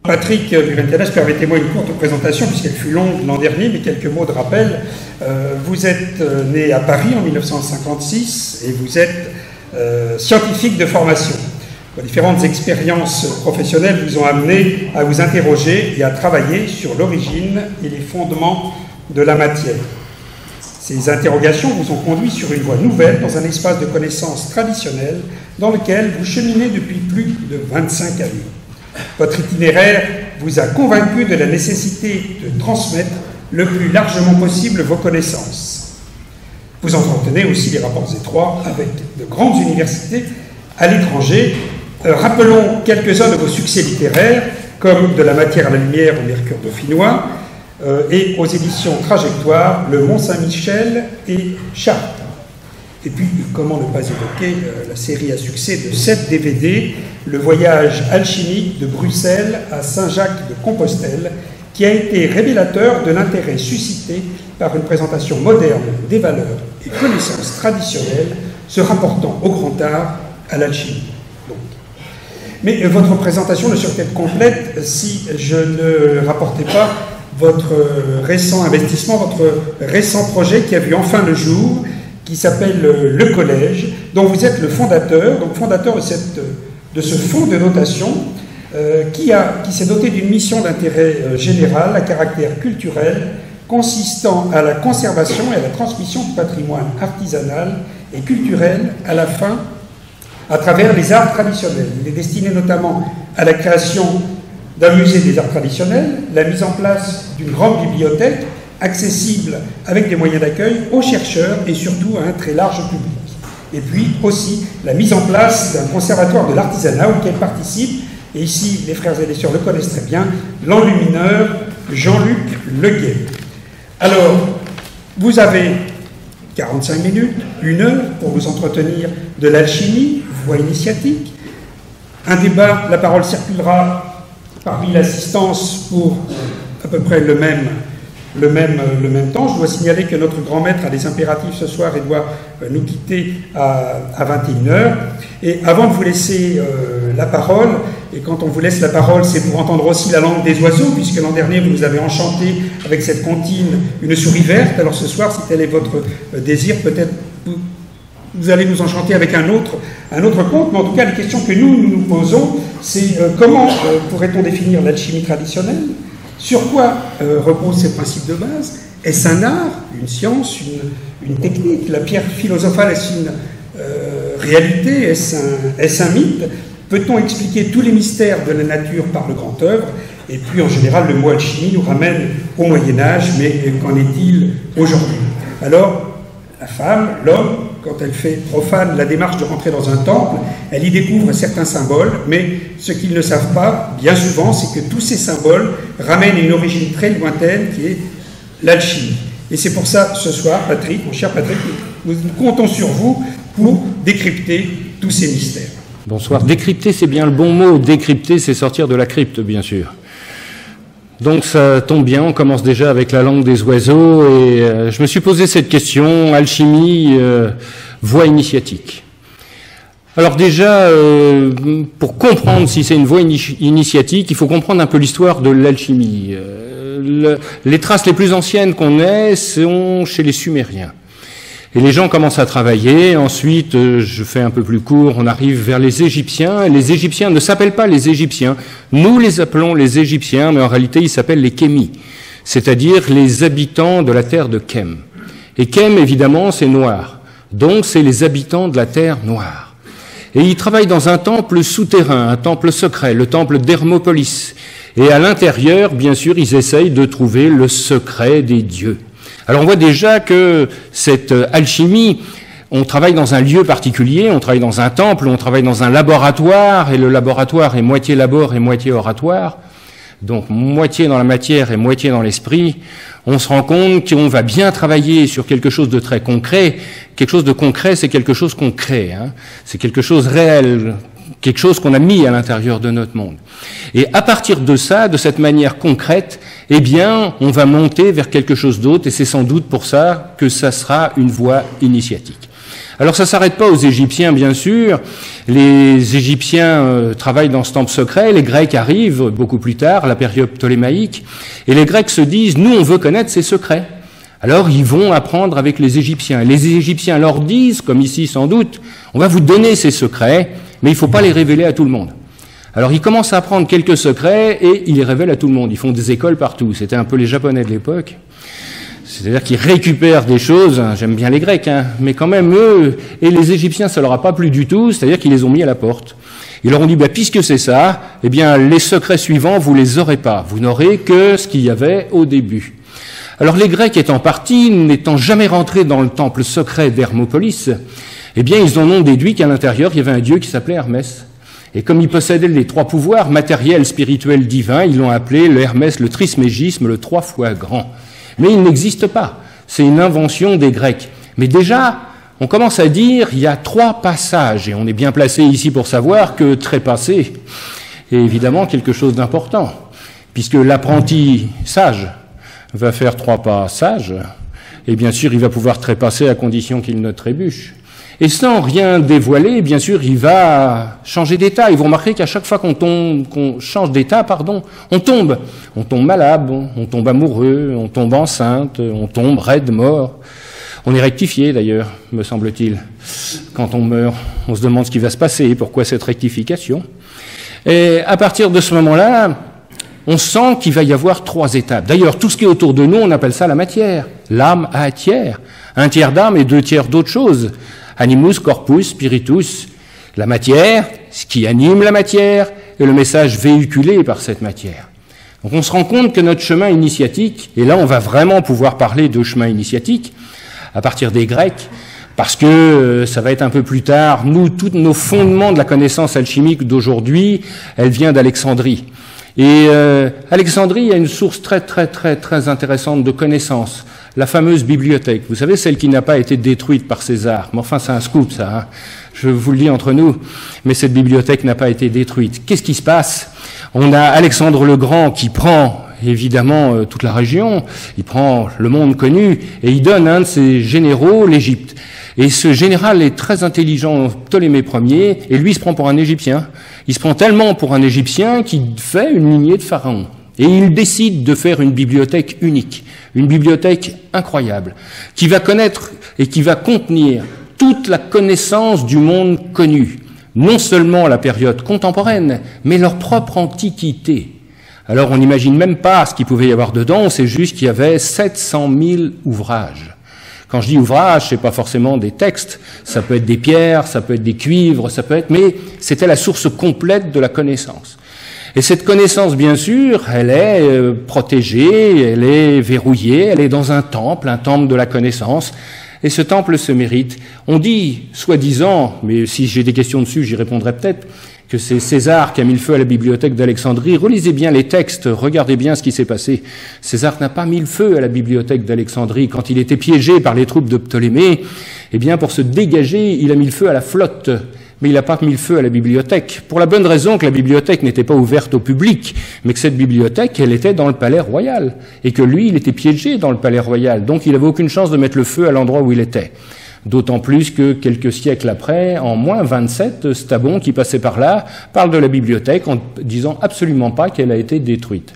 Patrick Burentelas, permettez-moi une courte présentation, puisqu'elle fut longue l'an dernier, mais quelques mots de rappel. Vous êtes né à Paris en 1956 et vous êtes scientifique de formation. Vos différentes expériences professionnelles vous ont amené à vous interroger et à travailler sur l'origine et les fondements de la matière. Ces interrogations vous ont conduit sur une voie nouvelle dans un espace de connaissances traditionnelles dans lequel vous cheminez depuis plus de 25 années. Votre itinéraire vous a convaincu de la nécessité de transmettre le plus largement possible vos connaissances. Vous entretenez aussi des rapports étroits avec de grandes universités à l'étranger. Rappelons quelques-uns de vos succès littéraires, comme De la matière à la lumière au Mercure dauphinois, et aux éditions Trajectoire, Le Mont-Saint-Michel et Chartres. Et puis, comment ne pas évoquer la série à succès de 7 DVD, Le voyage alchimique de Bruxelles à Saint-Jacques-de-Compostelle, qui a été révélateur de l'intérêt suscité par une présentation moderne des valeurs et connaissances traditionnelles se rapportant au grand art, à l'alchimie. Mais votre présentation ne serait être complète si je ne rapportais pas votre récent investissement, votre récent projet qui a vu enfin le jour, qui s'appelle Le Collège, dont vous êtes le fondateur, donc fondateur de ce fonds de notation qui s'est doté d'une mission d'intérêt général à caractère culturel consistant à la conservation et à la transmission du patrimoine artisanal et culturel à travers les arts traditionnels. Il est destiné notamment à la création d'un musée des arts traditionnels, la mise en place d'une grande bibliothèque accessible avec des moyens d'accueil aux chercheurs et surtout à un très large public. Et puis aussi la mise en place d'un conservatoire de l'artisanat auquel participe, et ici les frères et les sœurs le connaissent très bien, l'enlumineur Jean-Luc Leguet. Alors, vous avez 45 minutes, 1 heure pour vous entretenir de l'alchimie, voie initiatique. Un débat, la parole circulera parmi l'assistance pour à peu près le même temps. Je dois signaler que notre grand maître a des impératifs ce soir et doit nous quitter à 21h. Et avant de vous laisser la parole, et quand on vous laisse la parole, c'est pour entendre aussi la langue des oiseaux, puisque l'an dernier, vous nous avez enchanté avec cette comptine Une souris verte. Alors ce soir, si tel est votre désir, peut-être vous allez nous enchanter avec un autre conte. Mais en tout cas, les questions que nous posons, c'est comment pourrait-on définir l'alchimie traditionnelle? Sur quoi reposent ces principes de base? Est-ce un art, une science, une technique? La pierre philosophale, est-ce une réalité? Est-ce un mythe? Peut-on expliquer tous les mystères de la nature par le grand œuvre? Et puis, en général, le mot alchimie nous ramène au Moyen-Âge, mais qu'en est-il aujourd'hui? Alors, la femme, l'homme, quand elle fait profane la démarche de rentrer dans un temple, elle y découvre certains symboles, mais ce qu'ils ne savent pas, bien souvent, c'est que tous ces symboles ramènent une origine très lointaine qui est l'alchimie. Et c'est pour ça, ce soir, Patrick, mon cher Patrick, nous comptons sur vous pour décrypter tous ces mystères. Bonsoir. Décrypter, c'est bien le bon mot. Décrypter, c'est sortir de la crypte, bien sûr. Donc ça tombe bien, on commence déjà avec la langue des oiseaux, et je me suis posé cette question, alchimie, voie initiatique. Alors déjà, pour comprendre si c'est une voie initiatique, il faut comprendre un peu l'histoire de l'alchimie. Les traces les plus anciennes qu'on ait sont chez les Sumériens. Et les gens commencent à travailler, ensuite, je fais un peu plus court, on arrive vers les Égyptiens, et les Égyptiens ne s'appellent pas les Égyptiens, nous les appelons les Égyptiens, mais en réalité ils s'appellent les Kémis, c'est-à-dire les habitants de la terre de Kem. Et Kem, évidemment, c'est noir, donc c'est les habitants de la terre noire. Et ils travaillent dans un temple souterrain, un temple secret, le temple d'Hermopolis. Et à l'intérieur, bien sûr, ils essayent de trouver le secret des dieux. Alors on voit déjà que cette alchimie, on travaille dans un lieu particulier, on travaille dans un temple, on travaille dans un laboratoire, et le laboratoire est moitié labor et moitié oratoire, donc moitié dans la matière et moitié dans l'esprit. On se rend compte qu'on va bien travailler sur quelque chose de très concret. Quelque chose de concret, c'est quelque chose qu'on crée, hein. C'est quelque chose réel, quelque chose qu'on a mis à l'intérieur de notre monde. Et à partir de ça, de cette manière concrète, eh bien, on va monter vers quelque chose d'autre, et c'est sans doute pour ça que ça sera une voie initiatique. Alors ça s'arrête pas aux Égyptiens, bien sûr. Les Égyptiens travaillent dans ce temple secret, les Grecs arrivent beaucoup plus tard, la période ptolémaïque, et les Grecs se disent, nous on veut connaître ces secrets. Alors ils vont apprendre avec les Égyptiens. Les Égyptiens leur disent, comme ici sans doute, on va vous donner ces secrets, mais il ne faut pas les révéler à tout le monde. Alors ils commencent à apprendre quelques secrets et ils les révèlent à tout le monde. Ils font des écoles partout. C'était un peu les Japonais de l'époque. C'est-à-dire qu'ils récupèrent des choses, j'aime bien les Grecs, mais quand même eux, et les Égyptiens, ça leur a pas plu du tout, c'est-à-dire qu'ils les ont mis à la porte. Ils leur ont dit, puisque c'est ça, eh bien, les secrets suivants, vous les aurez pas. Vous n'aurez que ce qu'il y avait au début. Alors les Grecs étant partis, n'étant jamais rentrés dans le temple secret d'Hermopolis, eh bien, ils en ont déduit qu'à l'intérieur, il y avait un dieu qui s'appelait Hermès. Et comme il possédait les trois pouvoirs, matériels, spirituels, divins, ils l'ont appelé le Hermès, le trismégisme, le 3 fois grand. Mais il n'existe pas. C'est une invention des Grecs. Mais déjà, on commence à dire, il y a 3 passages, et on est bien placé ici pour savoir que trépasser est évidemment quelque chose d'important, puisque l'apprenti sage va faire 3 pas sages, et bien sûr, il va pouvoir trépasser à condition qu'il ne trébuche. Et sans rien dévoiler, bien sûr, il va changer d'état. Et vous remarquerez qu'à chaque fois qu'on change d'état, on tombe. On tombe malade, on tombe amoureux, on tombe enceinte, on tombe raide, mort. On est rectifié d'ailleurs, me semble-t-il. Quand on meurt, on se demande ce qui va se passer, pourquoi cette rectification. Et à partir de ce moment-là, on sent qu'il va y avoir 3 étapes. D'ailleurs, tout ce qui est autour de nous, on appelle ça la matière. L'âme a 1 tiers. 1 tiers d'âme et 2 tiers d'autre chose. Animus, corpus, spiritus, la matière, ce qui anime la matière, et le message véhiculé par cette matière. Donc on se rend compte que notre chemin initiatique, et là on va vraiment pouvoir parler de chemin initiatique, à partir des Grecs, parce que ça va être un peu plus tard, tous nos fondements de la connaissance alchimique d'aujourd'hui, elle vient d'Alexandrie. Et Alexandrie, il y a une source très intéressante de connaissances. La fameuse bibliothèque, vous savez, celle qui n'a pas été détruite par César. Mais enfin, c'est un scoop, ça. Je vous le dis entre nous. Mais cette bibliothèque n'a pas été détruite. Qu'est-ce qui se passe? On a Alexandre le Grand qui prend, évidemment, toute la région. Il prend le monde connu et il donne un de ses généraux l'Égypte. Et ce général est très intelligent, Ptolémée Ier, et lui il se prend pour un Égyptien. Il se prend tellement pour un Égyptien qu'il fait une lignée de pharaons. Et il décide de faire une bibliothèque unique, une bibliothèque incroyable, qui va connaître et qui va contenir toute la connaissance du monde connu, non seulement la période contemporaine, mais leur propre antiquité. Alors on n'imagine même pas ce qu'il pouvait y avoir dedans, on sait juste qu'il y avait 700 000 ouvrages. Quand je dis ouvrages, c'est pas forcément des textes, ça peut être des pierres, ça peut être des cuivres, mais c'était la source complète de la connaissance. Et cette connaissance, bien sûr, elle est protégée, elle est verrouillée, elle est dans un temple de la connaissance. Et ce temple se mérite. On dit, soi-disant, mais si j'ai des questions dessus, j'y répondrai peut-être, que c'est César qui a mis le feu à la bibliothèque d'Alexandrie. Relisez bien les textes, regardez bien ce qui s'est passé. César n'a pas mis le feu à la bibliothèque d'Alexandrie. Quand il était piégé par les troupes de Ptolémée, eh bien, pour se dégager, il a mis le feu à la flotte. Mais il n'a pas mis le feu à la bibliothèque, pour la bonne raison que la bibliothèque n'était pas ouverte au public, mais que cette bibliothèque, elle était dans le palais royal, et que lui, il était piégé dans le palais royal, donc il n'avait aucune chance de mettre le feu à l'endroit où il était. D'autant plus que quelques siècles après, en moins 27, Strabon, qui passait par là, parle de la bibliothèque en disant absolument pas qu'elle a été détruite.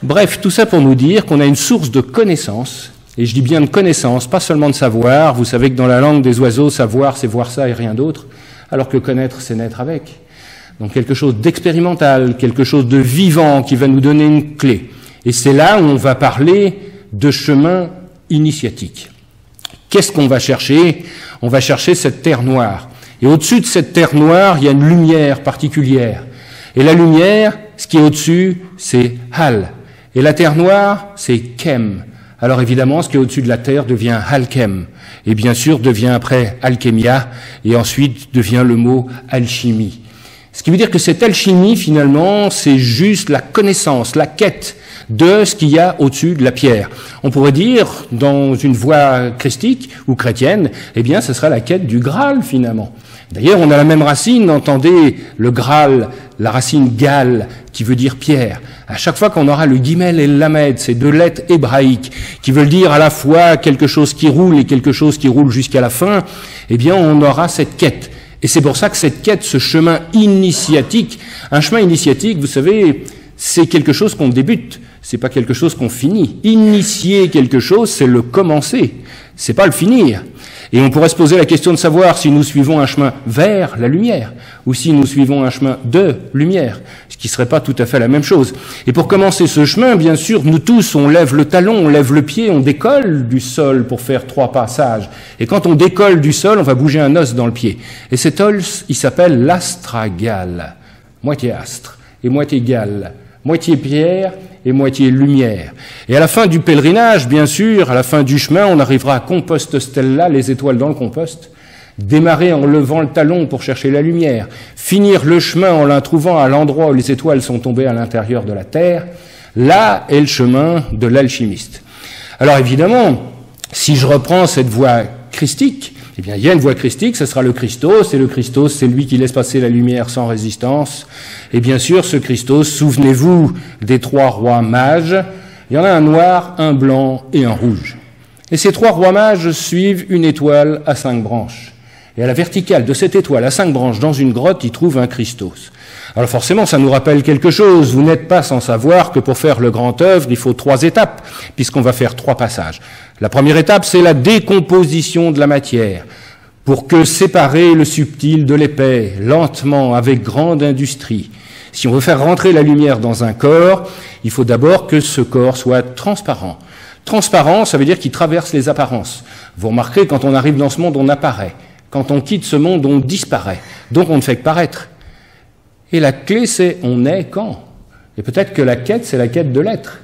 Bref, tout ça pour nous dire qu'on a une source de connaissances. Et je dis bien de connaissance, pas seulement de savoir. Vous savez que dans la langue des oiseaux, savoir, c'est voir ça et rien d'autre, alors que connaître, c'est naître avec. Donc quelque chose d'expérimental, quelque chose de vivant qui va nous donner une clé. Et c'est là où on va parler de chemin initiatique. Qu'est-ce qu'on va chercher? On va chercher cette terre noire. Et au-dessus de cette terre noire, il y a une lumière particulière. Et la lumière, ce qui est au-dessus, c'est Hal. Et la terre noire, c'est Kem. Alors évidemment, ce qui est au-dessus de la terre devient Halkem, et bien sûr devient après alchemia, et ensuite devient le mot alchimie. Ce qui veut dire que cette alchimie, finalement, c'est juste la connaissance, la quête de ce qu'il y a au-dessus de la pierre. On pourrait dire, dans une voie christique ou chrétienne, eh bien, ce sera la quête du Graal, finalement. D'ailleurs, on a la même racine, entendez le Graal, la racine Gal, qui veut dire pierre. À chaque fois qu'on aura le guimel et le lamed, ces deux lettres hébraïques, qui veulent dire à la fois quelque chose qui roule et quelque chose qui roule jusqu'à la fin, eh bien, on aura cette quête. Et c'est pour ça que cette quête, ce chemin initiatique, un chemin initiatique, vous savez, c'est quelque chose qu'on débute, c'est pas quelque chose qu'on finit. Initier quelque chose, c'est le commencer, c'est pas le finir. Et on pourrait se poser la question de savoir si nous suivons un chemin vers la lumière ou si nous suivons un chemin de lumière, ce qui ne serait pas tout à fait la même chose. Et pour commencer ce chemin, bien sûr, nous tous, on lève le talon, on lève le pied, on décolle du sol pour faire 3 passages. Et quand on décolle du sol, on va bouger un os dans le pied. Et cet os, il s'appelle l'astragale, moitié astre et moitié gale, moitié pierre et moitié lumière. Et à la fin du pèlerinage, bien sûr, à la fin du chemin, on arrivera à Compostela, les étoiles dans le compost, démarrer en levant le talon pour chercher la lumière, finir le chemin en la trouvant à l'endroit où les étoiles sont tombées à l'intérieur de la Terre. Là est le chemin de l'alchimiste. Alors évidemment, si je reprends cette voie christique, eh bien, il y a une voie christique, ce sera le Christos, et le Christos, c'est lui qui laisse passer la lumière sans résistance. Et bien sûr, ce Christos, souvenez-vous des 3 rois mages, il y en a un noir, un blanc et un rouge. Et ces 3 rois mages suivent une étoile à 5 branches. Et à la verticale de cette étoile à 5 branches, dans une grotte, ils trouvent un Christos. Alors forcément, ça nous rappelle quelque chose. Vous n'êtes pas sans savoir que pour faire le grand œuvre, il faut 3 étapes, puisqu'on va faire 3 passages. La première étape, c'est la décomposition de la matière, pour que séparer le subtil de l'épais, lentement, avec grande industrie. Si on veut faire rentrer la lumière dans un corps, il faut d'abord que ce corps soit transparent. Transparent, ça veut dire qu'il traverse les apparences. Vous remarquerez, quand on arrive dans ce monde, on apparaît. Quand on quitte ce monde, on disparaît. Donc on ne fait que paraître. Et la clé, c'est on est quand. Et peut-être que la quête, c'est la quête de l'être.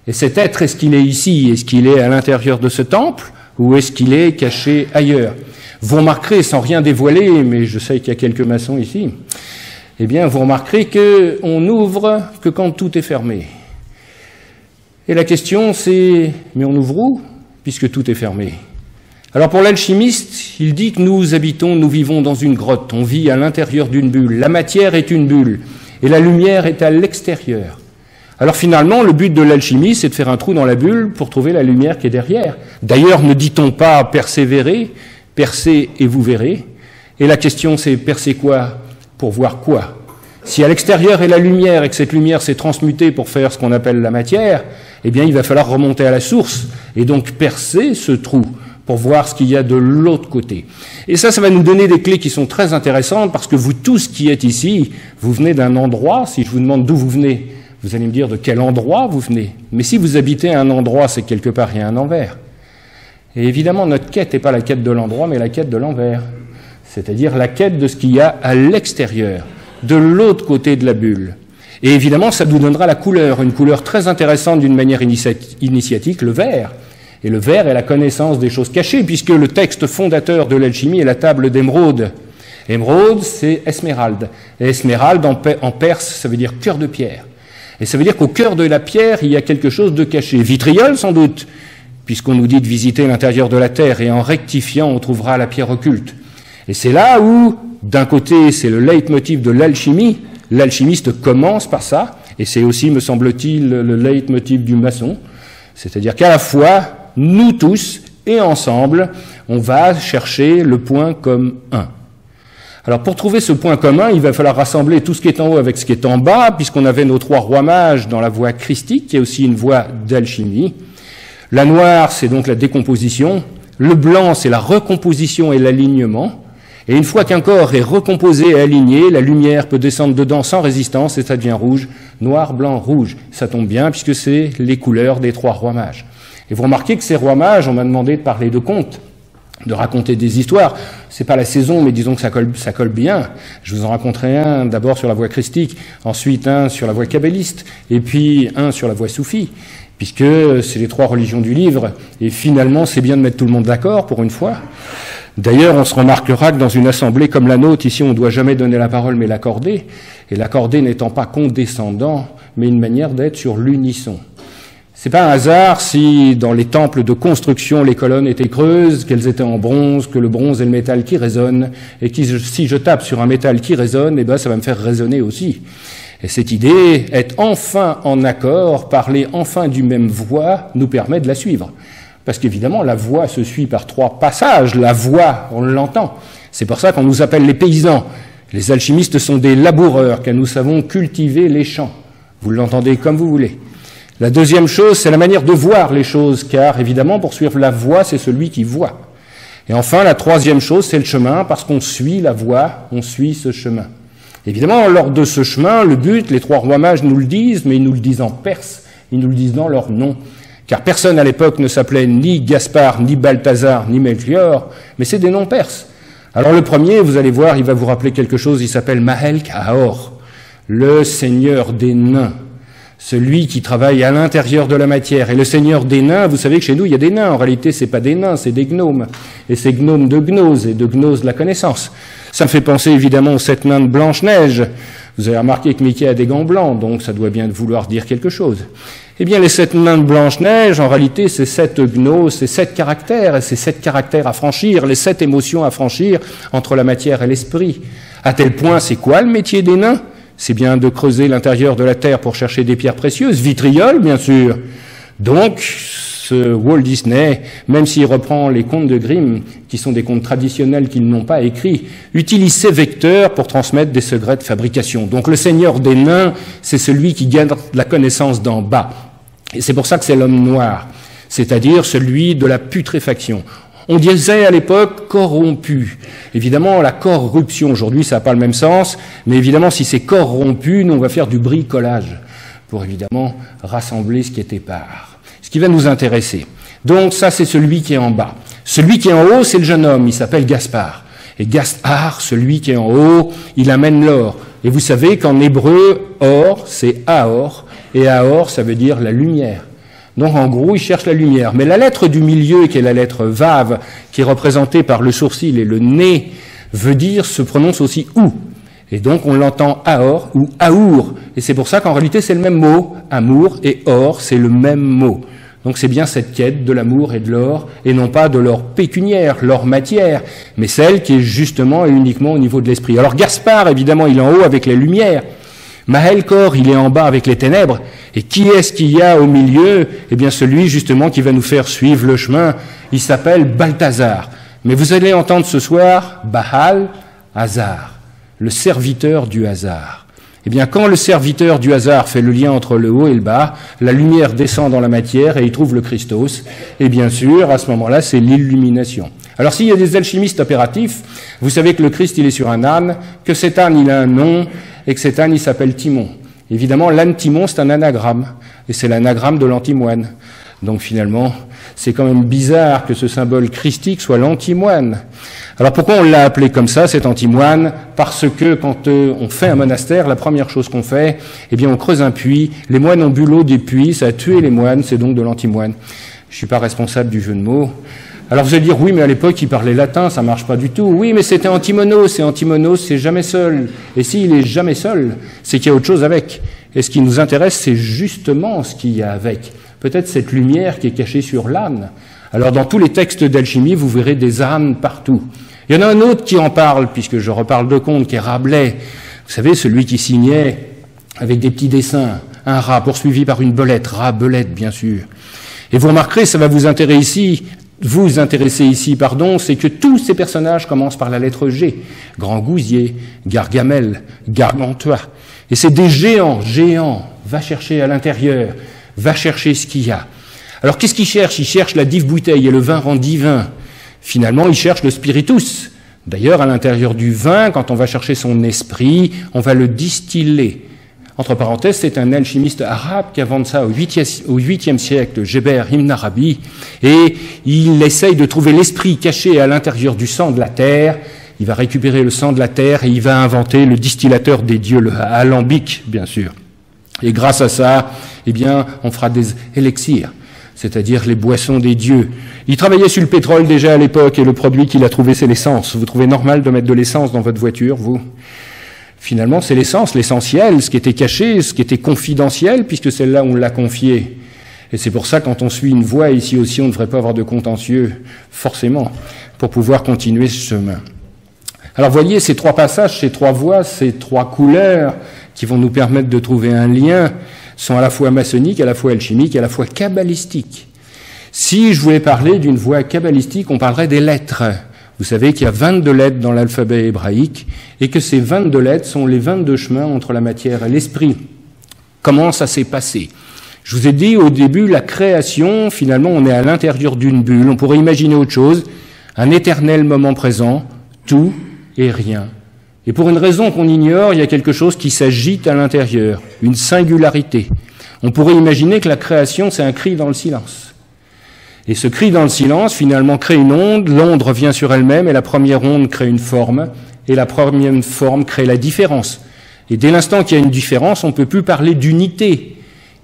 Et cet être, est-ce qu'il est ici? Est-ce qu'il est à l'intérieur de ce temple? Ou est-ce qu'il est caché ailleurs? Vous remarquerez, sans rien dévoiler, mais je sais qu'il y a quelques maçons ici, eh bien, vous remarquerez qu'on n'ouvre que quand tout est fermé. Et la question, c'est, mais on ouvre où, puisque tout est fermé? Alors pour l'alchimiste, il dit que nous habitons, nous vivons dans une grotte, on vit à l'intérieur d'une bulle, la matière est une bulle, et la lumière est à l'extérieur. Alors finalement, le but de l'alchimie, c'est de faire un trou dans la bulle pour trouver la lumière qui est derrière. D'ailleurs, ne dit-on pas persévérer, percez et vous verrez? Et la question, c'est percer quoi? Pour voir quoi? Si à l'extérieur est la lumière et que cette lumière s'est transmutée pour faire ce qu'on appelle la matière, eh bien, il va falloir remonter à la source et donc percer ce trou pour voir ce qu'il y a de l'autre côté. Et ça va nous donner des clés qui sont très intéressantes parce que vous tous qui êtes ici, vous venez d'un endroit. Si je vous demande d'où vous venez, vous allez me dire de quel endroit vous venez. Mais si vous habitez à un endroit, c'est que quelque part il y a un envers. Et évidemment, notre quête n'est pas la quête de l'endroit, mais la quête de l'envers. C'est-à-dire la quête de ce qu'il y a à l'extérieur, de l'autre côté de la bulle. Et évidemment, ça nous donnera la couleur, une couleur très intéressante d'une manière initiatique, le vert. Et le vert est la connaissance des choses cachées, puisque le texte fondateur de l'alchimie est la table d'émeraude. Émeraude, c'est esmeralde. Et esmeralde, en perse, ça veut dire cœur de pierre. Et ça veut dire qu'au cœur de la pierre, il y a quelque chose de caché. Vitriol, sans doute, puisqu'on nous dit de visiter l'intérieur de la terre, et en rectifiant, on trouvera la pierre occulte. Et c'est là où, d'un côté, c'est le leitmotiv de l'alchimie. L'alchimiste commence par ça, et c'est aussi, me semble-t-il, le leitmotiv du maçon. C'est-à-dire qu'à la fois, nous tous, et ensemble, on va chercher le point comme un. Alors pour trouver ce point commun, il va falloir rassembler tout ce qui est en haut avec ce qui est en bas, puisqu'on avait nos 3 rois mages dans la voie christique, qui est aussi une voie d'alchimie. La noire, c'est donc la décomposition. Le blanc, c'est la recomposition et l'alignement. Et une fois qu'un corps est recomposé et aligné, la lumière peut descendre dedans sans résistance et ça devient rouge, noir, blanc, rouge. Ça tombe bien puisque c'est les couleurs des 3 rois mages. Et vous remarquez que ces rois mages, on m'a demandé de parler de contes, de raconter des histoires. C'est pas la saison, mais disons que ça colle bien. Je vous en raconterai un d'abord sur la voie christique, ensuite un sur la voie kabbaliste, et puis un sur la voie soufie, puisque c'est les 3 religions du livre. Et finalement, c'est bien de mettre tout le monde d'accord pour une fois. D'ailleurs, on se remarquera que dans une assemblée comme la nôtre, ici, on ne doit jamais donner la parole, mais l'accorder. Et l'accorder n'étant pas condescendant, mais une manière d'être sur l'unisson. C'est pas un hasard si dans les temples de construction les colonnes étaient creuses, qu'elles étaient en bronze, que le bronze est le métal qui résonne, et que si je tape sur un métal qui résonne, eh ben ça va me faire résonner aussi. Et cette idée, être enfin en accord, parler enfin du même voix, nous permet de la suivre. Parce qu'évidemment, la voix se suit par 3 passages. La voix, on l'entend. C'est pour ça qu'on nous appelle les paysans. Les alchimistes sont des laboureurs, car nous savons cultiver les champs. Vous l'entendez comme vous voulez. La deuxième chose, c'est la manière de voir les choses, car évidemment, pour suivre la voie, c'est celui qui voit. Et enfin, la troisième chose, c'est le chemin, parce qu'on suit la voie, on suit ce chemin. Évidemment, lors de ce chemin, le but, les 3 rois mages nous le disent, mais ils nous le disent en perse, ils nous le disent dans leur nom. Car personne à l'époque ne s'appelait ni Gaspard, ni Balthazar, ni Melchior, mais c'est des noms perses. Alors le premier, vous allez voir, il va vous rappeler quelque chose, il s'appelle Mahel Kahor, le seigneur des nains, celui qui travaille à l'intérieur de la matière. Et le seigneur des nains, vous savez que chez nous, il y a des nains. En réalité, c'est pas des nains, c'est des gnomes. Et c'est gnomes de gnose, et de gnose de la connaissance. Ça me fait penser évidemment aux 7 nains de Blanche-Neige. Vous avez remarqué que Mickey a des gants blancs, donc ça doit bien vouloir dire quelque chose. Eh bien, les 7 nains de Blanche-Neige, en réalité, c'est 7 gnoses, c'est 7 caractères, et c'est 7 caractères à franchir, les 7 émotions à franchir entre la matière et l'esprit. À tel point, c'est quoi le métier des nains? C'est bien de creuser l'intérieur de la terre pour chercher des pierres précieuses, vitriol, bien sûr. Donc, ce Walt Disney, même s'il reprend les contes de Grimm, qui sont des contes traditionnels qu'ils n'ont pas écrits, utilise ces vecteurs pour transmettre des secrets de fabrication. Donc le seigneur des nains, c'est celui qui garde la connaissance d'en bas. Et c'est pour ça que c'est l'homme noir, c'est-à-dire celui de la putréfaction. On disait à l'époque corrompu. Évidemment, la corruption, aujourd'hui, ça n'a pas le même sens, mais évidemment, si c'est corrompu, nous, on va faire du bricolage pour, évidemment, rassembler ce qui est épars. Ce qui va nous intéresser. Donc, ça, c'est celui qui est en bas. Celui qui est en haut, c'est le jeune homme, il s'appelle Gaspard. Et Gaspard, celui qui est en haut, il amène l'or. Et vous savez qu'en hébreu, or, c'est Aor, et Aor, ça veut dire la lumière. Donc en gros, il cherche la lumière. Mais la lettre du milieu, qui est la lettre Vav, qui est représentée par le sourcil et le nez, se prononce aussi ou. Et donc on l'entend Aor ou Aour. Et c'est pour ça qu'en réalité c'est le même mot. Amour et or, c'est le même mot. Donc c'est bien cette quête de l'amour et de l'or, et non pas de l'or pécuniaire, l'or matière, mais celle qui est justement et uniquement au niveau de l'esprit. Alors Gaspard, évidemment, il est en haut avec les lumières. Mahel Kor, il est en bas avec les ténèbres. Et qui est-ce qu'il y a au milieu? Eh bien, celui, justement, qui va nous faire suivre le chemin, il s'appelle Balthazar. Mais vous allez entendre ce soir Baal Hazar, le serviteur du hasard. Eh bien, quand le serviteur du hasard fait le lien entre le haut et le bas, la lumière descend dans la matière et il trouve le Christos. Et bien sûr, à ce moment-là, c'est l'illumination. Alors, s'il y a des alchimistes opératifs, vous savez que le Christ, il est sur un âne, que cet âne, il a un nom, et que cet âne, il s'appelle Timon. Évidemment, l'âne Timon, c'est un anagramme, et c'est l'anagramme de l'antimoine. Donc finalement, c'est quand même bizarre que ce symbole christique soit l'antimoine. Alors pourquoi on l'a appelé comme ça, cet antimoine? Parce que quand on fait un monastère, la première chose qu'on fait, eh bien on creuse un puits, les moines ont bu l'eau des puits, ça a tué les moines, c'est donc de l'antimoine. Je suis pas responsable du jeu de mots. Alors vous allez dire, oui, mais à l'époque, il parlait latin, ça marche pas du tout. Oui, mais c'était Antimonos, et Antimonos, c'est jamais seul. Et s'il est jamais seul, c'est qu'il y a autre chose avec. Et ce qui nous intéresse, c'est justement ce qu'il y a avec. Peut-être cette lumière qui est cachée sur l'âne. Alors dans tous les textes d'alchimie, vous verrez des ânes partout. Il y en a un autre qui en parle, puisque je reparle de conte, qui est Rabelais. Vous savez, celui qui signait avec des petits dessins, un rat poursuivi par une belette, rat-belette, bien sûr. Et vous remarquerez, ça va vous intéresser ici, c'est que tous ces personnages commencent par la lettre G. Grand Gousier, Gargamel, Gargantua. Et c'est des géants, va chercher à l'intérieur, va chercher ce qu'il y a. Alors qu'est-ce qu'il cherche? Il cherche la dive bouteille et le vin rend divin. Finalement, il cherche le spiritus. D'ailleurs, à l'intérieur du vin, quand on va chercher son esprit, on va le distiller. Entre parenthèses, c'est un alchimiste arabe qui invente ça au 8e siècle, Geber Ibn Arabi, et il essaye de trouver l'esprit caché à l'intérieur du sang de la terre. Il va récupérer le sang de la terre et il va inventer le distillateur des dieux, le alambic, bien sûr. Et grâce à ça, eh bien, on fera des élixirs, c'est-à-dire les boissons des dieux. Il travaillait sur le pétrole déjà à l'époque et le produit qu'il a trouvé, c'est l'essence. Vous trouvez normal de mettre de l'essence dans votre voiture, vous? Finalement, c'est l'essence, l'essentiel, ce qui était caché, ce qui était confidentiel, puisque celle-là, on l'a confié. Et c'est pour ça, quand on suit une voie, ici aussi, on ne devrait pas avoir de contentieux, forcément, pour pouvoir continuer ce chemin. Alors, voyez, ces trois passages, ces trois voies, ces trois couleurs qui vont nous permettre de trouver un lien, sont à la fois maçonniques, à la fois alchimiques, à la fois kabbalistiques. Si je voulais parler d'une voie kabbalistique, on parlerait des lettres. Vous savez qu'il y a 22 lettres dans l'alphabet hébraïque et que ces 22 lettres sont les 22 chemins entre la matière et l'esprit. Comment ça s'est passé? Je vous ai dit au début, la création, finalement, on est à l'intérieur d'une bulle. On pourrait imaginer autre chose, un éternel moment présent, tout et rien. Et pour une raison qu'on ignore, il y a quelque chose qui s'agite à l'intérieur, une singularité. On pourrait imaginer que la création, c'est un cri dans le silence. Et ce cri dans le silence, finalement, crée une onde, l'onde revient sur elle-même, et la première onde crée une forme, et la première forme crée la différence. Et dès l'instant qu'il y a une différence, on ne peut plus parler d'unité,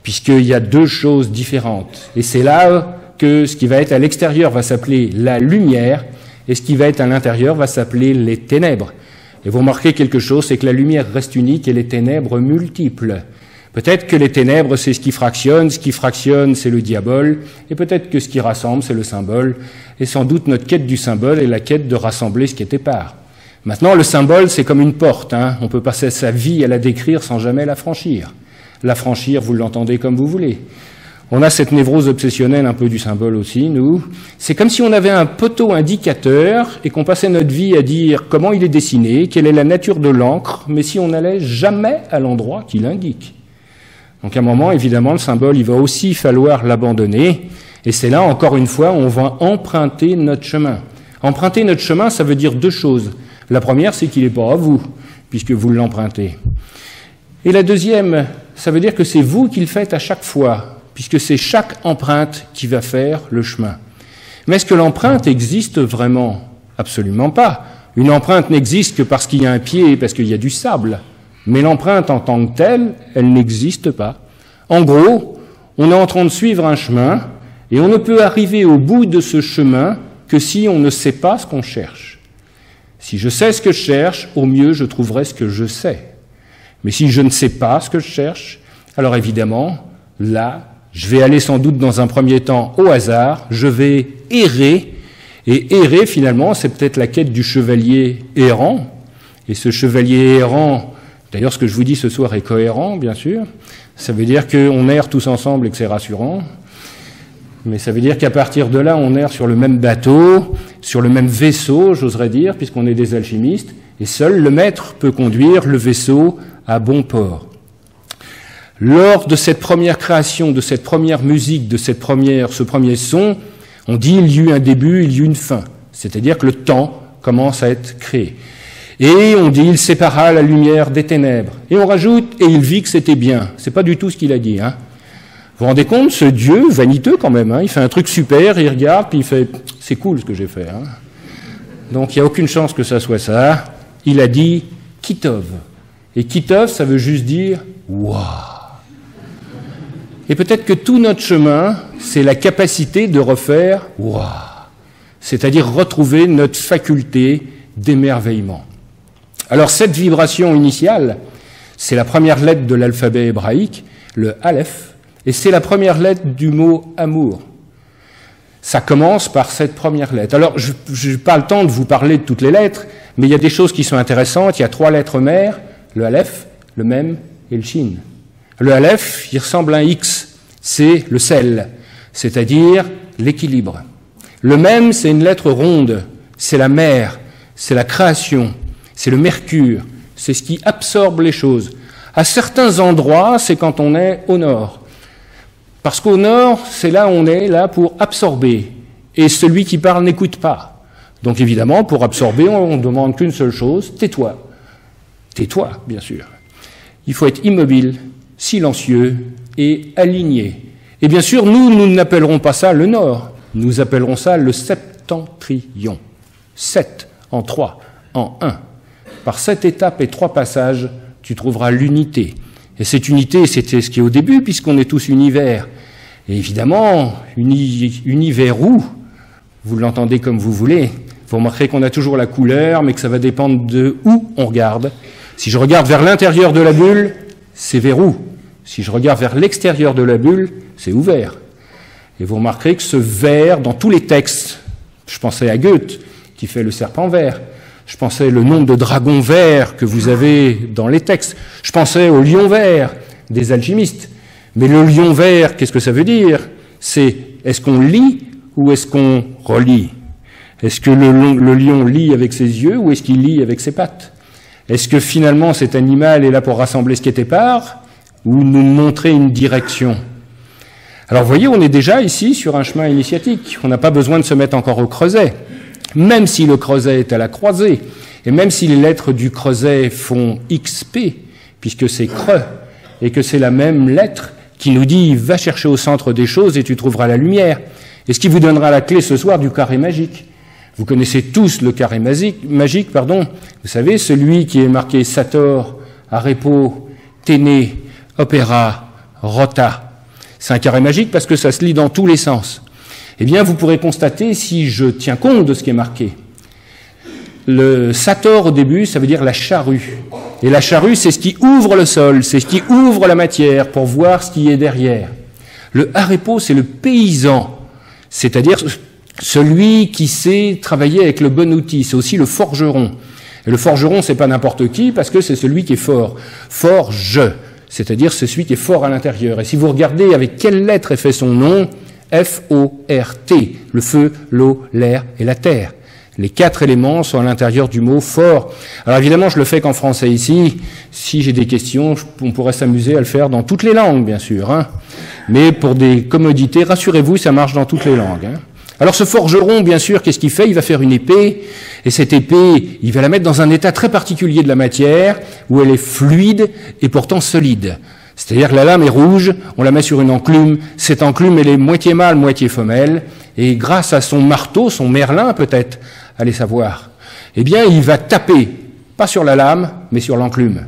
puisqu'il y a deux choses différentes. Et c'est là que ce qui va être à l'extérieur va s'appeler la lumière, et ce qui va être à l'intérieur va s'appeler les ténèbres. Et vous remarquez quelque chose, c'est que la lumière reste unique et les ténèbres multiples. Peut-être que les ténèbres, c'est ce qui fractionne, c'est le diable, et peut-être que ce qui rassemble, c'est le symbole, et sans doute notre quête du symbole est la quête de rassembler ce qui est épars. Maintenant, le symbole, c'est comme une porte, on peut passer sa vie à la décrire sans jamais la franchir. La franchir, vous l'entendez comme vous voulez. On a cette névrose obsessionnelle un peu du symbole aussi, nous. C'est comme si on avait un poteau indicateur et qu'on passait notre vie à dire comment il est dessiné, quelle est la nature de l'encre, mais si on n'allait jamais à l'endroit qu'il indique. Donc à un moment, évidemment, le symbole, il va aussi falloir l'abandonner. Et c'est là, encore une fois, on va emprunter notre chemin. Emprunter notre chemin, ça veut dire deux choses. La première, c'est qu'il n'est pas à vous, puisque vous l'empruntez. Et la deuxième, ça veut dire que c'est vous qui le faites à chaque fois, puisque c'est chaque empreinte qui va faire le chemin. Mais est-ce que l'empreinte existe vraiment? Absolument pas. Une empreinte n'existe que parce qu'il y a un pied et parce qu'il y a du sable. Mais l'empreinte en tant que telle, elle n'existe pas. En gros, on est en train de suivre un chemin et on ne peut arriver au bout de ce chemin que si on ne sait pas ce qu'on cherche. Si je sais ce que je cherche, au mieux je trouverai ce que je sais. Mais si je ne sais pas ce que je cherche, alors évidemment, là, je vais aller sans doute dans un premier temps au hasard, je vais errer, et errer finalement, c'est peut-être la quête du chevalier errant, et ce chevalier errant, d'ailleurs ce que je vous dis ce soir est cohérent, bien sûr, ça veut dire qu'on erre tous ensemble et que c'est rassurant, mais ça veut dire qu'à partir de là, on erre sur le même bateau, sur le même vaisseau, j'oserais dire, puisqu'on est des alchimistes, et seul le maître peut conduire le vaisseau à bon port. Lors de cette première création, de cette première musique, de ce premier son, on dit il y eut un début, il y eut une fin. C'est-à-dire que le temps commence à être créé. Et on dit il sépara la lumière des ténèbres. Et on rajoute et il vit que c'était bien. C'est pas du tout ce qu'il a dit. Vous vous rendez compte, ce Dieu, vaniteux quand même, il fait un truc super, il regarde, puis il fait c'est cool ce que j'ai fait. Donc il n'y a aucune chance que ça soit ça. Il a dit Kitov. Et Kitov, ça veut juste dire waouh. Et peut-être que tout notre chemin, c'est la capacité de refaire « waouh », c'est-à-dire retrouver notre faculté d'émerveillement. Alors cette vibration initiale, c'est la première lettre de l'alphabet hébraïque, le Aleph, et c'est la première lettre du mot « amour ». Ça commence par cette première lettre. Alors, je n'ai pas le temps de vous parler de toutes les lettres, mais il y a des choses qui sont intéressantes. Il y a 3 lettres mères, le Aleph, le Mem et le Shin. Le Aleph, il ressemble à un X, c'est le sel, c'est-à-dire l'équilibre. Le Mem, c'est une lettre ronde, c'est la mer, c'est la création, c'est le mercure, c'est ce qui absorbe les choses. À certains endroits, c'est quand on est au nord. Parce qu'au nord, c'est là où on est là pour absorber. Et celui qui parle n'écoute pas. Donc évidemment, pour absorber, on ne demande qu'une seule chose, tais-toi. Tais-toi, bien sûr. Il faut être immobile, silencieux et aligné. Et bien sûr, nous n'appellerons pas ça le nord, nous appellerons ça le septentrion. 7 en 3, en 1. Par 7 étapes et 3 passages, tu trouveras l'unité. Et cette unité, c'était ce qui est au début, puisqu'on est tous univers. Et évidemment, univers où, vous l'entendez comme vous voulez, vous remarquerez qu'on a toujours la couleur, mais que ça va dépendre de où on regarde. Si je regarde vers l'intérieur de la bulle, c'est vers où? Si je regarde vers l'extérieur de la bulle, c'est ouvert. Et vous remarquerez que ce ver, dans tous les textes, je pensais à Goethe, qui fait le serpent vert, je pensais le nombre de dragons verts que vous avez dans les textes, je pensais au lion vert des alchimistes. Mais le lion vert, qu'est-ce que ça veut dire? C'est, est-ce qu'on lit ou est-ce qu'on relit? Est-ce que le lion lit avec ses yeux ou est-ce qu'il lit avec ses pattes? Est-ce que finalement cet animal est là pour rassembler ce qui est épars ou nous montrer une direction? Alors vous voyez, on est déjà ici sur un chemin initiatique. On n'a pas besoin de se mettre encore au creuset. Même si le creuset est à la croisée, et même si les lettres du creuset font XP, puisque c'est creux, et que c'est la même lettre qui nous dit « va chercher au centre des choses et tu trouveras la lumière », et ce qui vous donnera la clé ce soir du carré magique. Vous connaissez tous le carré magique, vous savez, celui qui est marqué Sator, Arepo, Téné, Opéra, Rota. C'est un carré magique parce que ça se lit dans tous les sens. Eh bien, vous pourrez constater, si je tiens compte de ce qui est marqué, le Sator au début, ça veut dire la charrue. Et la charrue, c'est ce qui ouvre le sol, c'est ce qui ouvre la matière pour voir ce qui est derrière. Le Arepo, c'est le paysan, c'est-à-dire celui qui sait travailler avec le bon outil. C'est aussi le forgeron. Et le forgeron, c'est pas n'importe qui, parce que c'est celui qui est fort. Forge, c'est-à-dire c'est celui qui est fort à l'intérieur. Et si vous regardez avec quelle lettre est fait son nom, F-O-R-T, le feu, l'eau, l'air et la terre. Les 4 éléments sont à l'intérieur du mot fort. Alors évidemment, je le fais qu'en français ici. Si j'ai des questions, on pourrait s'amuser à le faire dans toutes les langues, bien sûr. Hein. Mais pour des commodités, rassurez-vous, ça marche dans toutes les langues. Hein. Alors ce forgeron, bien sûr, qu'est-ce qu'il fait? Il va faire une épée, et cette épée, il va la mettre dans un état très particulier de la matière, où elle est fluide et pourtant solide. C'est-à-dire que la lame est rouge, on la met sur une enclume, cette enclume, elle est moitié mâle, moitié femelle, et grâce à son marteau, son merlin peut-être, allez savoir, eh bien, il va taper, pas sur la lame, mais sur l'enclume.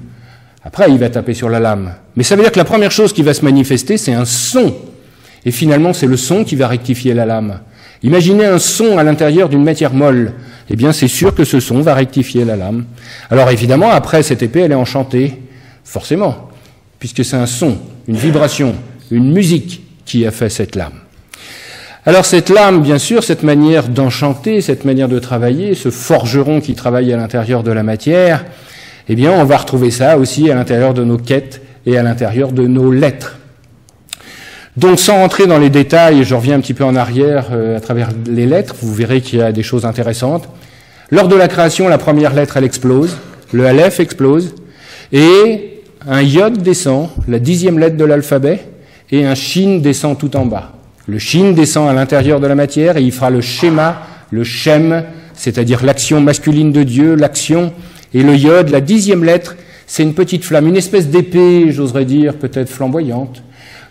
Après, il va taper sur la lame. Mais ça veut dire que la première chose qui va se manifester, c'est un son. Et finalement, c'est le son qui va rectifier la lame. Imaginez un son à l'intérieur d'une matière molle. Eh bien, c'est sûr que ce son va rectifier la lame. Alors, évidemment, après, cette épée, elle est enchantée. Forcément. Puisque c'est un son, une vibration, une musique qui a fait cette lame. Alors cette lame, bien sûr, cette manière d'enchanter, cette manière de travailler, ce forgeron qui travaille à l'intérieur de la matière, eh bien on va retrouver ça aussi à l'intérieur de nos quêtes et à l'intérieur de nos lettres. Donc sans rentrer dans les détails, je reviens un petit peu en arrière à travers les lettres, vous verrez qu'il y a des choses intéressantes. Lors de la création, la première lettre, elle explose, le Aleph explose, et un Yod descend, la 10e lettre de l'alphabet, et un Shin descend tout en bas. Le Shin descend à l'intérieur de la matière et il fera le Shema, le Shem, c'est-à-dire l'action masculine de Dieu, l'action, et le Yod, la 10e lettre, c'est une petite flamme, une espèce d'épée, j'oserais dire, peut-être flamboyante,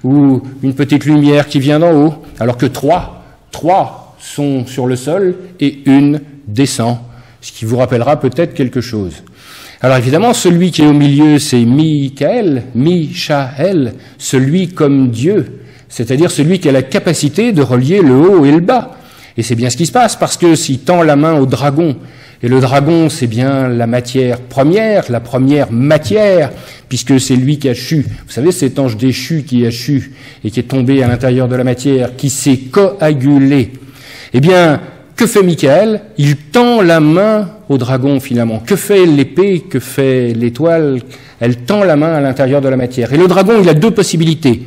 ou une petite lumière qui vient d'en haut, alors que trois sont sur le sol et une descend, ce qui vous rappellera peut-être quelque chose. Alors évidemment, celui qui est au milieu, c'est Michael, celui comme Dieu, c'est-à-dire celui qui a la capacité de relier le haut et le bas. Et c'est bien ce qui se passe, parce que s'il tend la main au dragon, et le dragon, c'est bien la matière première, la première matière, puisque c'est lui qui a chu. Vous savez, cet ange déchu qui a chu et qui est tombé à l'intérieur de la matière, qui s'est coagulé. Eh bien, que fait Michael? Il tend la main au dragon, finalement. Que fait l'épée? Que fait l'étoile? Elle tend la main à l'intérieur de la matière. Et le dragon, il a deux possibilités.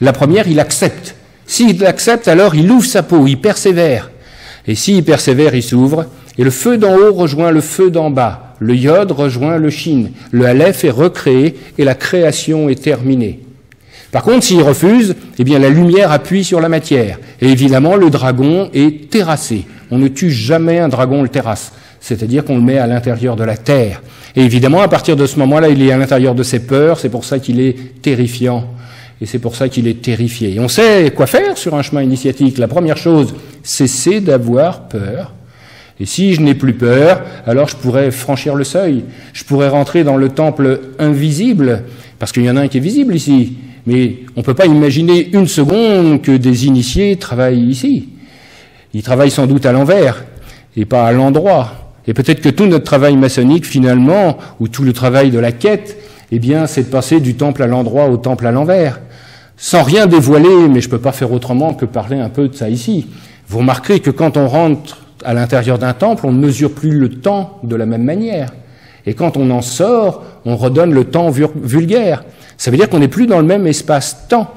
La première, il accepte. S'il accepte, alors il ouvre sa peau, il persévère. Et s'il persévère, il s'ouvre. Et le feu d'en haut rejoint le feu d'en bas. Le Yod rejoint le Shin. Le Aleph est recréé et la création est terminée. Par contre, s'il refuse, eh bien la lumière appuie sur la matière. Et évidemment, le dragon est terrassé. On ne tue jamais un dragon, on le terrasse. C'est-à-dire qu'on le met à l'intérieur de la terre. Et évidemment, à partir de ce moment-là, il est à l'intérieur de ses peurs. C'est pour ça qu'il est terrifiant. Et c'est pour ça qu'il est terrifié. Et on sait quoi faire sur un chemin initiatique. La première chose, cesser d'avoir peur. Et si je n'ai plus peur, alors je pourrais franchir le seuil. Je pourrais rentrer dans le temple invisible, parce qu'il y en a un qui est visible ici. Mais on ne peut pas imaginer une seconde que des initiés travaillent ici. Ils travaillent sans doute à l'envers, et pas à l'endroit. Et peut-être que tout notre travail maçonnique, finalement, ou tout le travail de la quête, eh bien, c'est de passer du temple à l'endroit au temple à l'envers. Sans rien dévoiler, mais je ne peux pas faire autrement que parler un peu de ça ici. Vous remarquerez que quand on rentre à l'intérieur d'un temple, on ne mesure plus le temps de la même manière. Et quand on en sort, on redonne le temps vulgaire. Ça veut dire qu'on n'est plus dans le même espace-temps.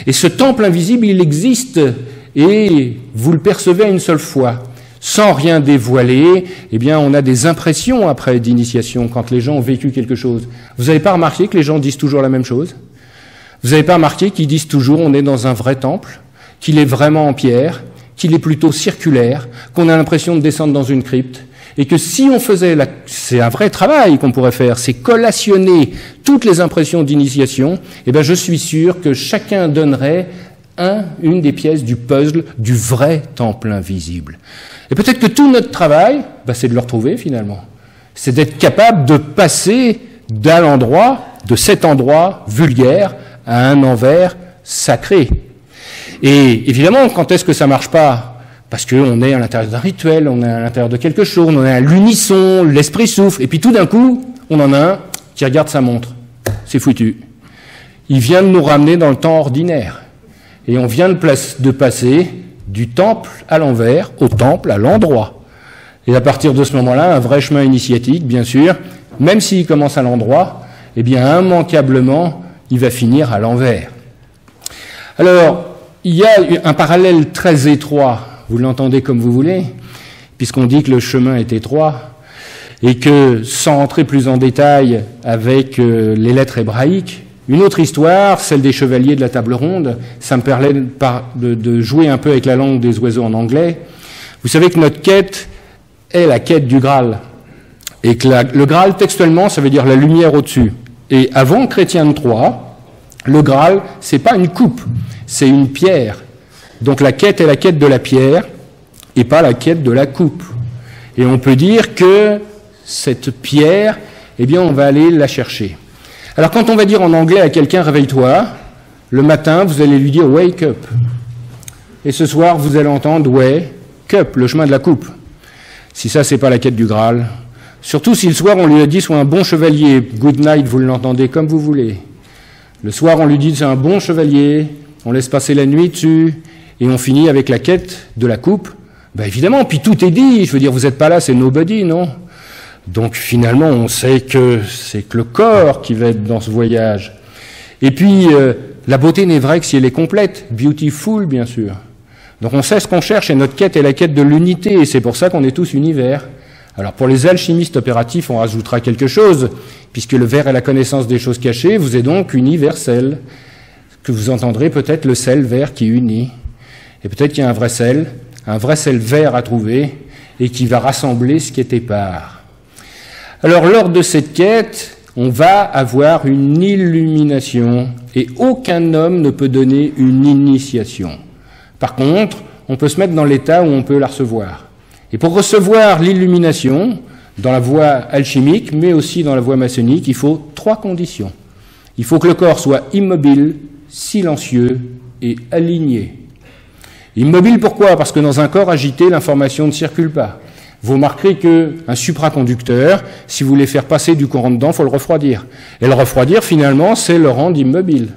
Et ce temple invisible, il existe, et vous le percevez une seule fois. Sans rien dévoiler, eh bien, on a des impressions après d'initiation, quand les gens ont vécu quelque chose. Vous n'avez pas remarqué que les gens disent toujours la même chose? Vous n'avez pas remarqué qu'ils disent toujours on est dans un vrai temple, qu'il est vraiment en pierre, qu'il est plutôt circulaire, qu'on a l'impression de descendre dans une crypte, et que si on faisait c'est un vrai travail qu'on pourrait faire, c'est collationner toutes les impressions d'initiation, eh bien, je suis sûr que chacun donnerait une des pièces du puzzle du vrai temple invisible. Et peut-être que tout notre travail, c'est de le retrouver finalement. C'est d'être capable de passer de cet endroit vulgaire à un envers sacré. Et évidemment, quand est-ce que ça marche pas? Parce qu'on est à l'intérieur d'un rituel, on est à l'intérieur de quelque chose, on est à l'unisson, l'esprit souffle, et puis tout d'un coup, on en a un qui regarde sa montre. C'est foutu. Il vient de nous ramener dans le temps ordinaire. Et on vient de passer du temple à l'envers au temple à l'endroit. Et à partir de ce moment-là, un vrai chemin initiatique, bien sûr, même s'il commence à l'endroit, eh bien, immanquablement, il va finir à l'envers. Alors, il y a un parallèle très étroit, vous l'entendez comme vous voulez, puisqu'on dit que le chemin est étroit, et que, sans entrer plus en détail avec les lettres hébraïques, une autre histoire, celle des chevaliers de la table ronde, ça me permet de jouer un peu avec la langue des oiseaux en anglais. Vous savez que notre quête est la quête du Graal. Et que le Graal, textuellement, ça veut dire la lumière au-dessus. Et avant Chrétien de Troyes, le Graal, c'est pas une coupe, c'est une pierre. Donc la quête est la quête de la pierre et pas la quête de la coupe. Et on peut dire que cette pierre, eh bien, on va aller la chercher. Alors quand on va dire en anglais à quelqu'un « réveille-toi », le matin, vous allez lui dire « wake up ». Et ce soir, vous allez entendre « wake up », le chemin de la coupe. Si ça, c'est pas la quête du Graal. Surtout si le soir, on lui a dit « sois un bon chevalier », « good night », vous l'entendez comme vous voulez. Le soir, on lui dit « c'est un bon chevalier », on laisse passer la nuit dessus, et on finit avec la quête de la coupe. Ben évidemment, puis tout est dit, je veux dire, vous n'êtes pas là, c'est nobody, non ? Donc finalement, on sait que c'est que le corps qui va être dans ce voyage. Et puis, la beauté n'est vraie que si elle est complète, beautiful bien sûr. Donc on sait ce qu'on cherche et notre quête est la quête de l'unité et c'est pour ça qu'on est tous univers. Alors pour les alchimistes opératifs, on rajoutera quelque chose, puisque le ver est la connaissance des choses cachées, vous êtes donc universel, que vous entendrez peut-être le sel vert qui unit. Et peut-être qu'il y a un vrai sel vert à trouver et qui va rassembler ce qui est épars. Alors, lors de cette quête, on va avoir une illumination et aucun homme ne peut donner une initiation. Par contre, on peut se mettre dans l'état où on peut la recevoir. Et pour recevoir l'illumination, dans la voie alchimique, mais aussi dans la voie maçonnique, il faut 3 conditions. Il faut que le corps soit immobile, silencieux et aligné. Immobile, pourquoi? Parce que dans un corps agité, l'information ne circule pas. Vous remarquerez qu'un supraconducteur, si vous voulez faire passer du courant dedans, il faut le refroidir. Et le refroidir, finalement, c'est le rendre immobile.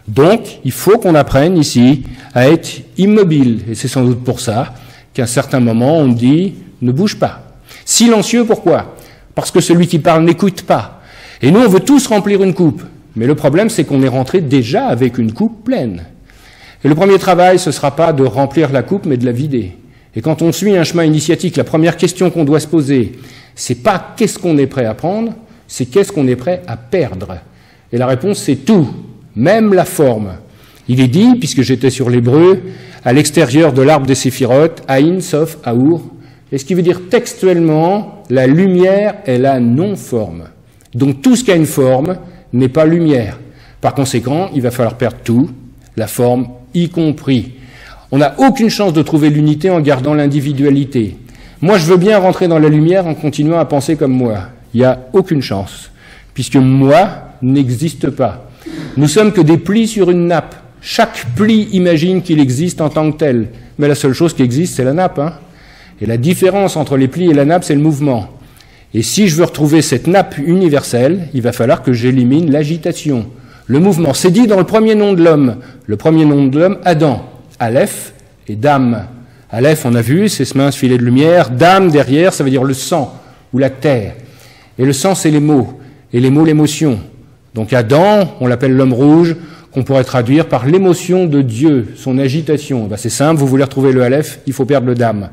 Donc, il faut qu'on apprenne ici à être immobile. Et c'est sans doute pour ça qu'à un certain moment, on dit « ne bouge pas ». Silencieux, pourquoi? Parce que celui qui parle n'écoute pas. Et nous, on veut tous remplir une coupe. Mais le problème, c'est qu'on est rentré déjà avec une coupe pleine. Et le premier travail, ce ne sera pas de remplir la coupe, mais de la vider. Et quand on suit un chemin initiatique, la première question qu'on doit se poser, c'est pas qu'est-ce qu'on est prêt à prendre, c'est qu'est-ce qu'on est prêt à perdre. Et la réponse, c'est tout, même la forme. Il est dit, puisque j'étais sur l'hébreu, à l'extérieur de l'arbre des séphirotes, Aïn, Sof, Aour, et ce qui veut dire textuellement, la lumière est la non-forme. Donc tout ce qui a une forme n'est pas lumière. Par conséquent, il va falloir perdre tout, la forme y compris. On n'a aucune chance de trouver l'unité en gardant l'individualité. Moi, je veux bien rentrer dans la lumière en continuant à penser comme moi. Il n'y a aucune chance, puisque moi n'existe pas. Nous sommes que des plis sur une nappe. Chaque pli imagine qu'il existe en tant que tel. Mais la seule chose qui existe, c'est la nappe. Et la différence entre les plis et la nappe, c'est le mouvement. Et si je veux retrouver cette nappe universelle, il va falloir que j'élimine l'agitation. Le mouvement, c'est dit dans le premier nom de l'homme. Le premier nom de l'homme, Adam. Aleph et Dam. Aleph, on a vu, c'est ce mince filet de lumière. Dam, derrière, ça veut dire le sang ou la terre. Et le sang, c'est les mots. Et les mots, l'émotion. Donc Adam, on l'appelle l'homme rouge, qu'on pourrait traduire par l'émotion de Dieu, son agitation. Ben, c'est simple, vous voulez retrouver le Aleph, il faut perdre le Dam.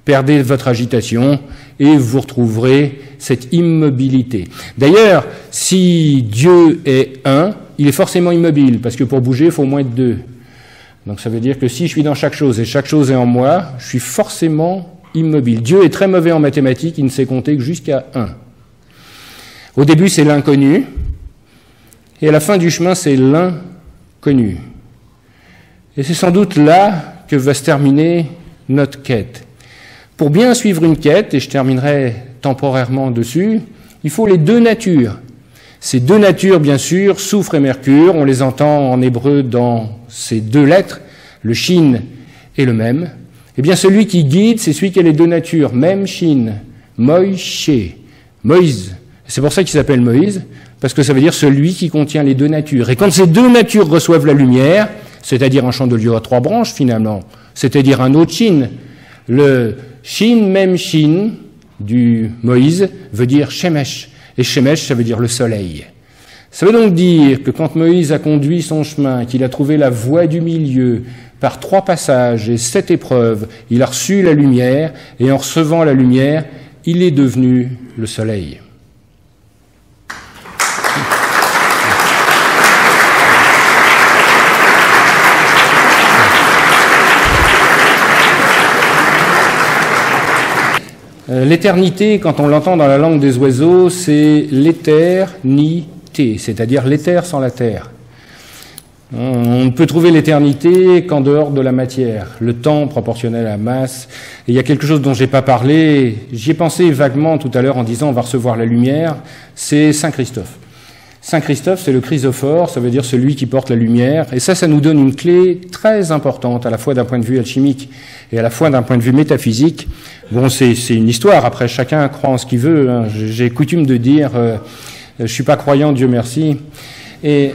Perdez votre agitation et vous retrouverez cette immobilité. D'ailleurs, si Dieu est un, il est forcément immobile, parce que pour bouger, il faut au moins être deux. Donc ça veut dire que si je suis dans chaque chose et chaque chose est en moi, je suis forcément immobile. Dieu est très mauvais en mathématiques, il ne sait compter que jusqu'à 1. Au début, c'est l'inconnu, et à la fin du chemin, c'est l'inconnu. Et c'est sans doute là que va se terminer notre quête. Pour bien suivre une quête, et je terminerai temporairement dessus, il faut les deux natures. Ces deux natures, bien sûr, soufre et mercure, on les entend en hébreu dans ces deux lettres, le shin et le mem. Eh bien, celui qui guide, c'est celui qui a les deux natures, mem, shin, Moïse, Moïse. C'est pour ça qu'il s'appelle Moïse, parce que ça veut dire celui qui contient les deux natures. Et quand ces deux natures reçoivent la lumière, c'est-à-dire un chandelier à 3 branches finalement, c'est-à-dire un autre shin, le shin, mem, shin du Moïse veut dire shemesh. Et Shemesh, ça veut dire le soleil. Ça veut donc dire que quand Moïse a conduit son chemin, qu'il a trouvé la voie du milieu, par 3 passages et 7 épreuves, il a reçu la lumière, et en recevant la lumière, il est devenu le soleil. L'éternité, quand on l'entend dans la langue des oiseaux, c'est l'éternité, c'est-à-dire l'éther sans la terre. On ne peut trouver l'éternité qu'en dehors de la matière, le temps proportionnel à la masse. Et il y a quelque chose dont je n'ai pas parlé, j'y ai pensé vaguement tout à l'heure en disant on va recevoir la lumière, c'est Saint Christophe. Saint Christophe, c'est le chrysophore, ça veut dire celui qui porte la lumière, et ça nous donne une clé très importante, à la fois d'un point de vue alchimique et à la fois d'un point de vue métaphysique. Bon, c'est une histoire, après chacun croit en ce qu'il veut, hein. J'ai coutume de dire, je suis pas croyant, Dieu merci, et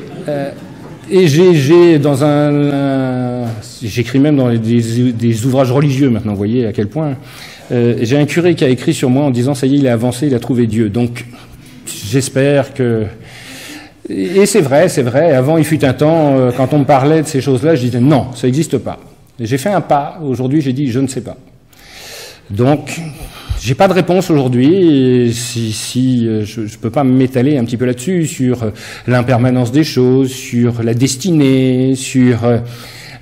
j'ai dans j'écris même dans des ouvrages religieux maintenant, vous voyez à quel point, j'ai un curé qui a écrit sur moi en disant, ça y est, il a avancé, il a trouvé Dieu, donc j'espère que... Et c'est vrai, avant il fut un temps, quand on me parlait de ces choses-là, je disais non, ça n'existe pas. Et j'ai fait un pas, aujourd'hui j'ai dit je ne sais pas. Donc, j'ai pas de réponse aujourd'hui, je peux pas m'étaler un petit peu là-dessus, sur l'impermanence des choses, sur la destinée, sur...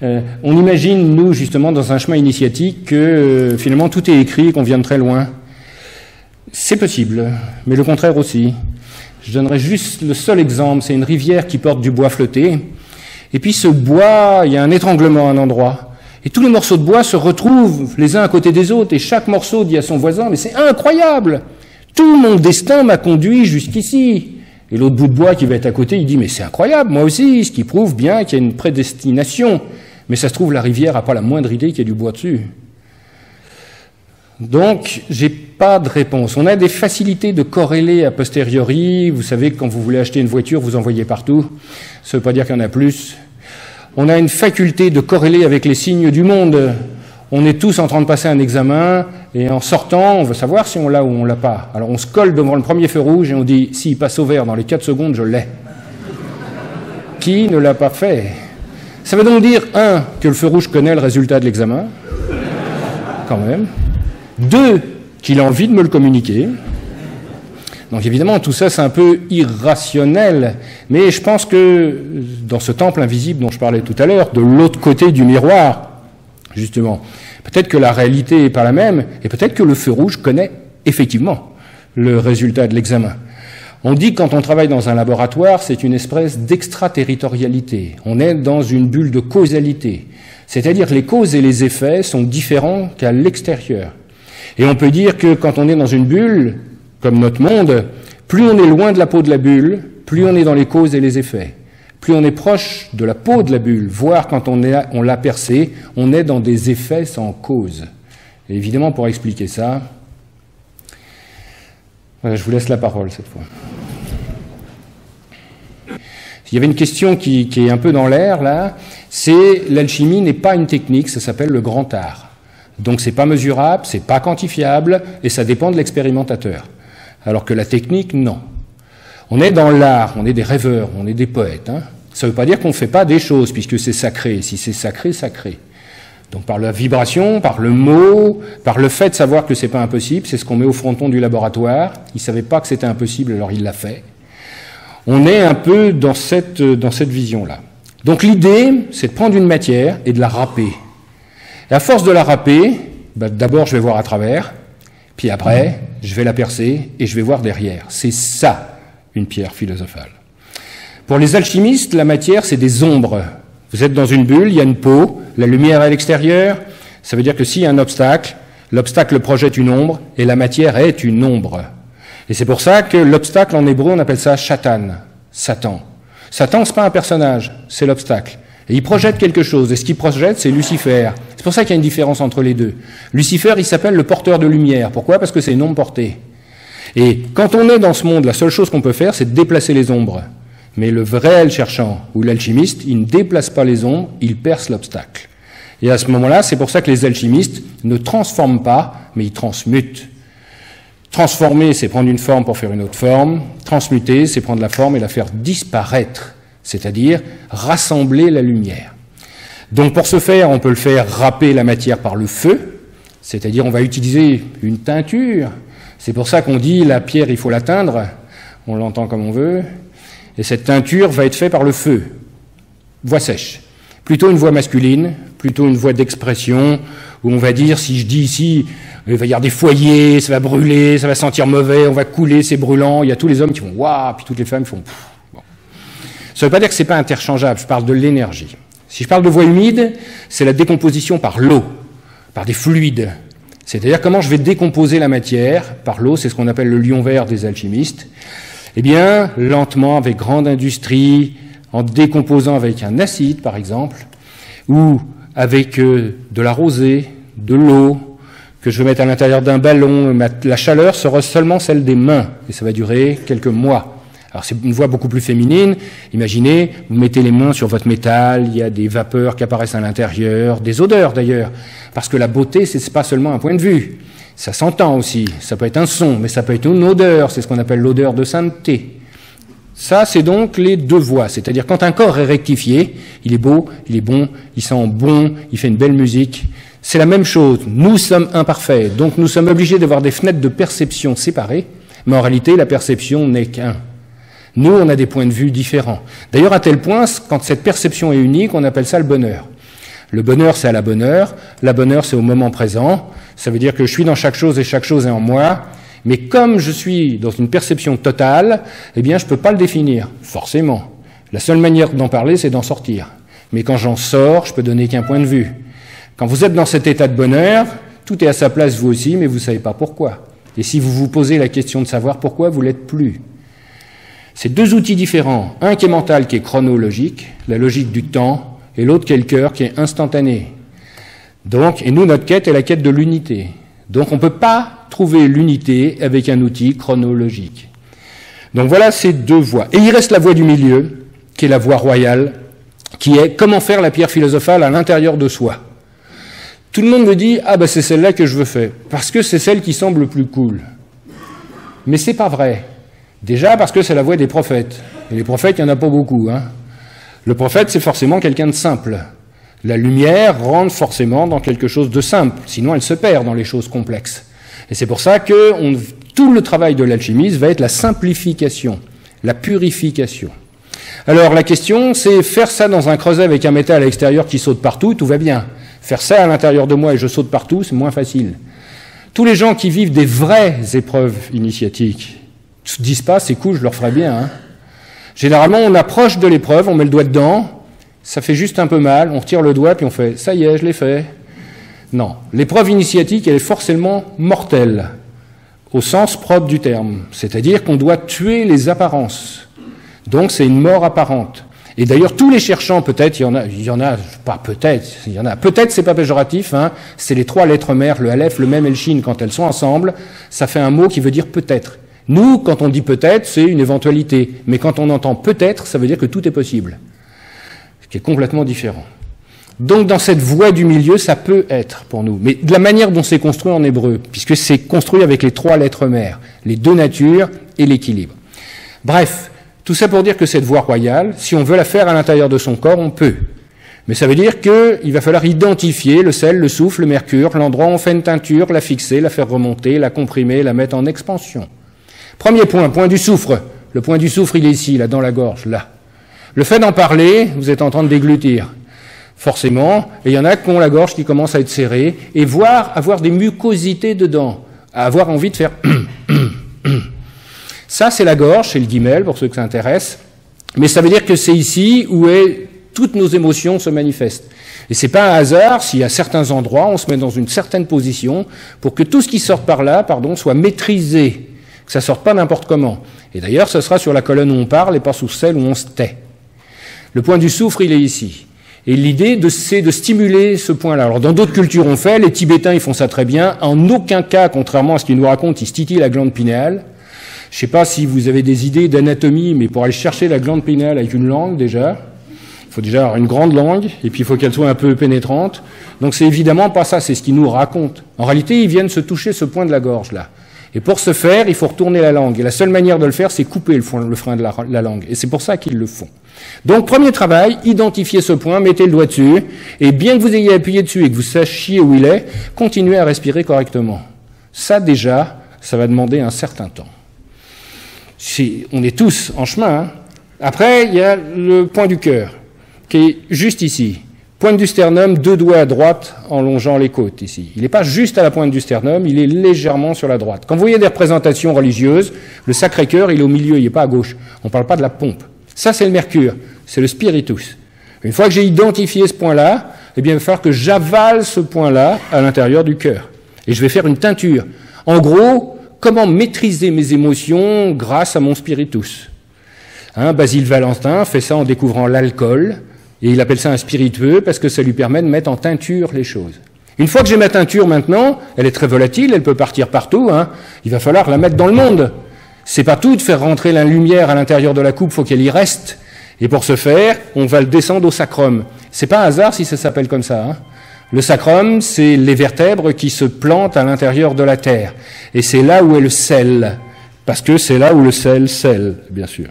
on imagine, nous, justement, dans un chemin initiatique, que finalement tout est écrit, qu'on vient de très loin. C'est possible, mais le contraire aussi. Je donnerai juste le seul exemple, c'est une rivière qui porte du bois flotté, et puis ce bois, il y a un étranglement à un endroit, et tous les morceaux de bois se retrouvent les uns à côté des autres, et chaque morceau dit à son voisin, mais c'est incroyable, tout mon destin m'a conduit jusqu'ici. Et l'autre bout de bois qui va être à côté, il dit, mais c'est incroyable, moi aussi, ce qui prouve bien qu'il y a une prédestination, mais ça se trouve, la rivière n'a pas la moindre idée qu'il y a du bois dessus. Donc, j'ai pas de réponse. On a des facilités de corréler a posteriori. Vous savez que quand vous voulez acheter une voiture, vous en voyez partout. Ça veut pas dire qu'il y en a plus. On a une faculté de corréler avec les signes du monde. On est tous en train de passer un examen, et en sortant, on veut savoir si on l'a ou on l'a pas. Alors on se colle devant le premier feu rouge et on dit, s'il passe au vert dans les 4 secondes, je l'ai. Qui ne l'a pas fait? Ça veut donc dire, 1, que le feu rouge connaît le résultat de l'examen, quand même. 2, qu'il a envie de me le communiquer. Donc évidemment, tout ça, c'est un peu irrationnel, mais je pense que dans ce temple invisible dont je parlais tout à l'heure, de l'autre côté du miroir, justement, peut-être que la réalité n'est pas la même, et peut-être que le feu rouge connaît effectivement le résultat de l'examen. On dit que quand on travaille dans un laboratoire, c'est une espèce d'extraterritorialité. On est dans une bulle de causalité, c'est-à-dire que les causes et les effets sont différents qu'à l'extérieur. Et on peut dire que quand on est dans une bulle, comme notre monde, plus on est loin de la peau de la bulle, plus on est dans les causes et les effets. Plus on est proche de la peau de la bulle, voire quand on l'a percée, on est dans des effets sans cause. Et évidemment, pour expliquer ça, je vous laisse la parole cette fois. Il y avait une question qui est un peu dans l'air, là, c'est l'alchimie n'est pas une technique, ça s'appelle le grand art. Donc c'est pas mesurable, c'est pas quantifiable, et ça dépend de l'expérimentateur. Alors que la technique, non. On est dans l'art, on est des rêveurs, on est des poètes. Hein. Ça ne veut pas dire qu'on ne fait pas des choses, puisque c'est sacré. Si c'est sacré, sacré. Donc par la vibration, par le mot, par le fait de savoir que c'est pas impossible, c'est ce qu'on met au fronton du laboratoire. Il savait pas que c'était impossible, alors il l'a fait. On est un peu dans cette vision-là. Donc l'idée, c'est de prendre une matière et de la râper. Et à force de la râper, d'abord je vais voir à travers, puis après, je vais la percer et je vais voir derrière. C'est ça, une pierre philosophale. Pour les alchimistes, la matière, c'est des ombres. Vous êtes dans une bulle, il y a une peau, la lumière est à l'extérieur, ça veut dire que s'il y a un obstacle, l'obstacle projette une ombre, et la matière est une ombre. Et c'est pour ça que l'obstacle, en hébreu, on appelle ça Shatan, Satan. Satan, c'est pas un personnage, c'est l'obstacle. Et il projette quelque chose, et ce qu'il projette, c'est Lucifer. C'est pour ça qu'il y a une différence entre les deux. Lucifer, il s'appelle le porteur de lumière. Pourquoi? Parce que c'est une ombre portée. Et quand on est dans ce monde, la seule chose qu'on peut faire, c'est de déplacer les ombres. Mais le vrai cherchant, ou l'alchimiste, il ne déplace pas les ombres, il perce l'obstacle. Et à ce moment-là, c'est pour ça que les alchimistes ne transforment pas, mais ils transmutent. Transformer, c'est prendre une forme pour faire une autre forme. Transmuter, c'est prendre la forme et la faire disparaître, c'est-à-dire rassembler la lumière. Donc pour ce faire, on peut le faire râper la matière par le feu, c'est-à-dire on va utiliser une teinture. C'est pour ça qu'on dit la pierre, il faut la teindre, on l'entend comme on veut, et cette teinture va être faite par le feu, voix sèche. Plutôt une voix masculine, plutôt une voix d'expression, où on va dire, si je dis ici, il va y avoir des foyers, ça va brûler, ça va sentir mauvais, on va couler, c'est brûlant, il y a tous les hommes qui font « waouh », puis toutes les femmes font « bon ». Ça ne veut pas dire que ce n'est pas interchangeable, je parle de l'énergie. Si je parle de voie humide, c'est la décomposition par l'eau, par des fluides. C'est-à-dire comment je vais décomposer la matière par l'eau, c'est ce qu'on appelle le lion vert des alchimistes. Eh bien, lentement, avec grande industrie, en décomposant avec un acide, par exemple, ou avec de la rosée, de l'eau, que je vais mettre à l'intérieur d'un ballon. La chaleur sera seulement celle des mains, et ça va durer quelques mois. Alors c'est une voie beaucoup plus féminine. Imaginez, vous mettez les mains sur votre métal, il y a des vapeurs qui apparaissent à l'intérieur, des odeurs d'ailleurs, parce que la beauté, c'est pas seulement un point de vue. Ça s'entend aussi, ça peut être un son, mais ça peut être une odeur, c'est ce qu'on appelle l'odeur de sainteté. Ça, c'est donc les deux voies, c'est-à-dire quand un corps est rectifié, il est beau, il est bon, il sent bon, il fait une belle musique. C'est la même chose, nous sommes imparfaits, donc nous sommes obligés d'avoir des fenêtres de perception séparées, mais en réalité, la perception n'est qu'un. Nous, on a des points de vue différents. D'ailleurs, à tel point, quand cette perception est unique, on appelle ça le bonheur. Le bonheur, c'est à la bonne heure. La bonne heure, c'est au moment présent. Ça veut dire que je suis dans chaque chose et chaque chose est en moi. Mais comme je suis dans une perception totale, eh bien, je ne peux pas le définir, forcément. La seule manière d'en parler, c'est d'en sortir. Mais quand j'en sors, je peux donner qu'un point de vue. Quand vous êtes dans cet état de bonheur, tout est à sa place, vous aussi, mais vous ne savez pas pourquoi. Et si vous vous posez la question de savoir pourquoi, vous ne l'êtes plus. C'est deux outils différents. Un qui est mental, qui est chronologique, la logique du temps, et l'autre qui est le cœur, qui est instantané. Donc, et nous, notre quête est la quête de l'unité. Donc, on ne peut pas trouver l'unité avec un outil chronologique. Donc, voilà ces deux voies. Et il reste la voie du milieu, qui est la voie royale, qui est comment faire la pierre philosophale à l'intérieur de soi. Tout le monde me dit « Ah, ben c'est celle-là que je veux faire, parce que c'est celle qui semble le plus cool. » Mais c'est pas vrai. Déjà parce que c'est la voie des prophètes. Et les prophètes, il n'y en a pas beaucoup, hein. Le prophète, c'est forcément quelqu'un de simple. La lumière rentre forcément dans quelque chose de simple, sinon elle se perd dans les choses complexes. Et c'est pour ça que tout le travail de l'alchimiste va être la simplification, la purification. Alors la question, c'est faire ça dans un creuset avec un métal à l'extérieur qui saute partout, tout va bien. Faire ça à l'intérieur de moi et je saute partout, c'est moins facile. Tous les gens qui vivent des vraies épreuves initiatiques ne se disent pas, c'est cool, je leur ferai bien, hein. Généralement, on approche de l'épreuve, on met le doigt dedans, ça fait juste un peu mal, on retire le doigt, puis on fait « ça y est, je l'ai fait ». Non, l'épreuve initiatique, elle est forcément mortelle, au sens propre du terme. C'est-à-dire qu'on doit tuer les apparences. Donc c'est une mort apparente. Et d'ailleurs, tous les cherchants, peut-être, il y en a, pas peut-être, il y en a, peut-être c'est pas péjoratif, hein, c'est les trois lettres mères, le aleph, le mem et le shin, quand elles sont ensemble, ça fait un mot qui veut dire peut-être. Nous, quand on dit peut-être, c'est une éventualité. Mais quand on entend peut-être, ça veut dire que tout est possible. Ce qui est complètement différent. Donc dans cette voie du milieu, ça peut être pour nous. Mais de la manière dont c'est construit en hébreu, puisque c'est construit avec les 3 lettres mères, les 2 natures et l'équilibre. Bref, tout ça pour dire que cette voie royale, si on veut la faire à l'intérieur de son corps, on peut. Mais ça veut dire qu'il va falloir identifier le sel, le soufre, le mercure, l'endroit où on fait une teinture, la fixer, la faire remonter, la comprimer, la mettre en expansion. Premier point, point du soufre. Le point du soufre, il est ici, là, dans la gorge, là. Le fait d'en parler, vous êtes en train de déglutir. Forcément, et il y en a qui ont la gorge qui commence à être serrée, et voire avoir des mucosités dedans, à avoir envie de faire ça, c'est la gorge, c'est le guimel, pour ceux que ça intéresse, mais ça veut dire que c'est ici où toutes nos émotions se manifestent. Et c'est pas un hasard si à certains endroits, on se met dans une certaine position pour que tout ce qui sort par là, soit maîtrisé, que ça sorte pas n'importe comment. Et d'ailleurs, ce sera sur la colonne où on parle et pas sous celle où on se tait. Le point du soufre, il est ici. Et l'idée, c'est de stimuler ce point-là. Alors, dans d'autres cultures, on fait, les Tibétains, ils font ça très bien. En aucun cas, contrairement à ce qu'ils nous racontent, ils se titillent la glande pinéale. Je ne sais pas si vous avez des idées d'anatomie, mais pour aller chercher la glande pinéale avec une langue, déjà, il faut déjà avoir une grande langue, et puis il faut qu'elle soit un peu pénétrante. Donc, c'est évidemment pas ça, c'est ce qu'ils nous racontent. En réalité, ils viennent se toucher ce point de la gorge, là. Et pour ce faire, il faut retourner la langue. Et la seule manière de le faire, c'est couper le frein de la langue. Et c'est pour ça qu'ils le font. Donc, premier travail, identifiez ce point, mettez le doigt dessus, et bien que vous ayez appuyé dessus et que vous sachiez où il est, continuez à respirer correctement. Ça, déjà, ça va demander un certain temps. On est tous en chemin. Hein. Après, il y a le point du cœur, qui est juste ici. Pointe du sternum, 2 doigts à droite en longeant les côtes ici. Il n'est pas juste à la pointe du sternum, il est légèrement sur la droite. Quand vous voyez des représentations religieuses, le Sacré-Cœur, il est au milieu, il n'est pas à gauche. On ne parle pas de la pompe. Ça, c'est le mercure, c'est le spiritus. Une fois que j'ai identifié ce point-là, eh bien, il va falloir que j'avale ce point-là à l'intérieur du cœur. Et je vais faire une teinture. En gros, comment maîtriser mes émotions grâce à mon spiritus. Basile Valentin fait ça en découvrant l'alcool, et il appelle ça un spiritueux parce que ça lui permet de mettre en teinture les choses. Une fois que j'ai ma teinture maintenant, elle est très volatile, elle peut partir partout, il va falloir la mettre dans le monde. C'est pas tout de faire rentrer la lumière à l'intérieur de la coupe, faut qu'elle y reste. Et pour ce faire, on va le descendre au sacrum. C'est pas un hasard si ça s'appelle comme ça. Le sacrum, c'est les vertèbres qui se plantent à l'intérieur de la terre. Et c'est là où est le sel. Parce que c'est là où le sel scelle, bien sûr.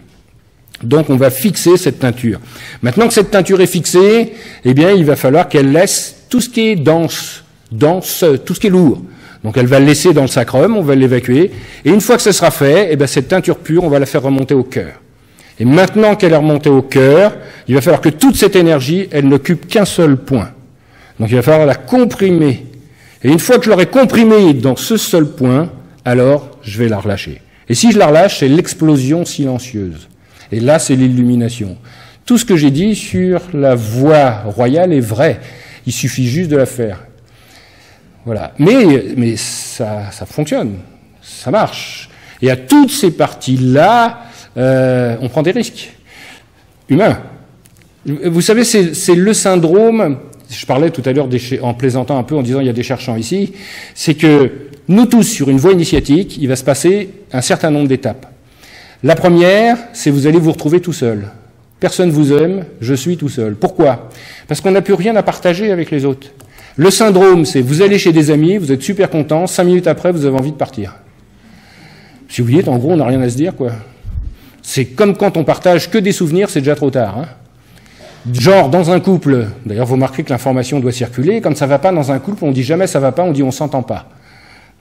Donc on va fixer cette teinture. Maintenant que cette teinture est fixée, eh bien il va falloir qu'elle laisse tout ce qui est dense, tout ce qui est lourd. Donc elle va le laisser dans le sacrum, on va l'évacuer, et une fois que ce sera fait, eh bien cette teinture pure, on va la faire remonter au cœur. Et maintenant qu'elle est remontée au cœur, il va falloir que toute cette énergie, elle n'occupe qu'un seul point. Donc il va falloir la comprimer. Et une fois que je l'aurai comprimée dans ce seul point, alors je vais la relâcher. Et si je la relâche, c'est l'explosion silencieuse. Et là, c'est l'illumination. Tout ce que j'ai dit sur la voie royale est vrai. Il suffit juste de la faire. Voilà. Mais ça fonctionne. Ça marche. Et à toutes ces parties-là, on prend des risques. Humains. Vous savez, c'est le syndrome, je parlais tout à l'heure en plaisantant un peu, en disant il y a des cherchants ici, c'est que nous tous, sur une voie initiatique, il va se passer un certain nombre d'étapes. La première, c'est vous allez vous retrouver tout seul. Personne vous aime, je suis tout seul. Pourquoi? Parce qu'on n'a plus rien à partager avec les autres. Le syndrome, c'est vous allez chez des amis, vous êtes super content, 5 minutes après, vous avez envie de partir. Si vous dites, en gros, on n'a rien à se dire, quoi. C'est comme quand on partage que des souvenirs, c'est déjà trop tard. Genre, dans un couple, d'ailleurs, vous remarquez que l'information doit circuler, quand ça va pas dans un couple, on dit jamais ça va pas, on dit on s'entend pas.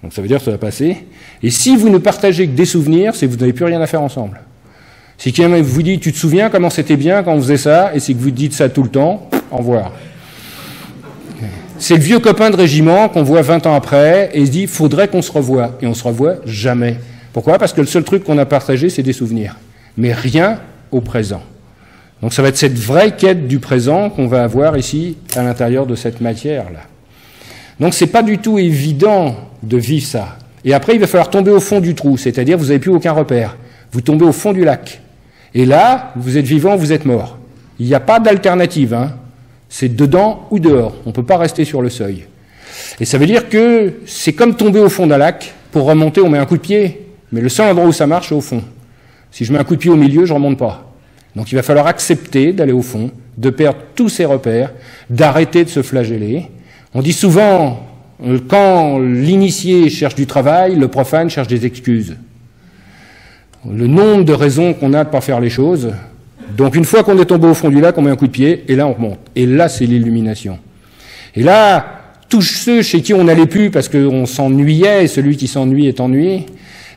Donc ça veut dire que ça va passer. Et si vous ne partagez que des souvenirs, c'est que vous n'avez plus rien à faire ensemble. Si quelqu'un vous dit, tu te souviens comment c'était bien quand on faisait ça, et c'est que vous dites ça tout le temps, au revoir. C'est le vieux copain de régiment qu'on voit 20 ans après, et il se dit, faudrait qu'on se revoie. Et on se revoit jamais. Pourquoi? Parce que le seul truc qu'on a partagé, c'est des souvenirs. Mais rien au présent. Donc ça va être cette vraie quête du présent qu'on va avoir ici, à l'intérieur de cette matière-là. Donc c'est pas du tout évident de vivre ça. Et après, il va falloir tomber au fond du trou, c'est-à-dire vous n'avez plus aucun repère. Vous tombez au fond du lac. Et là, vous êtes vivant, vous êtes mort. Il n'y a pas d'alternative. C'est dedans ou dehors. On ne peut pas rester sur le seuil. Et ça veut dire que c'est comme tomber au fond d'un lac. Pour remonter, on met un coup de pied. Mais le seul endroit où ça marche, c'est au fond. Si je mets un coup de pied au milieu, je ne remonte pas. Donc il va falloir accepter d'aller au fond, de perdre tous ses repères, d'arrêter de se flageller. On dit souvent, quand l'initié cherche du travail, le profane cherche des excuses. Le nombre de raisons qu'on a de ne pas faire les choses. Donc une fois qu'on est tombé au fond du lac, on met un coup de pied, et là on remonte. Et là, c'est l'illumination. Et là, tous ceux chez qui on n'allait plus parce qu'on s'ennuyait, et celui qui s'ennuie est ennuyé,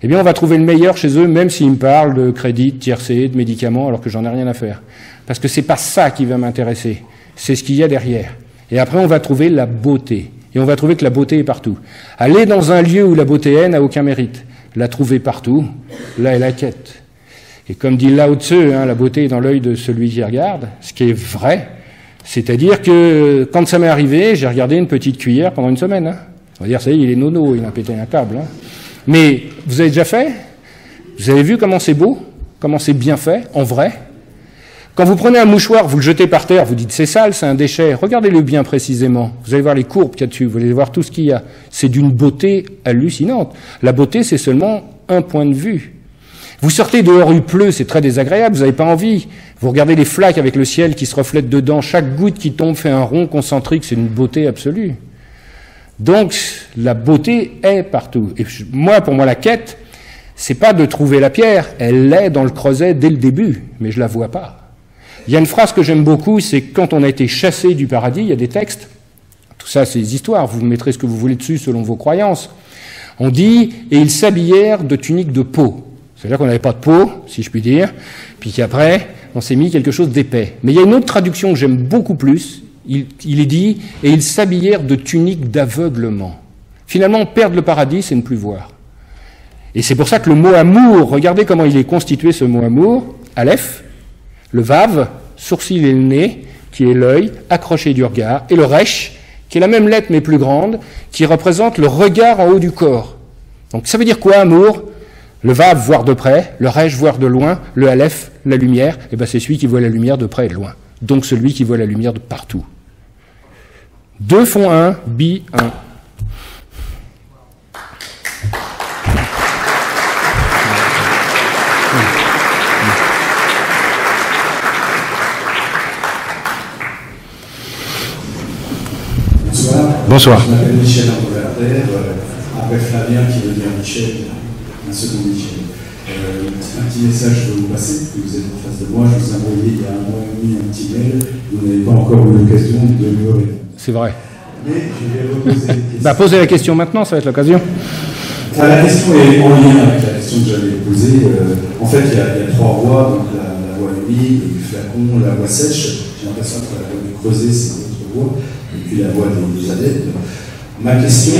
eh bien on va trouver le meilleur chez eux, même s'ils me parlent de crédit, de tiercé, de médicaments, alors que j'en ai rien à faire. Parce que c'est pas ça qui va m'intéresser, c'est ce qu'il y a derrière. Et après on va trouver la beauté. Et on va trouver que la beauté est partout. Aller dans un lieu où la beauté est n'a aucun mérite. La trouver partout, là est la quête. Et comme dit Lao Tzu, la beauté est dans l'œil de celui qui regarde, ce qui est vrai. C'est-à-dire que quand ça m'est arrivé, j'ai regardé une petite cuillère pendant une semaine. On va dire, ça y est, il est nono, il a pété un câble. Mais vous avez déjà fait? Vous avez vu comment c'est beau? Comment c'est bien fait, en vrai? Quand vous prenez un mouchoir, vous le jetez par terre, vous dites c'est sale, c'est un déchet. Regardez-le bien précisément. Vous allez voir les courbes qu'il y a dessus, vous allez voir tout ce qu'il y a. C'est d'une beauté hallucinante. La beauté, c'est seulement un point de vue. Vous sortez dehors, il pleut, c'est très désagréable, vous n'avez pas envie. Vous regardez les flaques avec le ciel qui se reflète dedans, chaque goutte qui tombe fait un rond concentrique, c'est une beauté absolue. Donc, la beauté est partout. Et moi, pour moi, la quête, c'est pas de trouver la pierre, elle est dans le creuset dès le début, mais je la vois pas. Il y a une phrase que j'aime beaucoup, c'est quand on a été chassé du paradis, il y a des textes, tout ça c'est des histoires, vous mettrez ce que vous voulez dessus selon vos croyances. On dit, et ils s'habillèrent de tuniques de peau. C'est-à-dire qu'on n'avait pas de peau, si je puis dire, puis qu'après, on s'est mis quelque chose d'épais. Mais il y a une autre traduction que j'aime beaucoup plus, il est dit, et ils s'habillèrent de tuniques d'aveuglement. Finalement, perdre le paradis, c'est ne plus voir. Et c'est pour ça que le mot amour, regardez comment il est constitué ce mot amour, Aleph, le Vav, sourcil et le nez, qui est l'œil, accroché du regard, et le Resh, qui est la même lettre mais plus grande, qui représente le regard en haut du corps. Donc ça veut dire quoi, amour? Le Vav, voir de près, le Resh, voir de loin, le Aleph, la lumière, et ben c'est celui qui voit la lumière de près et de loin. Donc celui qui voit la lumière de partout. 2 font 1, bi 1. Bonsoir. Je m'appelle Michel Angoverter, après Flavien qui veut dire Michel, un second Michel. Un petit message que vous passez, que vous êtes en face de moi, je vous ai envoyé il y a 1 mois et demi un petit mail, vous n'avez pas encore eu l'occasion de me répondre. C'est vrai. Mais je vais reposer la question. Posez la question maintenant, ça va être l'occasion. Enfin, la question est en lien avec la question que j'avais posée. En fait, il y a 3 voies, donc la voie humide, du flacon, la voie sèche. J'ai l'impression que la voie du creuset, c'est une autre voie. Et puis la voie des adeptes. Ma question,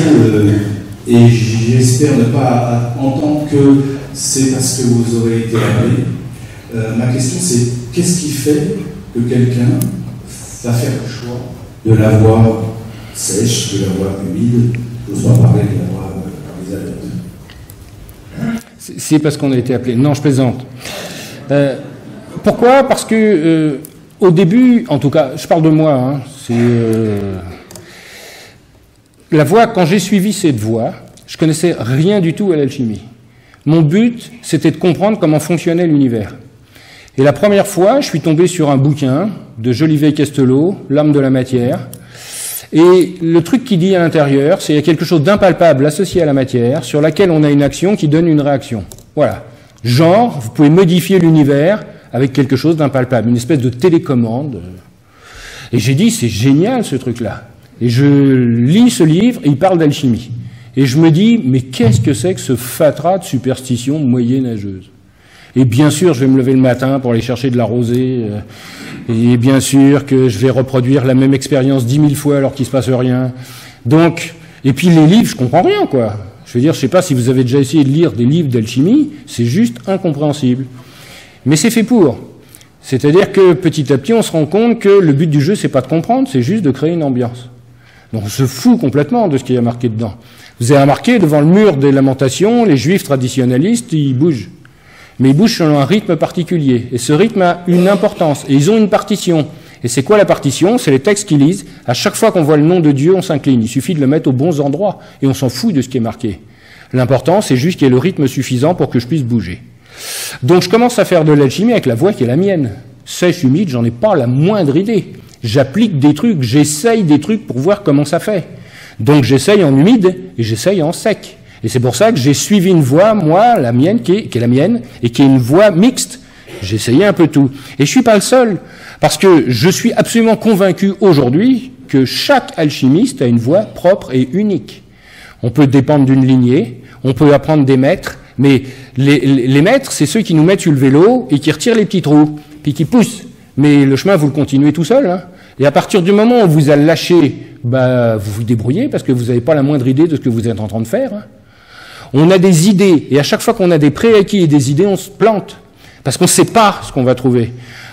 et j'espère ne pas entendre que c'est parce que vous aurez été appelé, ma question c'est qu'est-ce qui fait que quelqu'un va faire le choix de la voie sèche, de la voie humide, j'ose pas parler de la voie par les adeptes? C'est parce qu'on a été appelé. Non, je plaisante. Pourquoi? Parce que au début, en tout cas, je parle de moi, c'est la voie, quand j'ai suivi cette voie, je connaissais rien du tout à l'alchimie. Mon but, c'était de comprendre comment fonctionnait l'univers. Et la première fois, je suis tombé sur un bouquin de Jolivet-Castelot, L'âme de la matière. Et le truc qui dit à l'intérieur, c'est qu'il y a quelque chose d'impalpable associé à la matière, sur laquelle on a une action qui donne une réaction. Voilà. Genre, vous pouvez modifier l'univers avec quelque chose d'impalpable, une espèce de télécommande. Et j'ai dit, c'est génial ce truc-là. Et je lis ce livre, et il parle d'alchimie. Et je me dis, mais qu'est-ce que c'est que ce fatras de superstition moyenâgeuse? Et bien sûr, je vais me lever le matin pour aller chercher de la rosée, et bien sûr que je vais reproduire la même expérience 10 000 fois alors qu'il se passe rien. Donc, et puis les livres, je comprends rien, quoi. Je veux dire, je sais pas si vous avez déjà essayé de lire des livres d'alchimie, c'est juste incompréhensible. Mais c'est fait pour. C'est-à-dire que petit à petit, on se rend compte que le but du jeu, c'est pas de comprendre, c'est juste de créer une ambiance. Donc on se fout complètement de ce qu'il y a marqué dedans. Vous avez remarqué, devant le mur des lamentations, les juifs traditionnalistes, ils bougent. Mais ils bougent selon un rythme particulier. Et ce rythme a une importance. Et ils ont une partition. Et c'est quoi la partition? C'est les textes qu'ils lisent. À chaque fois qu'on voit le nom de Dieu, on s'incline. Il suffit de le mettre aux bons endroits. Et on s'en fout de ce qui est marqué. L'important, c'est juste qu'il y ait le rythme suffisant pour que je puisse bouger. Donc je commence à faire de l'alchimie avec la voix qui est la mienne. Sèche, humide, j'en ai pas la moindre idée. J'applique des trucs, j'essaye des trucs pour voir comment ça fait. Donc j'essaye en humide et j'essaye en sec. Et c'est pour ça que j'ai suivi une voie, moi, la mienne, qui est la mienne, et qui est une voie mixte. J'ai essayé un peu tout. Et je suis pas le seul, parce que je suis absolument convaincu aujourd'hui que chaque alchimiste a une voie propre et unique. On peut dépendre d'une lignée, on peut apprendre des maîtres, mais les maîtres, c'est ceux qui nous mettent sur le vélo et qui retirent les petits trous, puis qui poussent. Mais le chemin, vous le continuez tout seul. Hein. Et à partir du moment où on vous a lâché, vous vous débrouillez parce que vous n'avez pas la moindre idée de ce que vous êtes en train de faire. Hein. On a des idées, et à chaque fois qu'on a des prérequis et des idées, on se plante. Parce qu'on ne sait pas ce qu'on va trouver.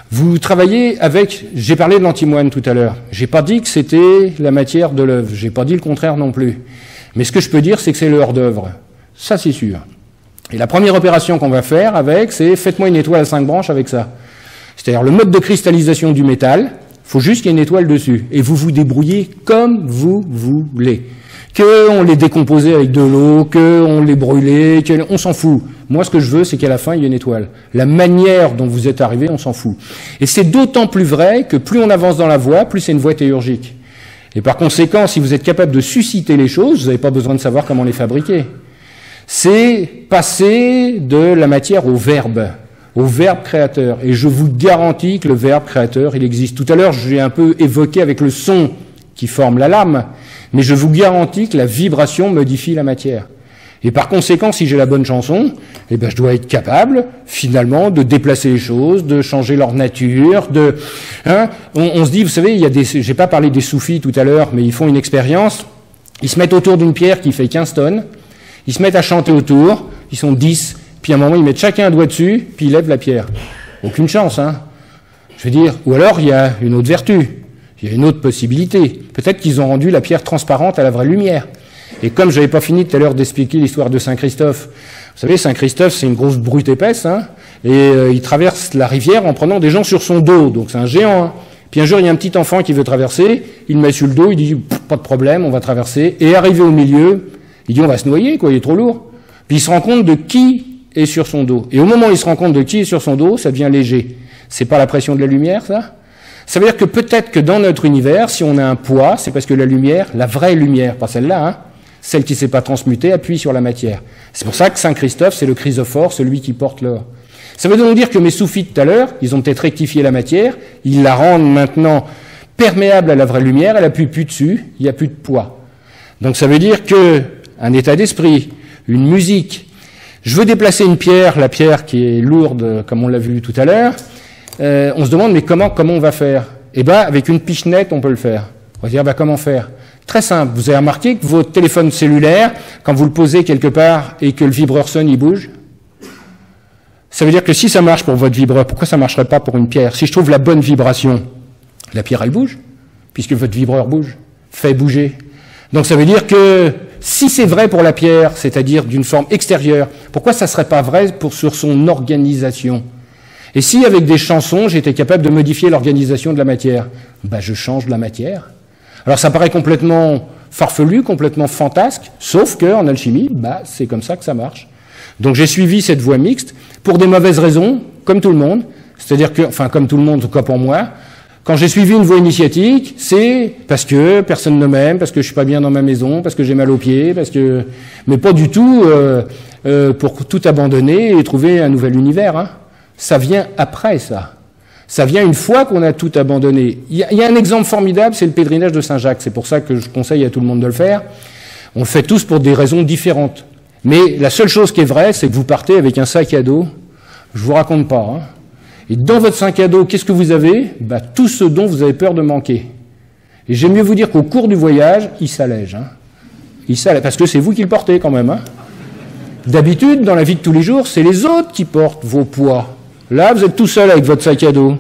Vous travaillez avec... J'ai parlé de l'antimoine tout à l'heure. J'ai pas dit que c'était la matière de l'œuvre. J'ai pas dit le contraire non plus. Mais ce que je peux dire, c'est que c'est le hors-d'œuvre. Ça, c'est sûr. Et la première opération qu'on va faire avec, c'est faites-moi une étoile à 5 branches avec ça. C'est-à-dire le mode de cristallisation du métal, il faut juste qu'il y ait une étoile dessus. Et vous vous débrouillez comme vous voulez. Qu'on les décomposait avec de l'eau, qu'on les brûlait, on s'en fout. Moi, ce que je veux, c'est qu'à la fin, il y ait une étoile. La manière dont vous êtes arrivé, on s'en fout. Et c'est d'autant plus vrai que plus on avance dans la voie, plus c'est une voie théurgique. Et par conséquent, si vous êtes capable de susciter les choses, vous n'avez pas besoin de savoir comment les fabriquer. C'est passer de la matière au verbe créateur. Et je vous garantis que le verbe créateur, il existe. Tout à l'heure, j'ai un peu évoqué avec le son qui forme la lame, mais je vous garantis que la vibration modifie la matière. Et par conséquent, si j'ai la bonne chanson, eh ben, je dois être capable, finalement, de déplacer les choses, de changer leur nature, on se dit, vous savez, j'ai pas parlé des soufis tout à l'heure, mais ils font une expérience, ils se mettent autour d'une pierre qui fait 15 tonnes, ils se mettent à chanter autour, ils sont 10, puis à un moment, ils mettent chacun un doigt dessus, puis ils lèvent la pierre. Aucune chance, hein. Je veux dire, ou alors, il y a une autre vertu. Il y a une autre possibilité. Peut-être qu'ils ont rendu la pierre transparente à la vraie lumière. Et comme j'avais pas fini tout à l'heure d'expliquer l'histoire de Saint-Christophe, vous savez, Saint-Christophe, c'est une grosse brute épaisse, hein, et il traverse la rivière en prenant des gens sur son dos, donc c'est un géant. Hein. Puis un jour, il y a un petit enfant qui veut traverser, il le met sur le dos, il dit « pas de problème, on va traverser », et arrivé au milieu, il dit « on va se noyer, quoi, il est trop lourd ». Puis il se rend compte de qui est sur son dos. Et au moment où il se rend compte de qui est sur son dos, ça devient léger. C'est pas la pression de la lumière, ça ? Ça veut dire que peut-être que dans notre univers, si on a un poids, c'est parce que la lumière, la vraie lumière, pas celle-là, hein, celle qui ne s'est pas transmutée, appuie sur la matière. C'est pour ça que Saint Christophe, c'est le chrysophore, celui qui porte l'or. Ça veut donc dire que mes soufis tout à l'heure, ils ont peut-être rectifié la matière, ils la rendent maintenant perméable à la vraie lumière, elle n'appuie plus dessus, il n'y a plus de poids. Donc ça veut dire que un état d'esprit, une musique, je veux déplacer une pierre, la pierre qui est lourde, comme on l'a vu tout à l'heure, on se demande, mais comment on va faire? Eh ben, avec une pichenette, on peut le faire. On va dire, comment faire? Très simple. Vous avez remarqué que votre téléphone cellulaire, quand vous le posez quelque part et que le vibreur sonne, il bouge? Ça veut dire que si ça marche pour votre vibreur, pourquoi ça marcherait pas pour une pierre? Si je trouve la bonne vibration, la pierre, elle bouge, puisque votre vibreur bouge, fait bouger. Donc ça veut dire que si c'est vrai pour la pierre, c'est-à-dire d'une forme extérieure, pourquoi ça serait pas vrai sur son organisation? Et si, avec des chansons, j'étais capable de modifier l'organisation de la matière, je change la matière. Alors ça paraît complètement farfelu, complètement fantasque, sauf que en alchimie, c'est comme ça que ça marche. Donc j'ai suivi cette voie mixte pour des mauvaises raisons, comme tout le monde. C'est-à-dire que, comme tout le monde, en tout cas pour moi, quand j'ai suivi une voie initiatique, c'est parce que personne ne m'aime, parce que je suis pas bien dans ma maison, parce que j'ai mal aux pieds, mais pas du tout pour tout abandonner et trouver un nouvel univers. Hein. Ça vient après, ça. Ça vient une fois qu'on a tout abandonné. Il y a un exemple formidable, c'est le pèlerinage de Saint-Jacques. C'est pour ça que je conseille à tout le monde de le faire. On le fait tous pour des raisons différentes. Mais la seule chose qui est vraie, c'est que vous partez avec un sac à dos. Je vous raconte pas. Hein. Et dans votre sac à dos, qu'est-ce que vous avez? Tout ce dont vous avez peur de manquer. Et j'aime mieux vous dire qu'au cours du voyage, il s'allège. Hein. Il s'allège, parce que c'est vous qui le portez quand même. Hein. D'habitude, dans la vie de tous les jours, c'est les autres qui portent vos poids. Là, vous êtes tout seul avec votre sac à dos.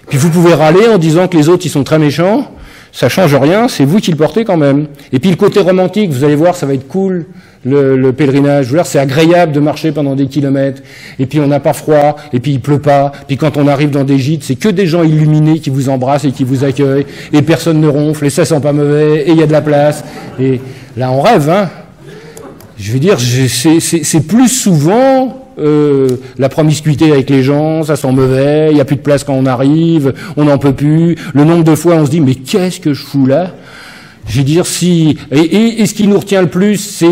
Puis vous pouvez râler en disant que les autres, ils sont très méchants. Ça change rien, c'est vous qui le portez quand même. Et puis le côté romantique, vous allez voir, ça va être cool, le pèlerinage. C'est agréable de marcher pendant des kilomètres. Et puis on n'a pas froid, et puis il pleut pas. Puis quand on arrive dans des gîtes, c'est que des gens illuminés qui vous embrassent et qui vous accueillent. Et personne ne ronfle, et ça sent pas mauvais, et il y a de la place. Et là, on rêve, hein. Je veux dire, c'est plus souvent la promiscuité avec les gens, ça sent mauvais, il n'y a plus de place quand on arrive, on n'en peut plus. Le nombre de fois on se dit mais qu'est-ce que je fous là? Je veux dire, si et ce qui nous retient le plus, c'est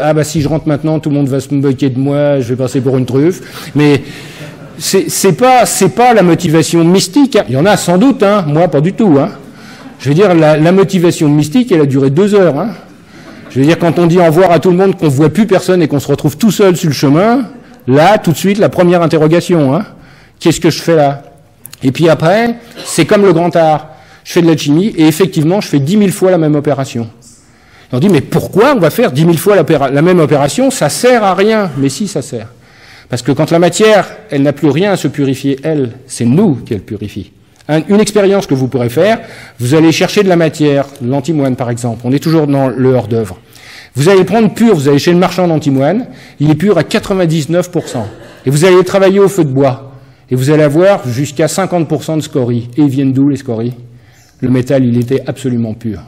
ah bah si je rentre maintenant, tout le monde va se moquer de moi, je vais passer pour une truffe. Mais c'est pas la motivation mystique. Hein. Il y en a sans doute, hein. Moi pas du tout. Hein. Je veux dire, la motivation mystique, elle a duré 2 heures. Hein. Je veux dire, quand on dit au revoir à tout le monde, qu'on ne voit plus personne et qu'on se retrouve tout seul sur le chemin, là, tout de suite, la première interrogation, hein. Qu'est-ce que je fais là? Et puis après, c'est comme le grand art. Je fais de l'alchimie et effectivement, je fais 10 000 fois la même opération. Et on dit, mais pourquoi on va faire 10 000 fois la même opération? Ça sert à rien. Mais si, ça sert. Parce que quand la matière, elle n'a plus rien à se purifier, elle, c'est nous qu'elle purifie. Une expérience que vous pourrez faire, vous allez chercher de la matière, l'antimoine par exemple, on est toujours dans le hors-d'œuvre. Vous allez le prendre pur, vous allez chez le marchand d'antimoine, il est pur à 99%. Et vous allez travailler au feu de bois. Et vous allez avoir jusqu'à 50% de scories. Et ils viennent d'où les scories? Le métal, il était absolument pur.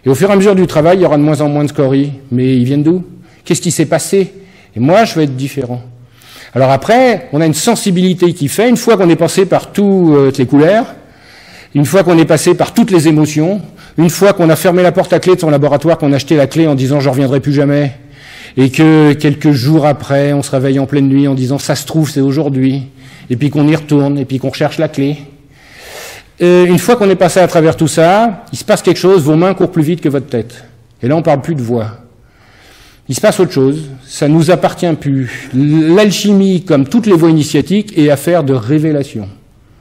Et au fur et à mesure du travail, il y aura de moins en moins de scories. Mais ils viennent d'où? Qu'est-ce qui s'est passé? Et moi, je vais être différent. Alors après, on a une sensibilité qui fait, une fois qu'on est passé par toutes les couleurs, une fois qu'on est passé par toutes les émotions, une fois qu'on a fermé la porte à clé de son laboratoire, qu'on a acheté la clé en disant « je ne reviendrai plus jamais », et que quelques jours après, on se réveille en pleine nuit en disant « ça se trouve, c'est aujourd'hui », et puis qu'on y retourne, et puis qu'on recherche la clé. Une fois qu'on est passé à travers tout ça, il se passe quelque chose, vos mains courent plus vite que votre tête. Et là, on ne parle plus de voix. Il se passe autre chose, ça ne nous appartient plus. L'alchimie, comme toutes les voies initiatiques, est affaire de révélation.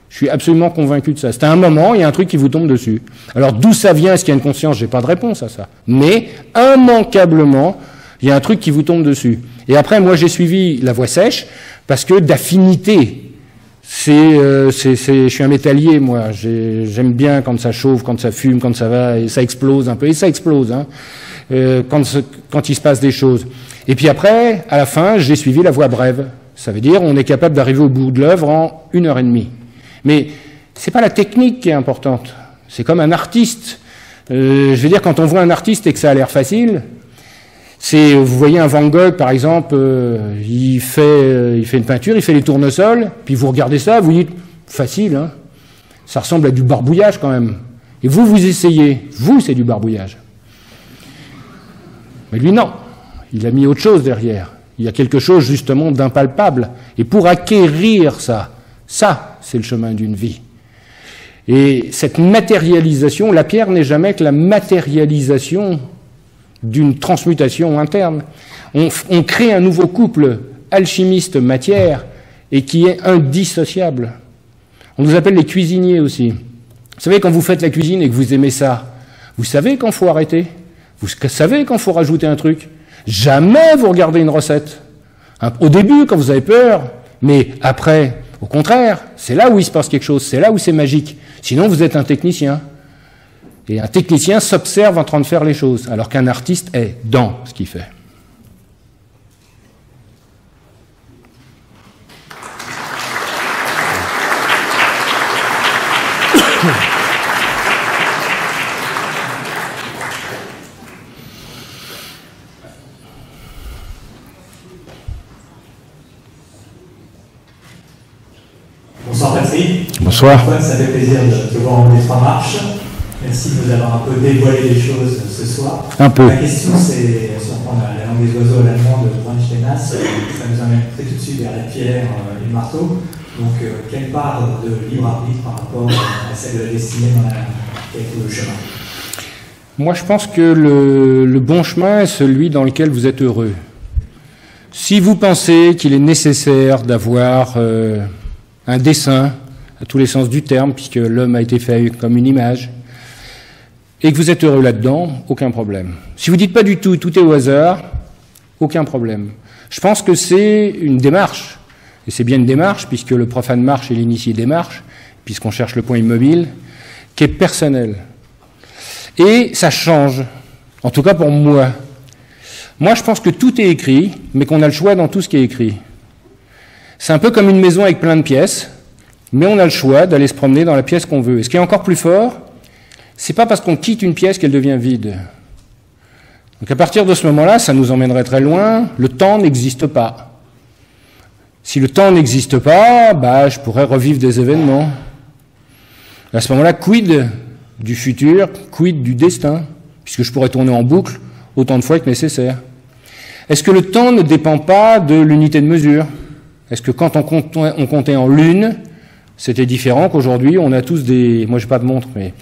Je suis absolument convaincu de ça. C'est un moment, il y a un truc qui vous tombe dessus. Alors d'où ça vient, est-ce qu'il y a une conscience? J'ai pas de réponse à ça. Mais, immanquablement, il y a un truc qui vous tombe dessus. Et après, moi, j'ai suivi la voie sèche, parce que d'affinité, je suis un métallier, moi. J'aime bien quand ça chauffe, quand ça fume, quand ça va, et ça explose un peu. Et ça explose, hein. Quand il se passe des choses. Et puis après, à la fin, j'ai suivi la voie brève. Ça veut dire on est capable d'arriver au bout de l'œuvre en 1h30. Mais c'est pas la technique qui est importante. C'est comme un artiste. Je veux dire, quand on voit un artiste et que ça a l'air facile, vous voyez un Van Gogh, par exemple, il fait une peinture, il fait les tournesols, puis vous regardez ça, vous dites, facile, hein. Ça ressemble à du barbouillage quand même. Et vous essayez. Vous, c'est du barbouillage. Mais lui, non. Il a mis autre chose derrière. Il y a quelque chose, justement, d'impalpable. Et pour acquérir ça, c'est le chemin d'une vie. Et cette matérialisation, la pierre n'est jamais que la matérialisation d'une transmutation interne. On crée un nouveau couple alchimiste-matière et qui est indissociable. On nous appelle les cuisiniers aussi. Vous savez, quand vous faites la cuisine et que vous aimez ça, vous savez quand il faut arrêter? Vous savez quand il faut rajouter un truc? Jamais vous regardez une recette. Au début, quand vous avez peur, mais après, au contraire, c'est là où il se passe quelque chose, c'est là où c'est magique. Sinon, vous êtes un technicien. Et un technicien s'observe en train de faire les choses, alors qu'un artiste est dans ce qu'il fait. Bonsoir Patrick. Bonsoir. Antoine, ça fait plaisir de te voir en les 3 marches. Merci de nous avoir un peu dévoilé les choses ce soir. Un peu. La question, c'est, si on prend la langue des oiseaux allemande de Franz Stenas, ça nous amène tout de suite vers la pierre et le marteau. Donc, quelle part de libre arbitre par rapport à celle de la destinée dans laquelle est le chemin? Moi, je pense que le bon chemin est celui dans lequel vous êtes heureux. Si vous pensez qu'il est nécessaire d'avoir un dessin, à tous les sens du terme, puisque l'homme a été fait comme une image, et que vous êtes heureux là-dedans, aucun problème. Si vous dites pas du tout, tout est au hasard, aucun problème. Je pense que c'est une démarche, et c'est bien une démarche, puisque le profane marche et l'initié démarche, puisqu'on cherche le point immobile, qui est personnelle. Et ça change, en tout cas pour moi. Moi, je pense que tout est écrit, mais qu'on a le choix dans tout ce qui est écrit. C'est un peu comme une maison avec plein de pièces, mais on a le choix d'aller se promener dans la pièce qu'on veut. Et ce qui est encore plus fort, c'est pas parce qu'on quitte une pièce qu'elle devient vide. Donc à partir de ce moment-là, ça nous emmènerait très loin, le temps n'existe pas. Si le temps n'existe pas, bah, je pourrais revivre des événements. À ce moment-là, quid du futur, quid du destin, puisque je pourrais tourner en boucle autant de fois que nécessaire. Est-ce que le temps ne dépend pas de l'unité de mesure? Est-ce que quand on comptait en lune, c'était différent qu'aujourd'hui, on a tous des... Moi, j'ai pas de montre, mais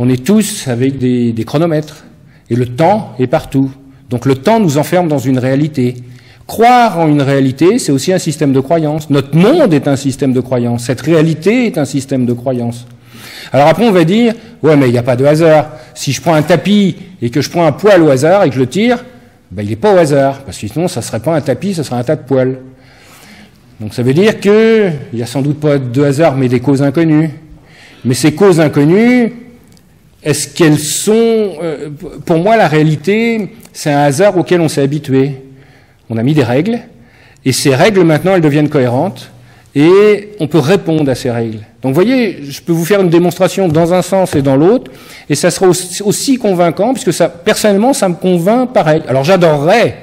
on est tous avec des chronomètres. Et le temps est partout. Donc le temps nous enferme dans une réalité. Croire en une réalité, c'est aussi un système de croyance. Notre monde est un système de croyance. Cette réalité est un système de croyance. Alors après, on va dire, ouais, mais il n'y a pas de hasard. Si je prends un tapis et que je prends un poil au hasard et que je le tire, ben, il n'est pas au hasard. Parce que sinon, ça ne serait pas un tapis, ça serait un tas de poils. Donc ça veut dire qu'il n'y a sans doute pas de hasard, mais des causes inconnues. Mais ces causes inconnues, est-ce qu'elles sont... pour moi, la réalité, c'est un hasard auquel on s'est habitué. On a mis des règles, et ces règles, maintenant, elles deviennent cohérentes, et on peut répondre à ces règles. Donc vous voyez, je peux vous faire une démonstration dans un sens et dans l'autre, et ça sera aussi convaincant, puisque ça, personnellement, ça me convainc pareil. Alors j'adorerais,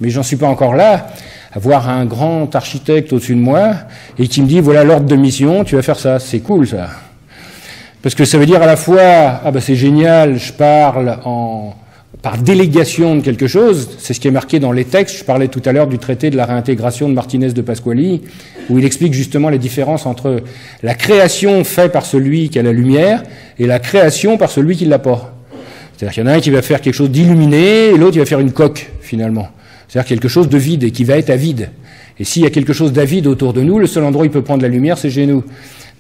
mais j'en suis pas encore là, avoir un grand architecte au-dessus de moi, et qui me dit, voilà l'ordre de mission, tu vas faire ça. C'est cool, ça. Parce que ça veut dire à la fois, ah ben c'est génial, je parle par délégation de quelque chose, c'est ce qui est marqué dans les textes, je parlais tout à l'heure du traité de la réintégration de Martinez de Pasquali, où il explique justement les différences entre la création faite par celui qui a la lumière et la création par celui qui l'a pas. C'est-à-dire qu'il y en a un qui va faire quelque chose d'illuminé et l'autre il va faire une coque, finalement. C'est-à-dire quelque chose de vide et qui va être avide. Et s'il y a quelque chose d'avide autour de nous, le seul endroit où il peut prendre la lumière, c'est chez nous.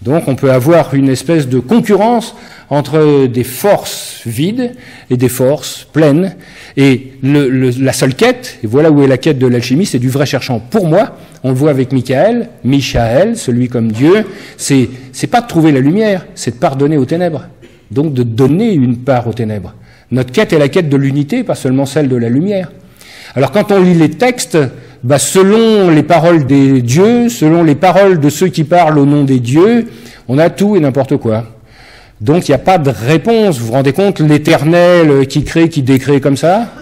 Donc on peut avoir une espèce de concurrence entre des forces vides et des forces pleines. Et la seule quête, et voilà où est la quête de l'alchimie, c'est du vrai cherchant. Pour moi, on le voit avec Michael, celui comme Dieu, c'est pas de trouver la lumière, c'est de pardonner aux ténèbres. Donc de donner une part aux ténèbres. Notre quête est la quête de l'unité, pas seulement celle de la lumière. Alors quand on lit les textes, bah, selon les paroles des dieux, selon les paroles de ceux qui parlent au nom des dieux, on a tout et n'importe quoi. Donc il n'y a pas de réponse. Vous vous rendez compte, l'Éternel qui crée, qui décrée comme ça,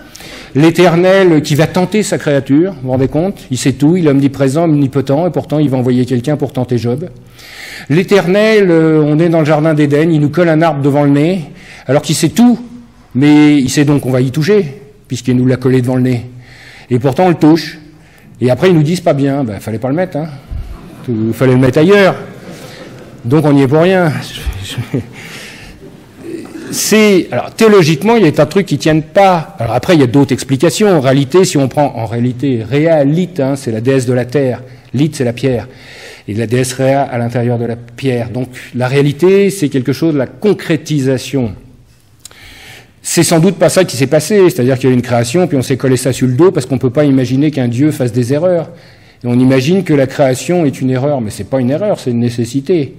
l'Éternel qui va tenter sa créature, vous vous rendez compte, il sait tout, il est omniprésent, omnipotent, et pourtant il va envoyer quelqu'un pour tenter Job. L'Éternel, on est dans le jardin d'Éden, il nous colle un arbre devant le nez, alors qu'il sait tout, mais il sait donc qu'on va y toucher, puisqu'il nous l'a collé devant le nez. Et pourtant on le touche. Et après, ils nous disent pas bien, ben, fallait pas le mettre, hein. Il fallait le mettre ailleurs. Donc, on n'y est pour rien. Alors, théologiquement, il y a un truc qui tienne pas. Alors après, il y a d'autres explications. En réalité, si on prend, Réa, Lith, hein, c'est la déesse de la terre. Lith, c'est la pierre. Et la déesse Réa à l'intérieur de la pierre. Donc, la réalité, c'est quelque chose de la concrétisation. C'est sans doute pas ça qui s'est passé, c'est-à-dire qu'il y a eu une création, puis on s'est collé ça sur le dos, parce qu'on ne peut pas imaginer qu'un Dieu fasse des erreurs. Et on imagine que la création est une erreur, mais c'est pas une erreur, c'est une nécessité.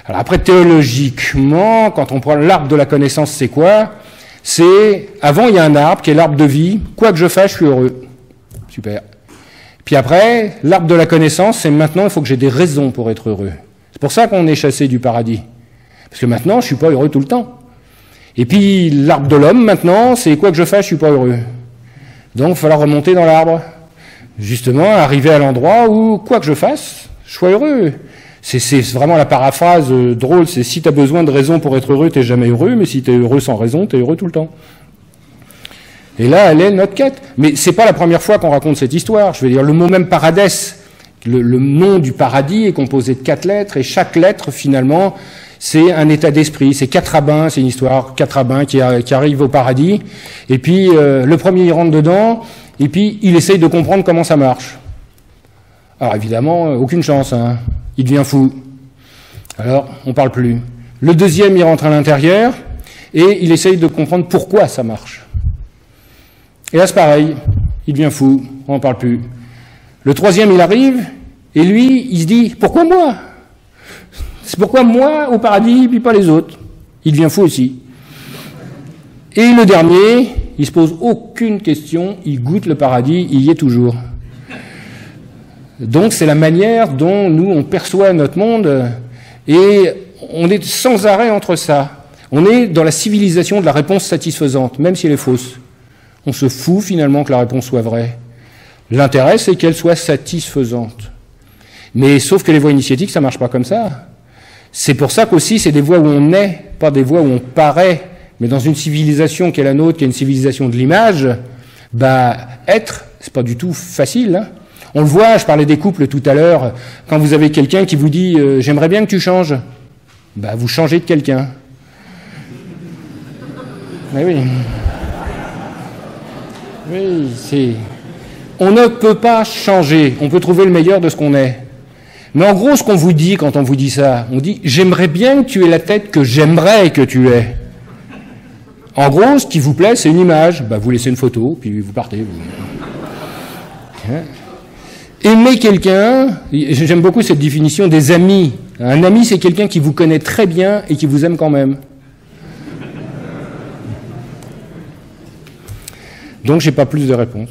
Alors après, théologiquement, quand on prend l'arbre de la connaissance, c'est quoi? C'est, avant il y a un arbre qui est l'arbre de vie, quoi que je fasse, je suis heureux. Super. Puis après, l'arbre de la connaissance, c'est maintenant, il faut que j'ai des raisons pour être heureux. C'est pour ça qu'on est chassé du paradis. Parce que maintenant, je suis pas heureux tout le temps. Et puis, l'arbre de l'homme, maintenant, c'est quoi que je fasse, je suis pas heureux. Donc, il va falloir remonter dans l'arbre. Justement, arriver à l'endroit où, quoi que je fasse, je sois heureux. C'est vraiment la paraphrase drôle, c'est si tu as besoin de raison pour être heureux, t'es jamais heureux, mais si tu es heureux sans raison, tu es heureux tout le temps. Et là, elle est notre quête. Mais c'est pas la première fois qu'on raconte cette histoire. Je veux dire, le mot même paradès, le nom du paradis est composé de 4 lettres, et chaque lettre, finalement, c'est un état d'esprit, c'est 4 rabbins, c'est une histoire, 4 rabbins qui arrivent au paradis, et puis le premier il rentre dedans, et puis il essaye de comprendre comment ça marche. Alors évidemment, aucune chance, hein. Il devient fou. Alors, on parle plus. Le deuxième, il rentre à l'intérieur, et il essaye de comprendre pourquoi ça marche. Et là, c'est pareil, il devient fou, on n'en parle plus. Le troisième, il arrive, et lui, il se dit, pourquoi moi ? C'est pourquoi moi au paradis, puis pas les autres. Il devient fou aussi. Et le dernier, il se pose aucune question, il goûte le paradis, il y est toujours. Donc c'est la manière dont nous on perçoit notre monde, et on est sans arrêt entre ça. On est dans la civilisation de la réponse satisfaisante, même si elle est fausse. On se fout finalement que la réponse soit vraie. L'intérêt, c'est qu'elle soit satisfaisante. Mais sauf que les voies initiatiques, ça ne marche pas comme ça. C'est pour ça qu'aussi, c'est des voies où on est, pas des voies où on paraît. Mais dans une civilisation qui est la nôtre, qui est une civilisation de l'image, être, c'est pas du tout facile. Hein. On le voit, je parlais des couples tout à l'heure, quand vous avez quelqu'un qui vous dit « j'aimerais bien que tu changes », vous changez de quelqu'un. Mais oui. Oui, c'est... On ne peut pas changer, on peut trouver le meilleur de ce qu'on est. Mais en gros, ce qu'on vous dit quand on vous dit ça, on dit « j'aimerais bien que tu aies la tête que j'aimerais que tu aies ». En gros, ce qui vous plaît, c'est une image. Vous laissez une photo, puis vous partez. Aimer quelqu'un, j'aime beaucoup cette définition des amis. Un ami, c'est quelqu'un qui vous connaît très bien et qui vous aime quand même. Donc, j'ai pas plus de réponses.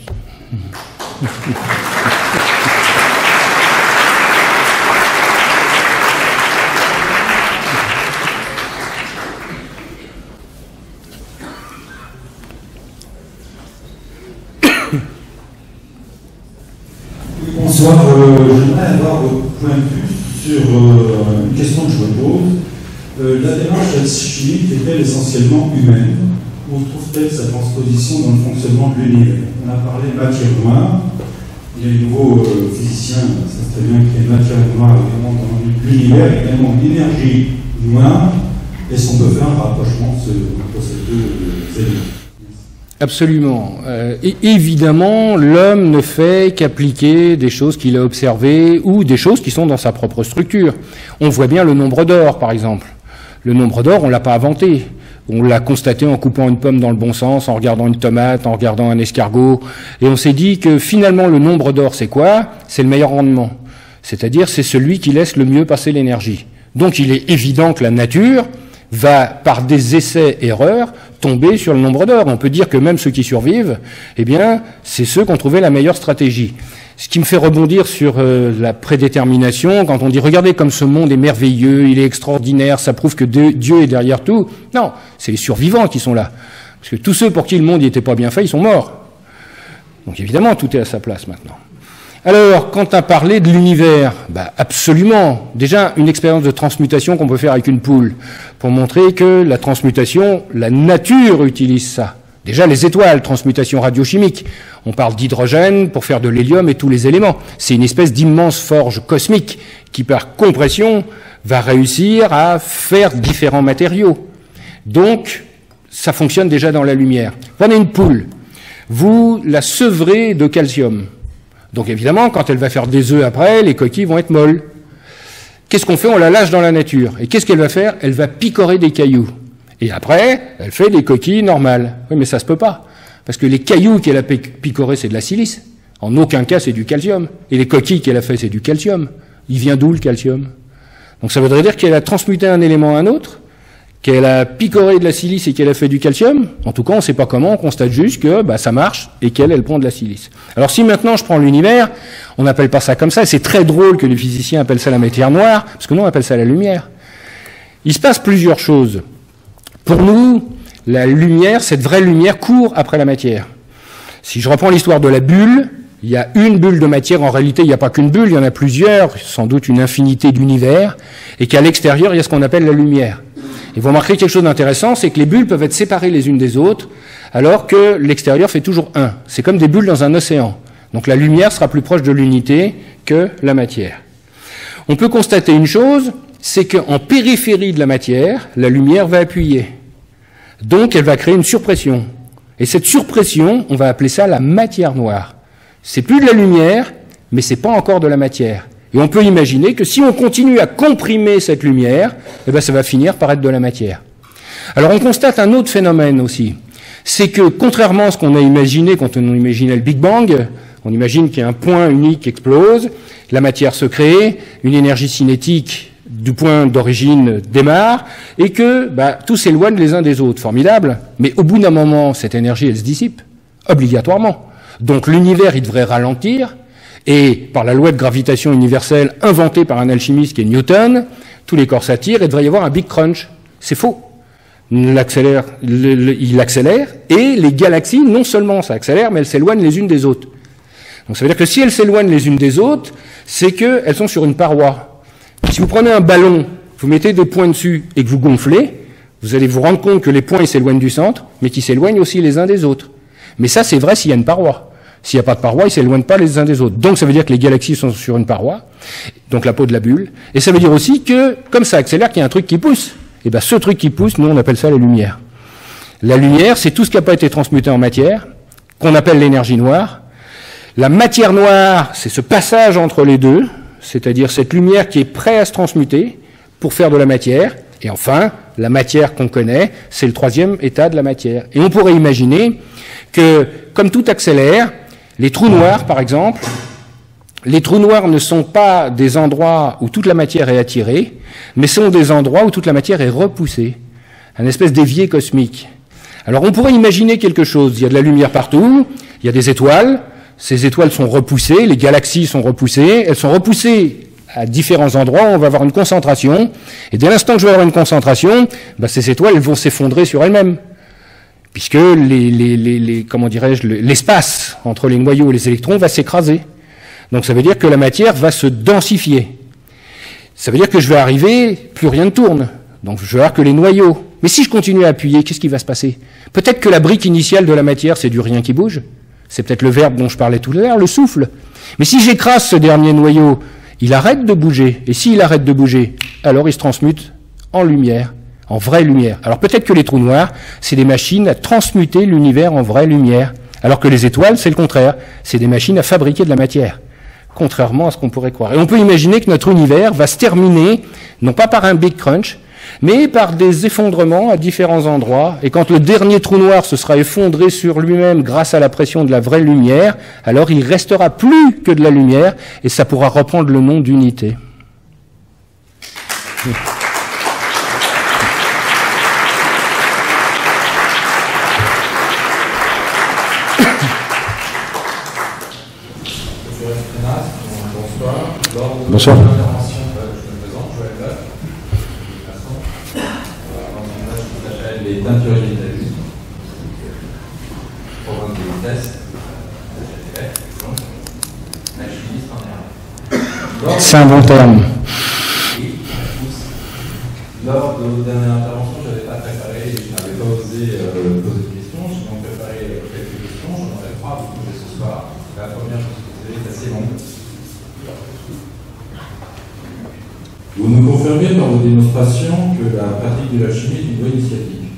Bonsoir, j'aimerais avoir votre point de vue sur une question que je me pose. La démarche alchimique est-elle essentiellement humaine? Où trouve-t-elle sa transposition dans le fonctionnement de l'univers? On a parlé de matière noire. Il y a les nouveaux physiciens, ça serait bien qu'il y ait matière noire également dans l'univers, également l'énergie noire. Est-ce qu'on peut faire un rapprochement entre ces deux éléments? Absolument. Et évidemment, l'homme ne fait qu'appliquer des choses qu'il a observées ou des choses qui sont dans sa propre structure. On voit bien le nombre d'or, par exemple. Le nombre d'or, on ne l'a pas inventé. On l'a constaté en coupant une pomme dans le bon sens, en regardant une tomate, en regardant un escargot. Et on s'est dit que finalement, le nombre d'or, c'est quoi? C'est le meilleur rendement. C'est-à-dire, c'est celui qui laisse le mieux passer l'énergie. Donc, il est évident que la nature va, par des essais-erreurs, tomber sur le nombre d'or. On peut dire que même ceux qui survivent, c'est ceux qui ont trouvé la meilleure stratégie. Ce qui me fait rebondir sur la prédétermination, quand on dit « Regardez comme ce monde est merveilleux, il est extraordinaire, ça prouve que Dieu est derrière tout ». Non, c'est les survivants qui sont là. Parce que tous ceux pour qui le monde n'était pas bien fait, ils sont morts. Donc évidemment, tout est à sa place maintenant. Alors, quand on parlait de l'univers, absolument. Déjà, une expérience de transmutation qu'on peut faire avec une poule, pour montrer que la transmutation, la nature utilise ça. Déjà, les étoiles, transmutation radiochimique. On parle d'hydrogène pour faire de l'hélium et tous les éléments. C'est une espèce d'immense forge cosmique qui, par compression, va réussir à faire différents matériaux. Donc, ça fonctionne déjà dans la lumière. Prenez une poule. Vous la sevrez de calcium. Donc évidemment, quand elle va faire des œufs après, les coquilles vont être molles. Qu'est-ce qu'on fait? On la lâche dans la nature. Et qu'est-ce qu'elle va faire? Elle va picorer des cailloux. Et après, elle fait des coquilles normales. Oui, mais ça se peut pas. Parce que les cailloux qu'elle a picorés, c'est de la silice. En aucun cas, c'est du calcium. Et les coquilles qu'elle a fait, c'est du calcium. Il vient d'où le calcium? Donc ça voudrait dire qu'elle a transmuté un élément à un autre, qu'elle a picoré de la silice et qu'elle a fait du calcium. En tout cas, on ne sait pas comment, on constate juste que ça marche et qu'elle prend de la silice. Alors si maintenant je prends l'univers, on n'appelle pas ça comme ça, et c'est très drôle que les physiciens appellent ça la matière noire, parce que nous on appelle ça la lumière. Il se passe plusieurs choses. Pour nous, la lumière, cette vraie lumière, court après la matière. Si je reprends l'histoire de la bulle, il y a une bulle de matière, en réalité il n'y a pas qu'une bulle, il y en a plusieurs, sans doute une infinité d'univers, et qu'à l'extérieur il y a ce qu'on appelle la lumière. Et vous remarquerez quelque chose d'intéressant, c'est que les bulles peuvent être séparées les unes des autres, alors que l'extérieur fait toujours un. C'est comme des bulles dans un océan. Donc la lumière sera plus proche de l'unité que la matière. On peut constater une chose, c'est qu'en périphérie de la matière, la lumière va appuyer. Donc elle va créer une surpression. Et cette surpression, on va appeler ça la matière noire. C'est plus de la lumière, mais c'est pas encore de la matière. Et on peut imaginer que si on continue à comprimer cette lumière, ça va finir par être de la matière. Alors on constate un autre phénomène aussi. C'est que contrairement à ce qu'on a imaginé quand on imaginait le Big Bang, on imagine qu'il y a un point unique qui explose, la matière se crée, une énergie cinétique du point d'origine démarre, et que tout s'éloigne les uns des autres. Formidable. Mais au bout d'un moment, cette énergie, elle se dissipe, obligatoirement. Donc l'univers, il devrait ralentir, et par la loi de gravitation universelle inventée par un alchimiste qui est Newton, tous les corps s'attirent et il devrait y avoir un Big Crunch. C'est faux. il accélère, et les galaxies, non seulement ça accélère, mais elles s'éloignent les unes des autres. Donc ça veut dire que si elles s'éloignent les unes des autres, c'est qu'elles sont sur une paroi. Si vous prenez un ballon, vous mettez des points dessus et que vous gonflez, vous allez vous rendre compte que les points ils s'éloignent du centre, mais qu'ils s'éloignent aussi les uns des autres. Mais ça, c'est vrai s'il y a une paroi. S'il n'y a pas de paroi, ils ne s'éloignent pas les uns des autres. Donc ça veut dire que les galaxies sont sur une paroi, donc la peau de la bulle. Et ça veut dire aussi que, comme ça accélère, qu'il y a un truc qui pousse. Et bien ce truc qui pousse, nous on appelle ça la lumière. La lumière, c'est tout ce qui n'a pas été transmuté en matière, qu'on appelle l'énergie noire. La matière noire, c'est ce passage entre les deux, c'est-à-dire cette lumière qui est prête à se transmuter pour faire de la matière. Et enfin, la matière qu'on connaît, c'est le troisième état de la matière. Et on pourrait imaginer que, comme tout accélère, les trous noirs, par exemple, les trous noirs ne sont pas des endroits où toute la matière est attirée, mais sont des endroits où toute la matière est repoussée, un espèce d'évier cosmique. Alors on pourrait imaginer quelque chose, il y a de la lumière partout, il y a des étoiles, ces étoiles sont repoussées, les galaxies sont repoussées, elles sont repoussées à différents endroits, on va avoir une concentration, et dès l'instant que je vais avoir une concentration, ces étoiles elles vont s'effondrer sur elles-mêmes, puisque l'espace entre les noyaux et les électrons va s'écraser. Donc ça veut dire que la matière va se densifier. Ça veut dire que je vais arriver, plus rien ne tourne. Donc je vais avoir que les noyaux. Mais si je continue à appuyer, qu'est-ce qui va se passer? Peut-être que la brique initiale de la matière, c'est du rien qui bouge. C'est peut-être le verbe dont je parlais tout à l'heure, le souffle. Mais si j'écrase ce dernier noyau, il arrête de bouger. Et s'il arrête de bouger, alors il se transmute en lumière, en vraie lumière. Alors peut-être que les trous noirs, c'est des machines à transmuter l'univers en vraie lumière. Alors que les étoiles, c'est le contraire. C'est des machines à fabriquer de la matière. Contrairement à ce qu'on pourrait croire. Et on peut imaginer que notre univers va se terminer, non pas par un Big Crunch, mais par des effondrements à différents endroits. Et quand le dernier trou noir se sera effondré sur lui-même grâce à la pression de la vraie lumière, alors il restera plus que de la lumière, et ça pourra reprendre le nom d'unité. Bonsoir. Les teintures génitales, programme de vitesse, c'est un bon terme. Lors de votre dernière intervention, je n'avais pas préparé, je n'avais pas osé poser de questions, j'ai donc préparé quelques questions, j'en aurai 3 à vous poser ce soir. La première, je pense que vous est assez longue. Vous nous confirmez par vos démonstrations que la pratique de la chimie est une bonne initiative,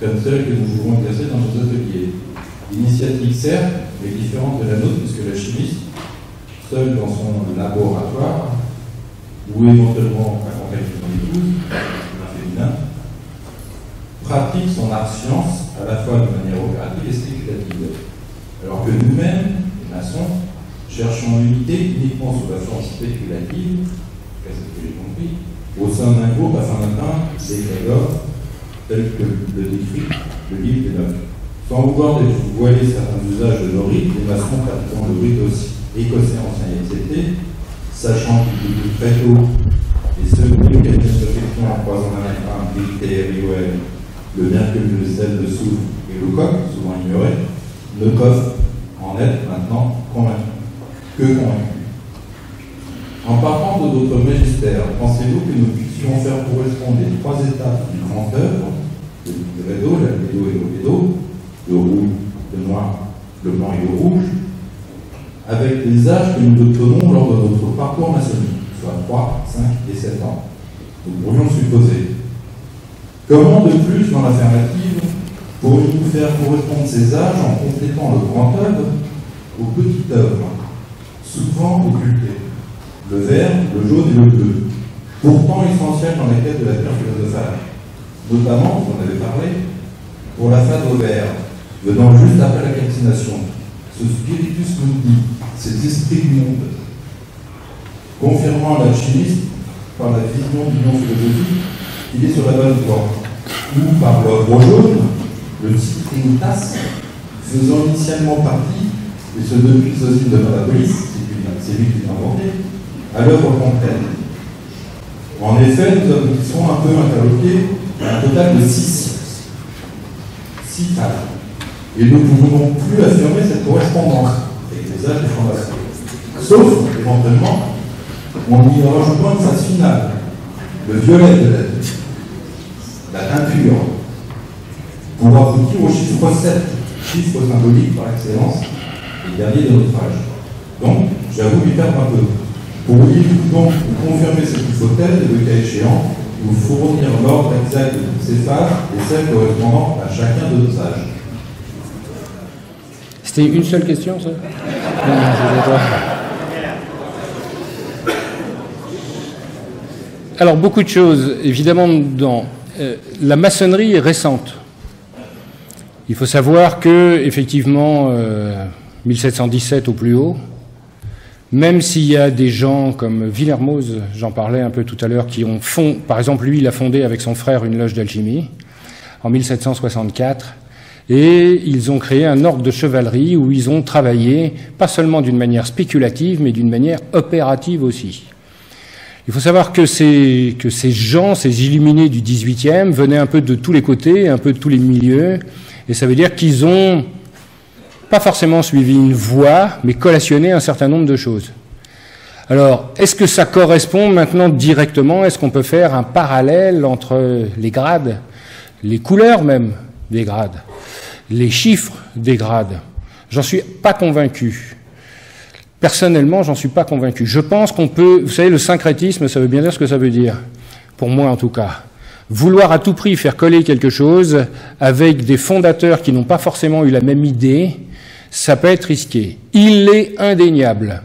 comme celle que nous pouvons exercer dans nos ateliers. Initiative certes, mais différente de la nôtre, puisque la chimiste, seule dans son laboratoire, ou éventuellement accompagnée de son épouse, un féminin, pratique son art science à la fois de manière opérative et spéculative. Alors que nous-mêmes, les maçons, cherchons l'unité uniquement sous la forme spéculative, c'est ce que j'ai compris, au sein d'un groupe afin d'atteindre des égrégores tels que le décrit le livre des Notes. Sans vouloir voiler certains usages de nos rites, les maçons pratiquant le rite écossais ancien et accepté, sachant qu'il était très tôt, et ce, une quelques réflexions en croisant la main, Victor, Riouel, le mercure, le sel, le soufre et le coq, souvent ignoré, ne peuvent en être maintenant convaincus. Que convaincus. En partant de votre magistère, pensez-vous que nous puissions faire correspondre les 3 étapes du grand œuvre, le rédo, l'albédo et l'obédo, le rouge, le noir, le blanc et le rouge, avec les âges que nous obtenons lors de notre parcours maçonnique, soit 3, 5 et 7 ans. Nous pourrions supposer. Comment de plus, dans l'affirmative, pourrions-nous faire correspondre ces âges en complétant le grand œuvre aux petites œuvres, souvent occultées? Le vert, le jaune et le bleu, pourtant essentiels dans les quêtes de la pierre philosophale. Notamment, vous en avez parlé, pour la fade au vert, venant juste après la calcination. Ce spiritus mundi, cet esprit du monde, confirmant à l'alchimiste, par la vision du nom philosophique, qu'il est sur la bonne voie. Ou par l'œuvre jaune, le citrinitas, faisant initialement partie, et ce depuis aussi de la police, c'est lui qui l'a inventé, à l'œuvre complète. En effet, nous aboutissons un peu interloqués à un total de 6 citable. Et nous ne pouvons donc plus affirmer cette correspondance avec les âges des fondations. Sauf, éventuellement, on y rajoutant une phase finale, le violet de la teinture, pour aboutir au chiffre 7, chiffre symbolique par excellence, et dernier de notre âge. Donc, j'avoue lui perdre un peu. Pourriez-vous donc confirmer cette hypothèse et, le cas échéant, vous fournir l'ordre exact de toutes ces phases et celles correspondant à chacun de nos âges? C'était une seule question, ça? Alors, beaucoup de choses, évidemment, dans la maçonnerie est récente. Il faut savoir que, effectivement, 1717 au plus haut, même s'il y a des gens comme Villermoz, j'en parlais un peu tout à l'heure, qui ont par exemple, lui, il a fondé avec son frère une loge d'alchimie en 1764, et ils ont créé un ordre de chevalerie où ils ont travaillé, pas seulement d'une manière spéculative, mais d'une manière opérative aussi. Il faut savoir que ces gens, ces illuminés du XVIIIe, venaient un peu de tous les côtés, un peu de tous les milieux, et ça veut dire qu'ils ont pas forcément suivi une voie, mais collationné un certain nombre de choses. Alors, est-ce que ça correspond maintenant directement? Est-ce qu'on peut faire un parallèle entre les grades, les couleurs même des grades, les chiffres des grades? J'en suis pas convaincu. Personnellement, j'en suis pas convaincu. Je pense qu'on peut... Vous savez, le syncrétisme, ça veut bien dire ce que ça veut dire. Pour moi, en tout cas. Vouloir à tout prix faire coller quelque chose avec des fondateurs qui n'ont pas forcément eu la même idée, ça peut être risqué. Il est indéniable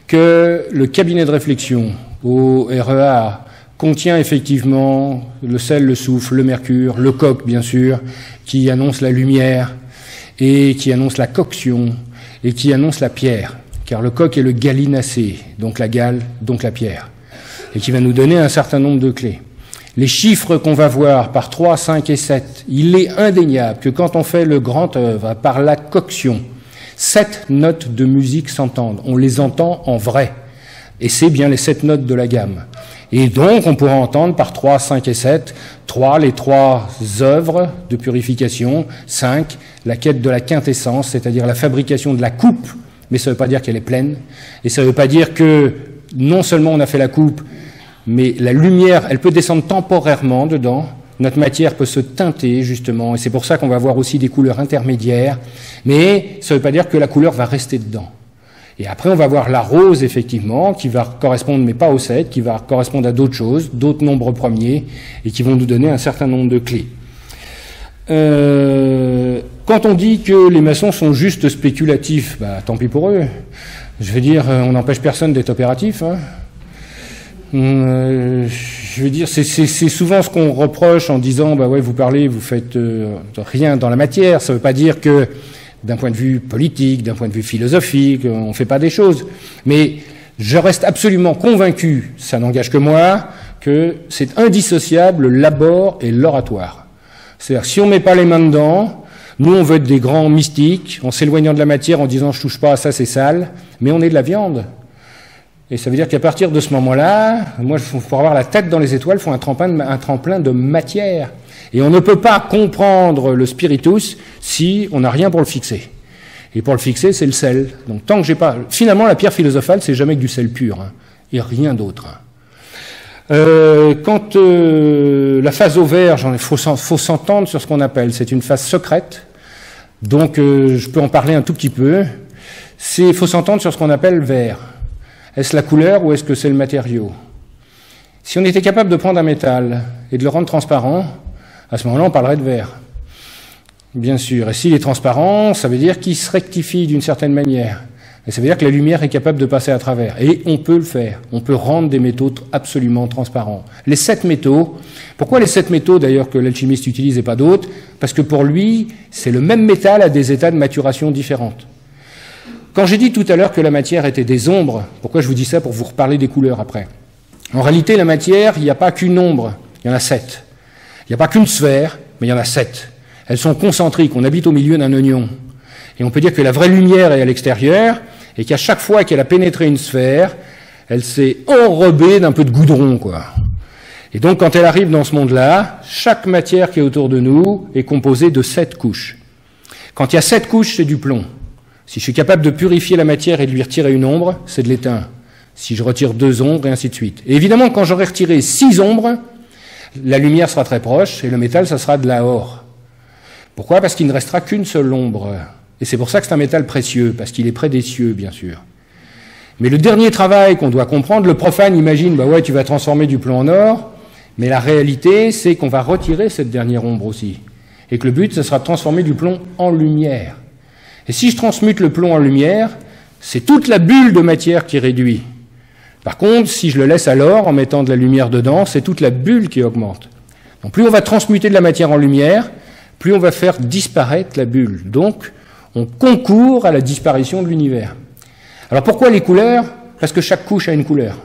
que le cabinet de réflexion au REA contient effectivement le sel, le soufre, le mercure, le coq, bien sûr, qui annonce la lumière et qui annonce la coction et qui annonce la pierre. Car le coq est le gallinacé, donc la gale, donc la pierre, et qui va nous donner un certain nombre de clés. Les chiffres qu'on va voir par 3, 5 et 7, il est indéniable que quand on fait le grand œuvre par la coction, 7 notes de musique s'entendent, on les entend en vrai, et c'est bien les 7 notes de la gamme. Et donc on pourra entendre par 3, 5 et 7, 3, les 3 œuvres de purification, 5, la quête de la quintessence, c'est-à-dire la fabrication de la coupe, mais ça ne veut pas dire qu'elle est pleine, et ça ne veut pas dire que non seulement on a fait la coupe, mais la lumière, elle peut descendre temporairement dedans, notre matière peut se teinter justement, et c'est pour ça qu'on va avoir aussi des couleurs intermédiaires, mais ça ne veut pas dire que la couleur va rester dedans. Et après on va voir la rose effectivement, qui va correspondre, mais pas au 7, qui va correspondre à d'autres choses, d'autres nombres premiers, et qui vont nous donner un certain nombre de clés. Quand on dit que les maçons sont juste spéculatifs, bah, tant pis pour eux. Je veux dire, on n'empêche personne d'être opératif. Hein. Je veux dire, c'est souvent ce qu'on reproche en disant, bah ouais, vous parlez, vous faites rien dans la matière. Ça ne veut pas dire que, d'un point de vue politique, d'un point de vue philosophique, on ne fait pas des choses. Mais je reste absolument convaincu, ça n'engage que moi, que c'est indissociable l'abord et l'oratoire. C'est-à-dire, si on ne met pas les mains dedans, nous, on veut être des grands mystiques, en s'éloignant de la matière, en disant « je touche pas à ça, c'est sale », mais on est de la viande. Et ça veut dire qu'à partir de ce moment-là, moi, pour avoir la tête dans les étoiles, il faut un tremplin de matière. Et on ne peut pas comprendre le spiritus si on n'a rien pour le fixer. Et pour le fixer, c'est le sel. Donc tant que j'ai pas... Finalement, la pierre philosophale, c'est jamais que du sel pur, hein, et rien d'autre. Quand la phase ovaire, il faut s'entendre sur ce qu'on appelle, c'est une phase secrète, donc je peux en parler un tout petit peu. Il faut s'entendre sur ce qu'on appelle vert. Est-ce la couleur ou est-ce que c'est le matériau? Si on était capable de prendre un métal et de le rendre transparent, à ce moment-là, on parlerait de vert. Bien sûr. Et s'il est transparent, ça veut dire qu'il se rectifie d'une certaine manière. Et ça veut dire que la lumière est capable de passer à travers. Et on peut le faire. On peut rendre des métaux absolument transparents. Les 7 métaux, pourquoi les 7 métaux d'ailleurs que l'alchimiste utilise et pas d'autres? Parce que pour lui, c'est le même métal à des états de maturation différentes. Quand j'ai dit tout à l'heure que la matière était des ombres, pourquoi je vous dis ça? Pour vous reparler des couleurs après. En réalité, la matière, il n'y a pas qu'une ombre, il y en a 7. Il n'y a pas qu'une sphère, mais il y en a 7. Elles sont concentriques, on habite au milieu d'un oignon. Et on peut dire que la vraie lumière est à l'extérieur, et qu'à chaque fois qu'elle a pénétré une sphère, elle s'est enrobée d'un peu de goudron, quoi. Et donc, quand elle arrive dans ce monde-là, chaque matière qui est autour de nous est composée de 7 couches. Quand il y a 7 couches, c'est du plomb. Si je suis capable de purifier la matière et de lui retirer une ombre, c'est de l'étain. Si je retire 2 ombres, et ainsi de suite. Et évidemment, quand j'aurai retiré 6 ombres, la lumière sera très proche, et le métal, ça sera de l'or. Pourquoi? Parce qu'il ne restera qu'une seule ombre. Et c'est pour ça que c'est un métal précieux, parce qu'il est près des cieux, bien sûr. Mais le dernier travail qu'on doit comprendre, le profane imagine, bah ouais, tu vas transformer du plomb en or, mais la réalité, c'est qu'on va retirer cette dernière ombre aussi. Et que le but, ce sera de transformer du plomb en lumière. Et si je transmute le plomb en lumière, c'est toute la bulle de matière qui réduit. Par contre, si je le laisse à l'or en mettant de la lumière dedans, c'est toute la bulle qui augmente. Donc plus on va transmuter de la matière en lumière, plus on va faire disparaître la bulle. Donc, on concourt à la disparition de l'univers. Alors pourquoi les couleurs? Parce que chaque couche a une couleur.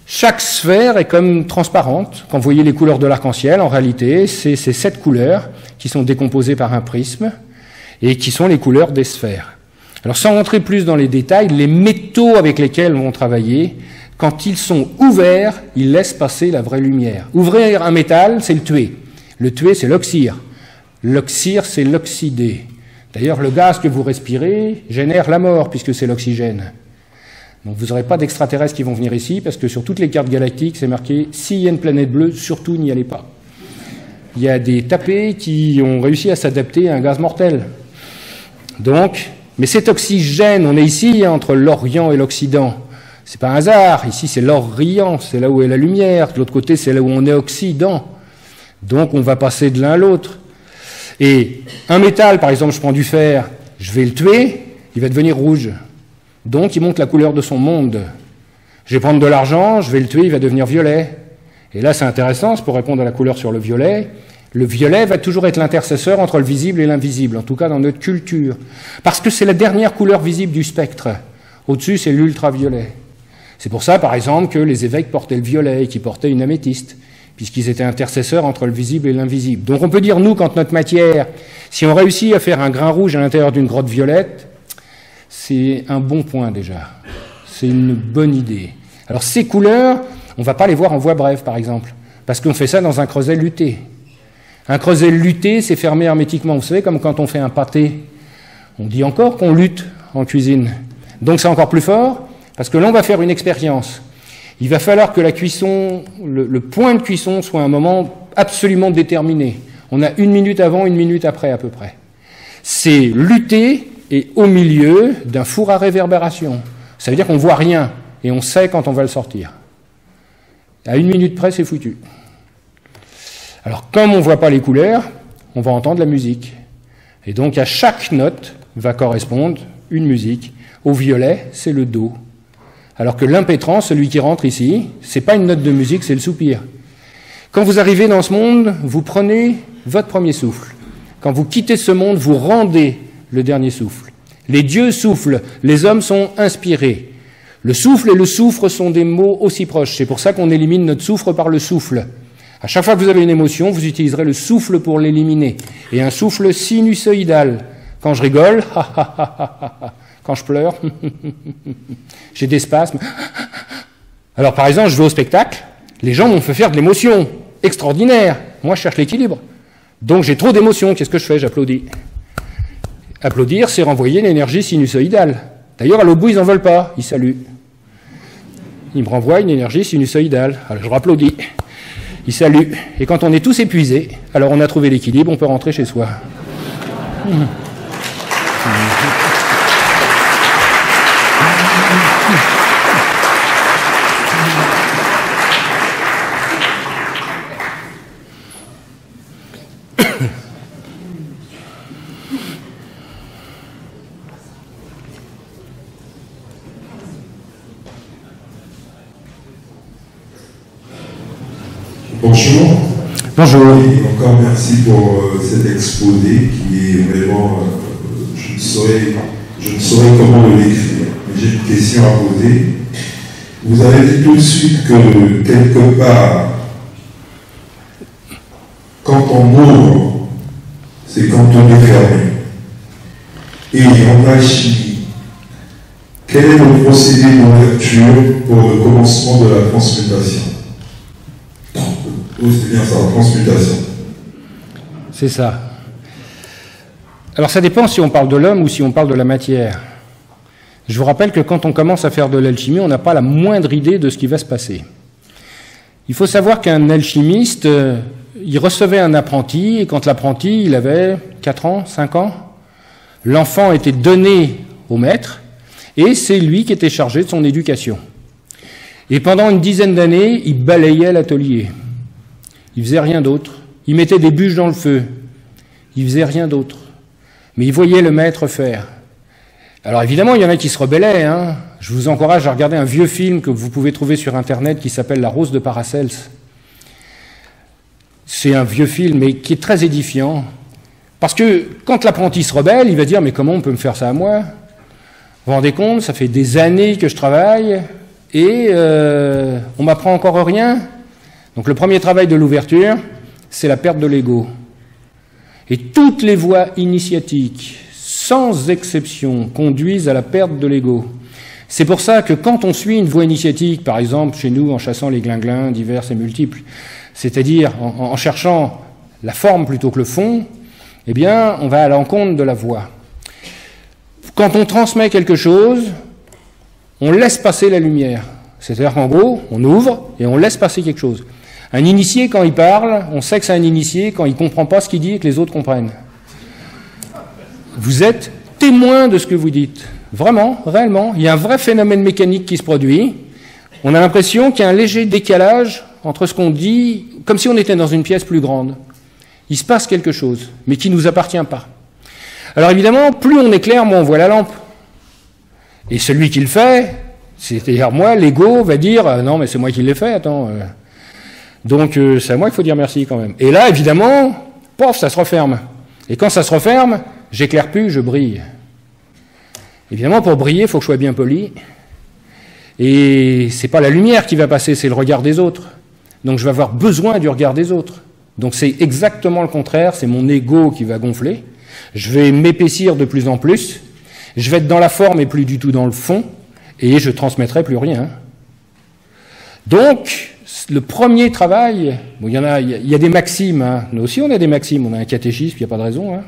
Chaque sphère est comme transparente. Quand vous voyez les couleurs de l'arc-en-ciel, en réalité, c'est ces 7 couleurs qui sont décomposées par un prisme et qui sont les couleurs des sphères. Alors sans rentrer plus dans les détails, les métaux avec lesquels on va travailler, quand ils sont ouverts, ils laissent passer la vraie lumière. Ouvrir un métal, c'est le tuer. Le tuer, c'est l'oxyre. L'oxyre, c'est l'oxydé. D'ailleurs, le gaz que vous respirez génère la mort, puisque c'est l'oxygène. Donc vous n'aurez pas d'extraterrestres qui vont venir ici, parce que sur toutes les cartes galactiques, c'est marqué « s'il y a une planète bleue, surtout n'y allez pas ». Il y a des tapés qui ont réussi à s'adapter à un gaz mortel. Donc, mais cet oxygène, on est ici entre l'Orient et l'Occident. C'est pas un hasard. Ici, c'est l'Orient, c'est là où est la lumière. De l'autre côté, c'est là où on est Occident. Donc, on va passer de l'un à l'autre. Et un métal, par exemple, je prends du fer, je vais le tuer, il va devenir rouge. Donc, il monte la couleur de son monde. Je vais prendre de l'argent, je vais le tuer, il va devenir violet. Et là, c'est intéressant, c'est pour répondre à la couleur sur le violet. Le violet va toujours être l'intercesseur entre le visible et l'invisible, en tout cas dans notre culture. Parce que c'est la dernière couleur visible du spectre. Au-dessus, c'est l'ultraviolet. C'est pour ça, par exemple, que les évêques portaient le violet et qu'ils portaient une améthyste, puisqu'ils étaient intercesseurs entre le visible et l'invisible. Donc on peut dire, nous, quand notre matière, si on réussit à faire un grain rouge à l'intérieur d'une grotte violette, c'est un bon point déjà. C'est une bonne idée. Alors ces couleurs, on ne va pas les voir en voie brève, par exemple, parce qu'on fait ça dans un creuset luté. Un creuset luté, c'est fermé hermétiquement. Vous savez, comme quand on fait un pâté, on dit encore qu'on lutte en cuisine. Donc c'est encore plus fort, parce que là, on va faire une expérience. Il va falloir que la cuisson, le point de cuisson soit un moment absolument déterminé. On a 1 minute avant, 1 minute après, à peu près. C'est luté et au milieu d'un four à réverbération. Ça veut dire qu'on ne voit rien, et on sait quand on va le sortir. À 1 minute près, c'est foutu. Alors, comme on ne voit pas les couleurs, on va entendre la musique. Et donc, à chaque note va correspondre une musique. Au violet, c'est le do. Alors que l'impétrant, celui qui rentre ici, c'est pas une note de musique, c'est le soupir. Quand vous arrivez dans ce monde, vous prenez votre premier souffle. Quand vous quittez ce monde, vous rendez le dernier souffle. Les dieux soufflent, les hommes sont inspirés. Le souffle et le soufre sont des mots aussi proches. C'est pour ça qu'on élimine notre soufre par le souffle. À chaque fois que vous avez une émotion, vous utiliserez le souffle pour l'éliminer. Et un souffle sinusoïdal. Quand je rigole, quand je pleure, j'ai des spasmes. Alors par exemple, je vais au spectacle, les gens m'ont fait faire de l'émotion extraordinaire. Moi, je cherche l'équilibre. Donc j'ai trop d'émotions, qu'est-ce que je fais? J'applaudis. Applaudir, c'est renvoyer l'énergie sinusoïdale. D'ailleurs, à l'autre bout, ils n'en veulent pas, ils saluent. Ils me renvoient une énergie sinusoïdale. Alors je rapplaudis. Ils saluent. Et quand on est tous épuisés, alors on a trouvé l'équilibre, on peut rentrer chez soi. Bonjour. Bonjour. Et encore merci pour cet exposé qui est vraiment, je ne saurais comment le décrire. Mais j'ai une question à poser. Vous avez dit tout de suite que quelque part, quand on ouvre, c'est quand on est fermé. Et en alchimie, quel est le procédé d'ouverture pour le commencement de la transmutation? Oh, c'est bien ça, transmutation. C'est ça. Alors ça dépend si on parle de l'homme ou si on parle de la matière. Je vous rappelle que quand on commence à faire de l'alchimie, on n'a pas la moindre idée de ce qui va se passer. Il faut savoir qu'un alchimiste, il recevait un apprenti, et quand l'apprenti, il avait 4 ans, 5 ans, l'enfant était donné au maître, et c'est lui qui était chargé de son éducation. Et pendant une dizaine d'années, il balayait l'atelier. Il faisait rien d'autre. Il mettait des bûches dans le feu. Il faisait rien d'autre. Mais il voyait le maître faire. Alors évidemment, il y en a qui se rebellaient. Hein. Je vous encourage à regarder un vieux film que vous pouvez trouver sur Internet qui s'appelle La Rose de Paracels. C'est un vieux film, mais qui est très édifiant. Parce que quand l'apprenti se rebelle, il va dire « Mais comment on peut me faire ça à moi ?» Vous vous rendez compte, ça fait des années que je travaille et on m'apprend encore rien. Donc le premier travail de l'ouverture, c'est la perte de l'ego. Et toutes les voies initiatiques, sans exception, conduisent à la perte de l'ego. C'est pour ça que quand on suit une voie initiatique, par exemple chez nous en chassant les glinglins divers et multiples, c'est-à-dire en cherchant la forme plutôt que le fond, eh bien on va à l'encontre de la voie. Quand on transmet quelque chose, on laisse passer la lumière. C'est-à-dire qu'en gros, on ouvre et on laisse passer quelque chose. Un initié, quand il parle, on sait que c'est un initié quand il ne comprend pas ce qu'il dit et que les autres comprennent. Vous êtes témoin de ce que vous dites. Vraiment, réellement. Il y a un vrai phénomène mécanique qui se produit. On a l'impression qu'il y a un léger décalage entre ce qu'on dit, comme si on était dans une pièce plus grande. Il se passe quelque chose, mais qui ne nous appartient pas. Alors évidemment, plus on éclaire, moins on voit la lampe. Et celui qui le fait, c'est-à-dire moi, l'ego va dire « Non, mais c'est moi qui l'ai fait, attends. » Donc c'est à moi qu'il faut dire merci quand même. Et là, évidemment, pof, ça se referme. Et quand ça se referme, j'éclaire plus, je brille. Évidemment, pour briller, il faut que je sois bien poli. Et c'est pas la lumière qui va passer, c'est le regard des autres. Donc je vais avoir besoin du regard des autres. Donc c'est exactement le contraire, c'est mon ego qui va gonfler. Je vais m'épaissir de plus en plus. Je vais être dans la forme et plus du tout dans le fond. Et je transmettrai plus rien. Donc, le premier travail, bon, il y a des maximes. Hein. Nous aussi, on a des maximes. On a un catéchisme, il n'y a pas de raison. Hein.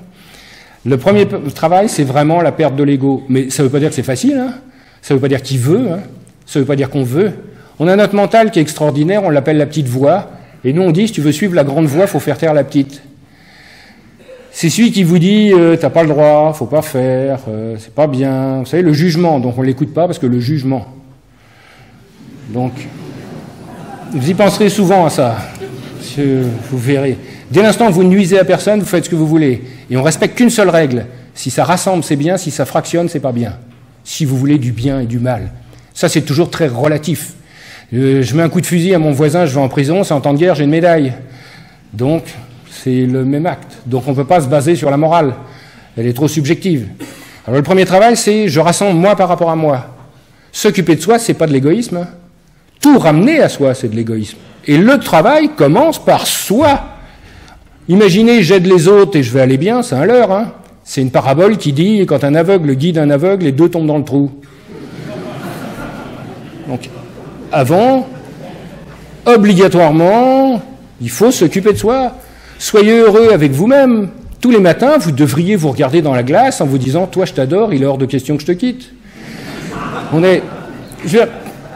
Le premier travail, c'est vraiment la perte de l'ego. Mais ça ne veut pas dire que c'est facile. Hein. Ça ne veut pas dire qu'il veut. Hein. Ça ne veut pas dire qu'on veut. On a notre mental qui est extraordinaire. On l'appelle la petite voix. Et nous, on dit, si tu veux suivre la grande voix, il faut faire taire la petite. C'est celui qui vous dit t'as pas le droit, faut pas faire, c'est pas bien. Vous savez, le jugement, donc on l'écoute pas parce que le jugement. Donc, vous y penserez souvent à ça. Vous verrez. Dès l'instant que vous nuisez à personne, vous faites ce que vous voulez. Et on respecte qu'une seule règle. Si ça rassemble, c'est bien. Si ça fractionne, c'est pas bien. Si vous voulez du bien et du mal. Ça, c'est toujours très relatif. Je mets un coup de fusil à mon voisin, je vais en prison, c'est en temps de guerre, j'ai une médaille. Donc, c'est le même acte. Donc on ne peut pas se baser sur la morale. Elle est trop subjective. Alors le premier travail, c'est je rassemble moi par rapport à moi. S'occuper de soi, c'est pas de l'égoïsme. Hein. Tout ramener à soi, c'est de l'égoïsme. Et le travail commence par soi. Imaginez, j'aide les autres et je vais aller bien, c'est un leurre. Hein. C'est une parabole qui dit, quand un aveugle guide un aveugle, les deux tombent dans le trou. Donc, avant, obligatoirement, il faut s'occuper de soi. Soyez heureux avec vous-même. Tous les matins, vous devriez vous regarder dans la glace en vous disant « Toi, je t'adore, il est hors de question que je te quitte. »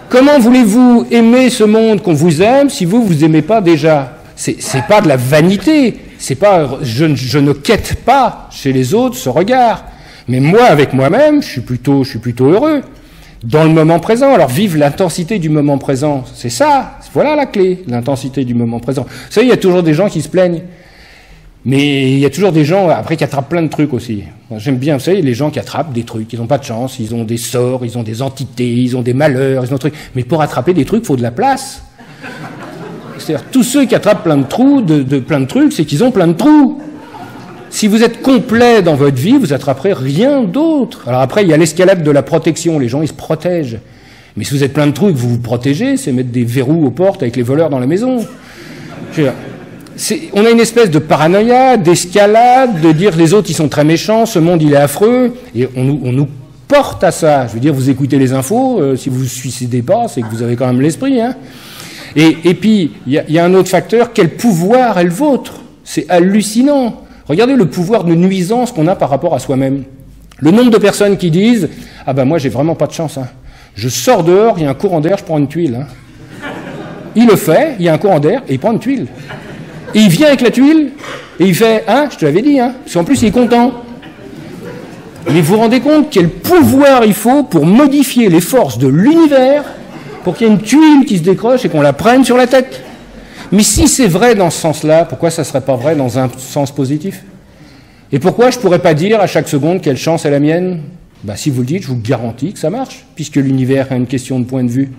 Comment voulez-vous aimer ce monde qu'on vous aime si vous aimez pas déjà? C'est pas de la vanité. C'est pas je ne quête pas chez les autres ce regard. Mais moi, avec moi-même, je suis plutôt heureux. Dans le moment présent. Alors, vive l'intensité du moment présent. C'est ça. Voilà la clé, l'intensité du moment présent. Vous savez, il y a toujours des gens qui se plaignent. Mais il y a toujours des gens, après, qui attrapent plein de trucs aussi. J'aime bien, vous savez, les gens qui attrapent des trucs. Ils n'ont pas de chance, ils ont des sorts, ils ont des entités, ils ont des malheurs, ils ont des trucs. Mais pour attraper des trucs, il faut de la place. C'est-à-dire, tous ceux qui attrapent plein de trous, plein de trucs, c'est qu'ils ont plein de trous. Si vous êtes complet dans votre vie, vous attraperez rien d'autre. Alors après, il y a l'escalade de la protection. Les gens, ils se protègent. Mais si vous êtes plein de trous et que vous vous protégez, c'est mettre des verrous aux portes avec les voleurs dans la maison. On a une espèce de paranoïa, d'escalade, de dire les autres, ils sont très méchants, ce monde, il est affreux. Et on nous porte à ça. Je veux dire, vous écoutez les infos, si vous ne vous suicidez pas, c'est que vous avez quand même l'esprit. Hein. Et puis, il y a un autre facteur, quel pouvoir est le vôtre? C'est hallucinant. Regardez le pouvoir de nuisance qu'on a par rapport à soi-même. Le nombre de personnes qui disent « Ah ben moi, j'ai vraiment pas de chance. Hein. Je sors dehors, il y a un courant d'air, je prends une tuile. Hein. » Il le fait, il y a un courant d'air, et il prend une tuile. Et il vient avec la tuile, et il fait « Hein, je te l'avais dit, hein. » Parce qu'en plus, il est content. Mais vous vous rendez compte quel pouvoir il faut pour modifier les forces de l'univers pour qu'il y ait une tuile qui se décroche et qu'on la prenne sur la tête. Mais si c'est vrai dans ce sens-là, pourquoi ça ne serait pas vrai dans un sens positif? Et pourquoi je ne pourrais pas dire à chaque seconde quelle chance est la mienne? Ben, si vous le dites, je vous garantis que ça marche, puisque l'univers a une question de point de vue.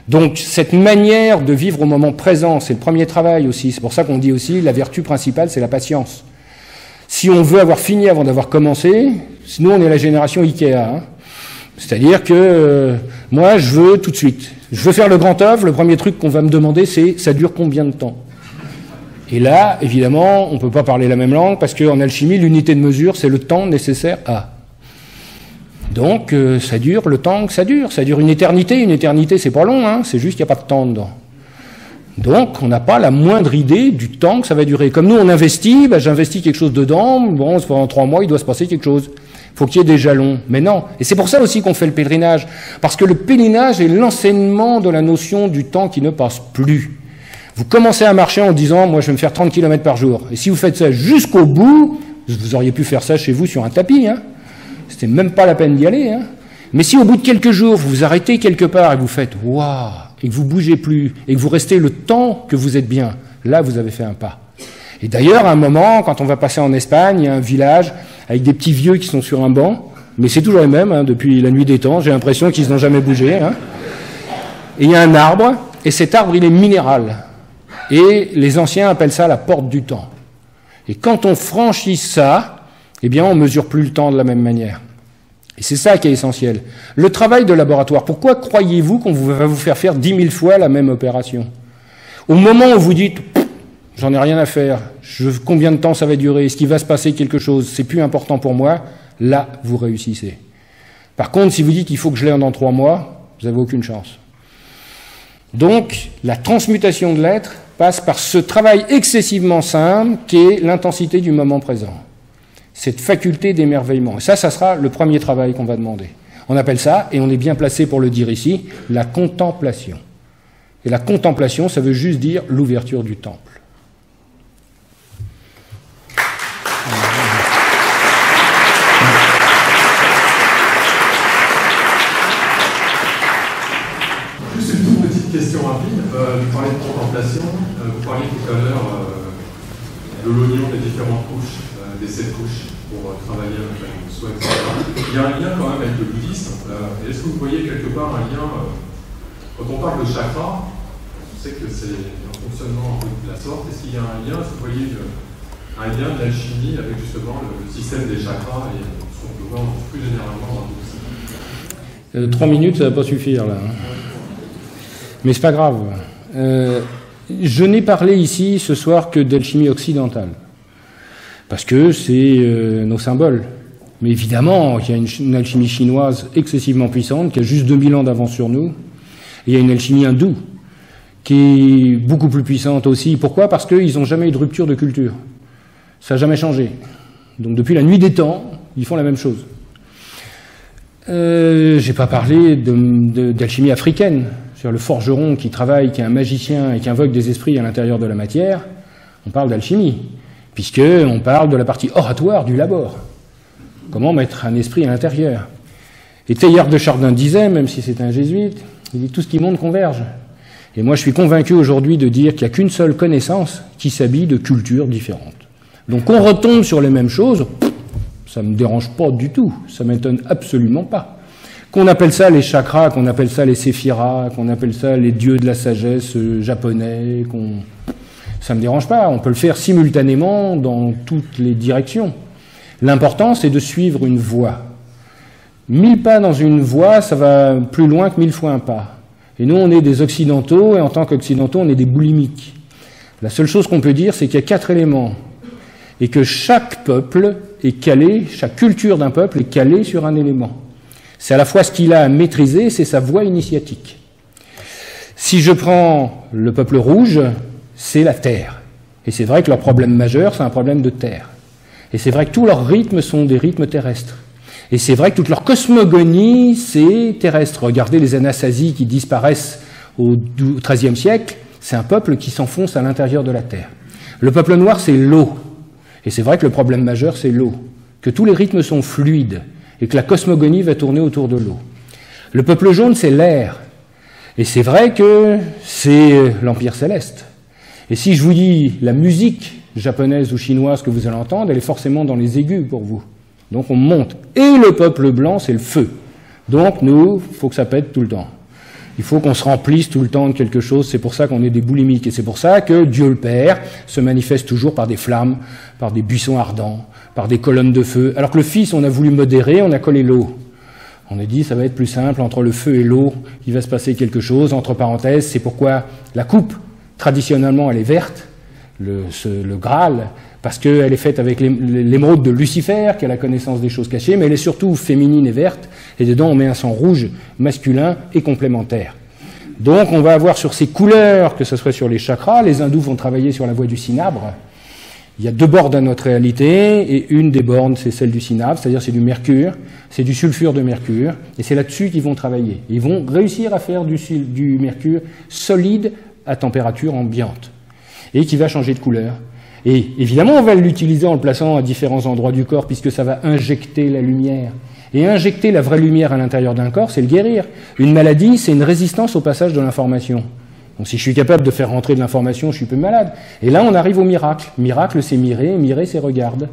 Donc cette manière de vivre au moment présent, c'est le premier travail aussi. C'est pour ça qu'on dit aussi la vertu principale, c'est la patience. Si on veut avoir fini avant d'avoir commencé, nous on est la génération Ikea, hein. C'est-à-dire que moi je veux tout de suite. Je veux faire le grand œuvre, le premier truc qu'on va me demander c'est ça dure combien de temps? Et là, évidemment, on ne peut pas parler la même langue parce qu'en alchimie, l'unité de mesure c'est le temps nécessaire à. Donc ça dure le temps que ça dure une éternité c'est pas long, hein. C'est juste qu'il n'y a pas de temps dedans. Donc, on n'a pas la moindre idée du temps que ça va durer. Comme nous, on investit, ben, j'investis quelque chose dedans, bon, pendant 3 mois, il doit se passer quelque chose. Il faut qu'il y ait des jalons. Mais non. Et c'est pour ça aussi qu'on fait le pèlerinage. Parce que le pèlerinage est l'enseignement de la notion du temps qui ne passe plus. Vous commencez à marcher en disant, moi, je vais me faire 30 km par jour. Et si vous faites ça jusqu'au bout, vous auriez pu faire ça chez vous sur un tapis, hein. C'était même pas la peine d'y aller, hein. Mais si au bout de quelques jours, vous vous arrêtez quelque part et vous faites « Waouh !» et que vous bougez plus, et que vous restez le temps que vous êtes bien, là, vous avez fait un pas. Et d'ailleurs, à un moment, quand on va passer en Espagne, il y a un village avec des petits vieux qui sont sur un banc, mais c'est toujours les mêmes, hein, depuis la nuit des temps, j'ai l'impression qu'ils n'ont jamais bougé. Hein. Et il y a un arbre, et cet arbre, il est minéral. Et les anciens appellent ça la porte du temps. Et quand on franchit ça, eh bien, on ne mesure plus le temps de la même manière. Et c'est ça qui est essentiel. Le travail de laboratoire, pourquoi croyez-vous qu'on va vous faire faire 10 000 fois la même opération? Au moment où vous dites « j'en ai rien à faire, combien de temps ça va durer, est-ce qu'il va se passer quelque chose, c'est plus important pour moi », là, vous réussissez. Par contre, si vous dites « il faut que je l'aie dans 3 mois », vous n'avez aucune chance. Donc, la transmutation de l'être passe par ce travail excessivement simple qui est l'intensité du moment présent. Cette faculté d'émerveillement. Et ça sera le premier travail qu'on va demander. On appelle ça, et on est bien placé pour le dire ici, la contemplation. Et la contemplation, ça veut juste dire l'ouverture du temple. Juste une toute petite question rapide. Vous parlez de contemplation, vous parliez tout à l'heure de l'oignon des différentes couches. Des 7 couches pour travailler avec la soi, etc. Il y a un lien quand même avec le bouddhisme. Est-ce que vous voyez quelque part un lien, quand on parle de chakra, on sait que c'est un fonctionnement de la sorte, est-ce qu'il y a un lien, est-ce que vous voyez un lien de l'alchimie avec justement le système des chakras et ce qu'on peut voir plus généralement dans le bouddhisme? 3 minutes, ça ne va pas suffire là. Hein. Mais c'est pas grave. Je n'ai parlé ici ce soir que d'alchimie occidentale. Parce que c'est nos symboles. Mais évidemment, il y a une alchimie chinoise excessivement puissante, qui a juste 2000 ans d'avance sur nous. Et il y a une alchimie hindoue, qui est beaucoup plus puissante aussi. Pourquoi? Parce qu'ils n'ont jamais eu de rupture de culture. Ça n'a jamais changé. Donc depuis la nuit des temps, ils font la même chose. J'ai pas parlé d'alchimie africaine. C'est-à-dire le forgeron qui travaille, qui est un magicien et qui invoque des esprits à l'intérieur de la matière. On parle d'alchimie. Puisqu'on parle de la partie oratoire du labor. Comment mettre un esprit à l'intérieur. Et Teilhard de Chardin disait, même si c'est un jésuite, il dit tout ce qui monte converge. Et moi je suis convaincu aujourd'hui de dire qu'il n'y a qu'une seule connaissance qui s'habille de cultures différentes. Donc on retombe sur les mêmes choses, ça ne me dérange pas du tout, ça ne m'étonne absolument pas. Qu'on appelle ça les chakras, qu'on appelle ça les séphiras, qu'on appelle ça les dieux de la sagesse japonais, ça ne me dérange pas, on peut le faire simultanément dans toutes les directions. L'important, c'est de suivre une voie. 1000 pas dans une voie, ça va plus loin que 1000 fois un pas. Et nous, on est des occidentaux, et en tant qu'occidentaux, on est des boulimiques. La seule chose qu'on peut dire, c'est qu'il y a 4 éléments, et que chaque peuple est calé, chaque culture d'un peuple est calée sur un élément. C'est à la fois ce qu'il a à maîtriser, c'est sa voie initiatique. Si je prends le peuple rouge, c'est la terre. Et c'est vrai que leur problème majeur, c'est un problème de terre. Et c'est vrai que tous leurs rythmes sont des rythmes terrestres. Et c'est vrai que toute leur cosmogonie, c'est terrestre. Regardez les Anasazi qui disparaissent au XIIIe siècle, c'est un peuple qui s'enfonce à l'intérieur de la terre. Le peuple noir, c'est l'eau. Et c'est vrai que le problème majeur, c'est l'eau. Que tous les rythmes sont fluides et que la cosmogonie va tourner autour de l'eau. Le peuple jaune, c'est l'air. Et c'est vrai que c'est l'Empire céleste. Et si je vous dis la musique japonaise ou chinoise que vous allez entendre, elle est forcément dans les aigus pour vous. Donc on monte. Et le peuple blanc, c'est le feu. Donc nous, il faut que ça pète tout le temps. Il faut qu'on se remplisse tout le temps de quelque chose. C'est pour ça qu'on est des boulimiques. Et c'est pour ça que Dieu le Père se manifeste toujours par des flammes, par des buissons ardents, par des colonnes de feu. Alors que le Fils, on a voulu modérer, on a collé l'eau. On a dit, ça va être plus simple, entre le feu et l'eau, il va se passer quelque chose. Entre parenthèses, c'est pourquoi la coupe, traditionnellement, elle est verte, le Graal, parce qu'elle est faite avec l'émeraude de Lucifer, qui a la connaissance des choses cachées, mais elle est surtout féminine et verte, et dedans on met un sang rouge, masculin et complémentaire. Donc on va avoir sur ces couleurs, que ce soit sur les chakras, les hindous vont travailler sur la voie du cinabre. Il y a deux bornes à notre réalité, et une des bornes, c'est celle du cinabre, c'est-à-dire c'est du mercure, c'est du sulfure de mercure, et c'est là-dessus qu'ils vont travailler. Ils vont réussir à faire du mercure solide à température ambiante, et qui va changer de couleur. Et évidemment, on va l'utiliser en le plaçant à différents endroits du corps, puisque ça va injecter la lumière. Et injecter la vraie lumière à l'intérieur d'un corps, c'est le guérir. Une maladie, c'est une résistance au passage de l'information. Donc si je suis capable de faire rentrer de l'information, je suis plus malade. Et là, on arrive au miracle. Miracle, c'est mirer, mirer, c'est regarde.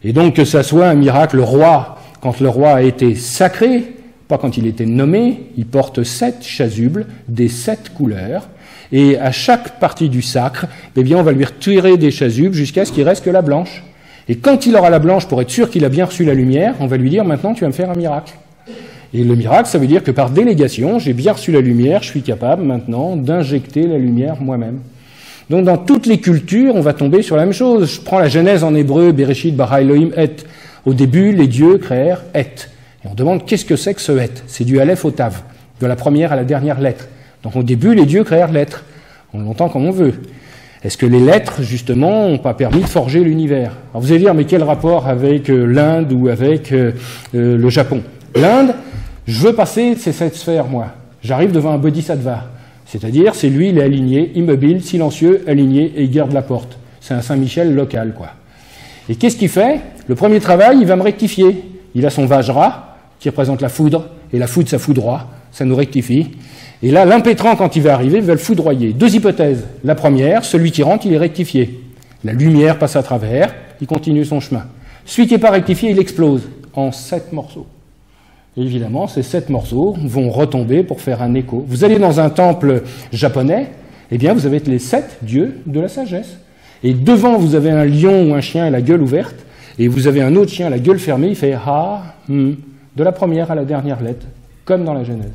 Et donc que ça soit un miracle, le roi, quand le roi a été sacré, pas quand il était nommé, il porte 7 chasubles des 7 couleurs. Et à chaque partie du sacre, eh bien, on va lui retirer des chasubes jusqu'à ce qu'il reste que la blanche. Et quand il aura la blanche, pour être sûr qu'il a bien reçu la lumière, on va lui dire, maintenant, tu vas me faire un miracle. Et le miracle, ça veut dire que par délégation, j'ai bien reçu la lumière, je suis capable maintenant d'injecter la lumière moi-même. Donc dans toutes les cultures, on va tomber sur la même chose. Je prends la Genèse en hébreu, Bereshit bara Elohim et. Au début, les dieux créèrent et. Et on demande qu'est-ce que c'est que ce et. C'est du Aleph au Tav, de la première à la dernière lettre. Donc au début, les dieux créèrent l'être. On l'entend comme on veut. Est-ce que les lettres, justement, n'ont pas permis de forger l'univers? Alors vous allez dire, mais quel rapport avec l'Inde ou avec le Japon? L'Inde, je veux passer ces 7 sphères, moi. J'arrive devant un bodhisattva. C'est-à-dire, c'est lui, il est aligné, immobile, silencieux, aligné, et il garde la porte. C'est un Saint-Michel local, quoi. Et qu'est-ce qu'il fait? Le premier travail, il va me rectifier. Il a son Vajra, qui représente la foudre, et la foudre, ça foudroie, ça nous rectifie. Et là, l'impétrant, quand il va arriver, il va le foudroyer. 2 hypothèses. La première, celui qui rentre, il est rectifié. La lumière passe à travers, il continue son chemin. Celui qui n'est pas rectifié, il explose en 7 morceaux. Et évidemment, ces 7 morceaux vont retomber pour faire un écho. Vous allez dans un temple japonais, eh bien, vous avez les 7 dieux de la sagesse. Et devant, vous avez un lion ou un chien à la gueule ouverte, et vous avez un autre chien à la gueule fermée, il fait « ha », de la première à la dernière lettre, comme dans la Genèse.